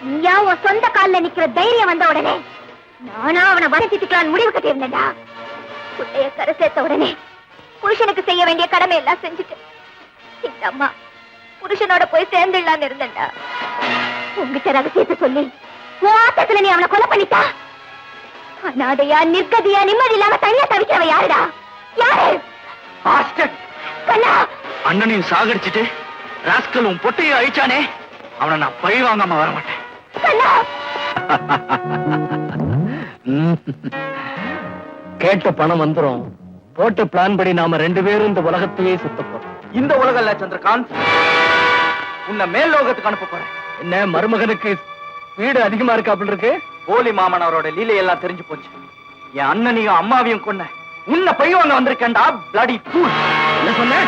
நீயா உன் சொந்த காலில் நிக்கிற தைரியம் வந்த உடனே நானா அவனை வரத்திட்டுக்கலான்னு முடிவு கட்டியிருந்தேன்டா. குட்டைய கரை சேர்த்த உடனே புருஷனுக்கு செய்ய வேண்டிய கடமை எல்லாம் செஞ்சுட்டு இந்த அம்மா புருஷனோட போய் சேர்ந்துடலான்னு இருந்தேன்டா. உங்ககிட்ட ரகசியத்தை சொல்லி உன் ஆட்டத்துல நீ அவனை கொலை பண்ணிட்டா. அனாதையா நிர்கதியா நிம்மதி இல்லாம தனியா தவிக்கிறவ யாருடா? யாரு? அண்ணனையும் சாகடிச்சுட்டு ராஸ்கல் உன் பொட்டையை அழிச்சானே, அவனை நான் பழி வாங்காம வர மாட்டேன். கேட்ட பணம் வந்துரும். போட்ட பிளான் படி நாம 2 பேரும் இந்த உலகத்தையே சுத்த போறோம். இந்த உலகம் இல்ல சந்திரகாந்த், உன்னை மேல் லோகத்துக்கு அனுப்ப போறேன். என்ன மருமகனுக்கு வீடு அதிகமா இருக்காப்புல இருக்கு? போலி மாமனாரோட லீலையெல்லாம் தெரிஞ்சு போச்சு. என் அண்ணனையும் அம்மாவையும் கொன்ன உன்னை பழி வாங்க வந்திருக்கேன்டா, பிளடி ஃபூல். என்ன சொன்ன?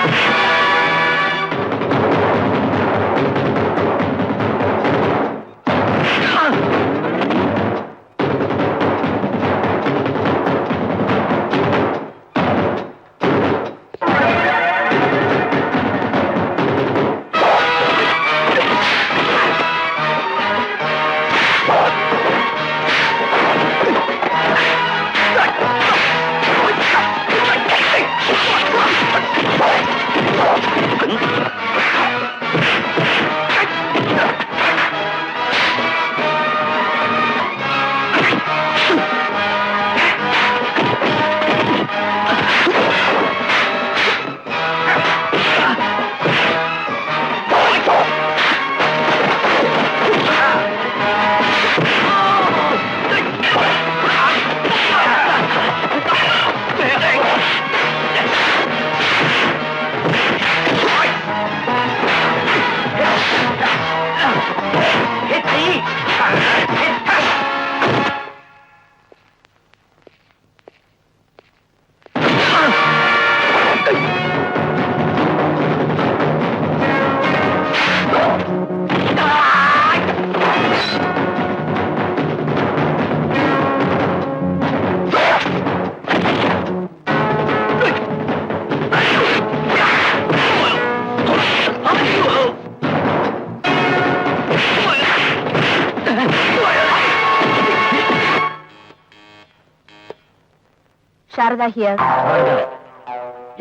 சாரதா ஹியர்.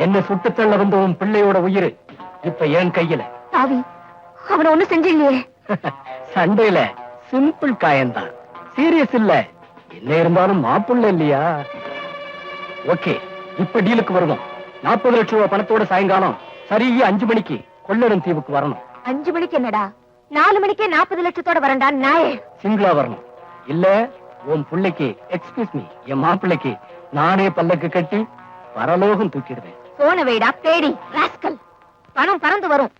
என்ன சுட்டு தள்ள வந்த உன் பிள்ளையோட உயிர் இப்ப என் கையில. சாவி, அவனை ஒண்ணும் செஞ்சில்லையே. சண்டையில சிம்பிள் காயம்தான், சீரியஸ் இல்ல. என்ன இருந்தாலும் மாப்புள்ள இல்லையா? ஓகே, இப்ப டீலுக்கு வருவோம். 40 லட்சம் ரூபாய் பணத்தோட சாயங்காலம் சரியா 5 மணிக்கு கொள்ளடம் தீவுக்கு வரணும். 5 மணிக்கு என்னடா 4 மணிக்கே 40 லட்சத்தோட வரண்டா நாயே. சிங்கிளா வரணும். இல்ல உன் பிள்ளைக்கு எக்ஸ்கியூஸ் மீ என் மாப்பிள்ளைக்கு நானே பல்லக்கு கட்டி பரலோகம் தூக்கிடுவேன். போன வைடா பேடி ராஸ்கல். பணம் பறந்து வரும்.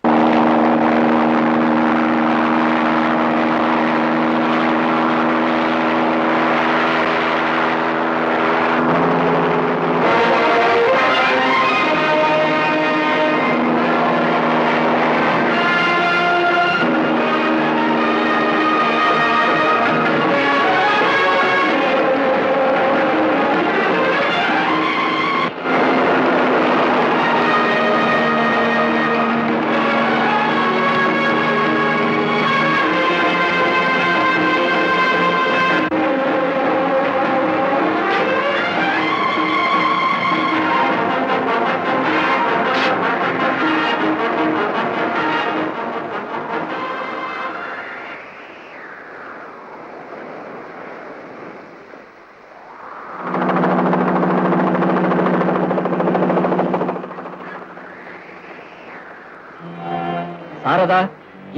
சாரதா,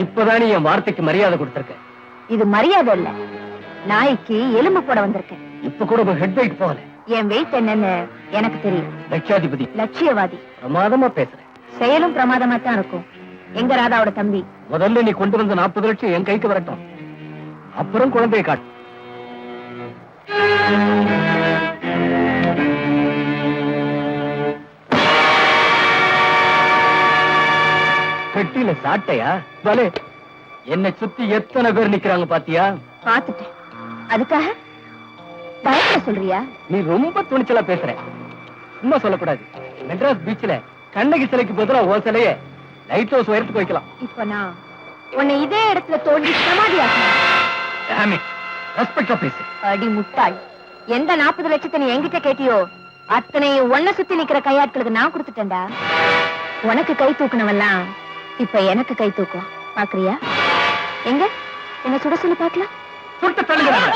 இப்பதான் நீ என் வார்த்தைக்கு மரியாதை கொடுத்திருக்க. இது மரியாதை இல்ல, நாய்க்கு எலும்பு போட வந்திருக்கேன். இப்ப கூட ஹெட் வெயிட் போகல. என் வெயிட் என்னன்னு எனக்கு தெரியும். லட்சாதிபதி, லட்சியவாதி. பிரமாதமா பேசுறேன். செயலும் பிரமாதமா தான் இருக்கும். எங்க ராதாவோட தம்பி? முதல்ல நீ கொண்டு வந்த 40 லட்சம் என் கைக்கு வரட்டும், அப்புறம் குழந்தையை காட்டு. பெட்டியில சாட்டையா? பலே, என்னை சுத்தி எத்தனை பேர் நிக்கிறாங்க பாத்தியா? பாத்துட்டேன். அதுக்காக பயத்துல சொல்றியா? நீ ரொம்ப துணிச்சலா பேசுற. சும்மா சொல்லக்கூடாது. மெட்ராஸ் பீச்ல கண்ணகி சிலைக்கு பதிலா ஓ சிலைய லைட் ஹவுஸ் உயரத்துக்கு வைக்கலாம். இப்ப நான் உன்னை இதே இடத்துல தோண்டி சமாதியாக்கணும். ரெஸ்பெக்டா பேசு. அடி முட்டாள், எந்த 40 லட்சத்தை நீ என்கிட்ட கேட்டியோ அத்தனையும் ஒன்ன சுத்தி நிக்கிற கையாட்களுக்கு நான் கொடுத்துட்டேன்டா. உனக்கு கை தூக்கணவெல்லாம் இப்ப எனக்கு கை தூக்குவான். பாக்குறியா? எங்க என்ன சுட சொல்லி பாக்கலாம். சுட்டு தள்ளுகிறாங்க.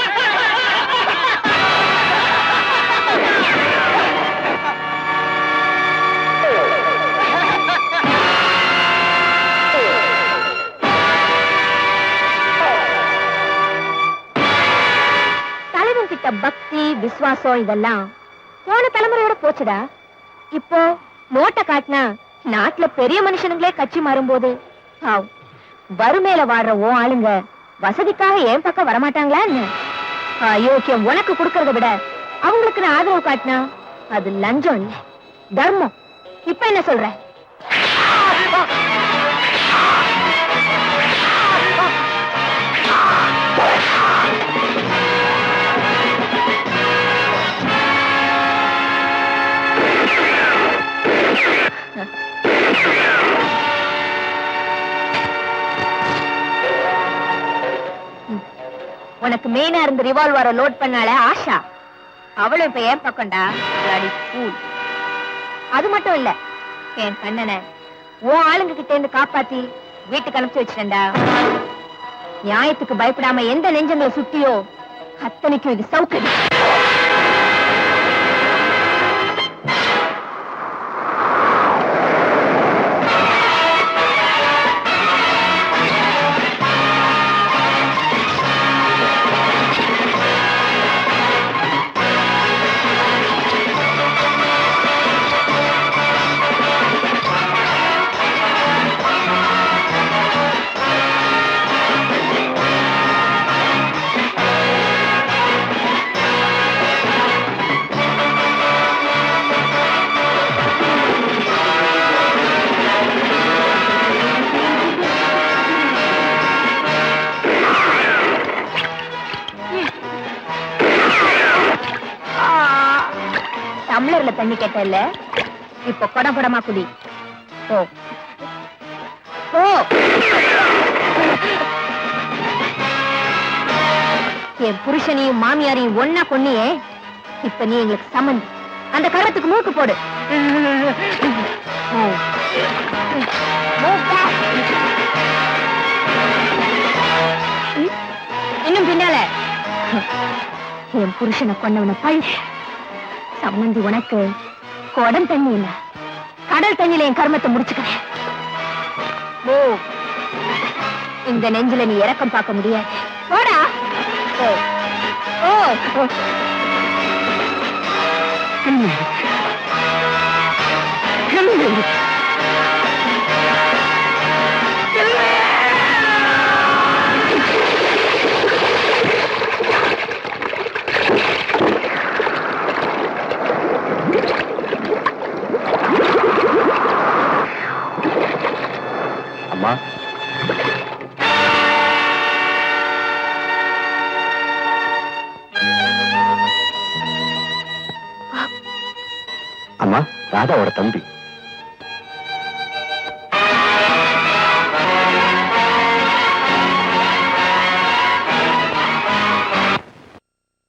தலைவன் கிட்ட பக்தி விசுவாசம் இதெல்லாம் போன தலைமுறையோட போச்சுடா. இப்போ நோட்டை காட்டினா நாட்டுல பெரிய மனுஷனுங்களே கட்சி மாறும்போது வறுமையில வாடுற ஓ ஆளுங்க வசதிக்காக என் பக்கம் வரமாட்டாங்களா? அயோக்கியம் உனக்கு கொடுக்கறத விட அவங்களுக்கு நான் ஆதரவு காட்டினா அது லஞ்சம் இல்ல, தர்மம். இப்ப என்ன சொல்ற? உனக்கு மெயினா இருந்த ரிவால்வரை லோட் பண்ணால ஆஷா, அவளும் இப்ப ஏன் பக்கம்டா. அது மட்டும் இல்ல, என் கண்ணனை உன் ஆளுங்க கிட்ட இருந்து காப்பாத்தி வீட்டுக்கு அனுப்பிச்சு வச்சிட்டேன்டா. நியாயத்துக்கு பயப்படாம எந்த நெஞ்சங்களை சுத்தியோ அத்தனைக்கும் இது சௌகரியம். டம்ளர்ல தண்ணி கேட்டல, இப்ப குடம் குடமா குடி. ஓ ஓ, என் புருஷனையும் மாமியாரையும் ஒன்னா கொன்னியே, இப்ப நீ எங்களுக்கு சம்மந்தி. அந்த கரத்துக்கு மூக்கு போடு. இன்னும் பின்னால என் புருஷனை கொண்டவனை பழி. சம்மந்தி உனக்கு குடம் தண்ணி இல்ல, கடல் தண்ணியில என் கர்மத்தை முடிச்சுக்கிறேன். ஓ, இந்த நெஞ்சில நீ இறக்கம் பார்க்க முடியாது. போடா. ஓ, ஓ, அம்மா, அம்மா, ராதாவோட தம்பி.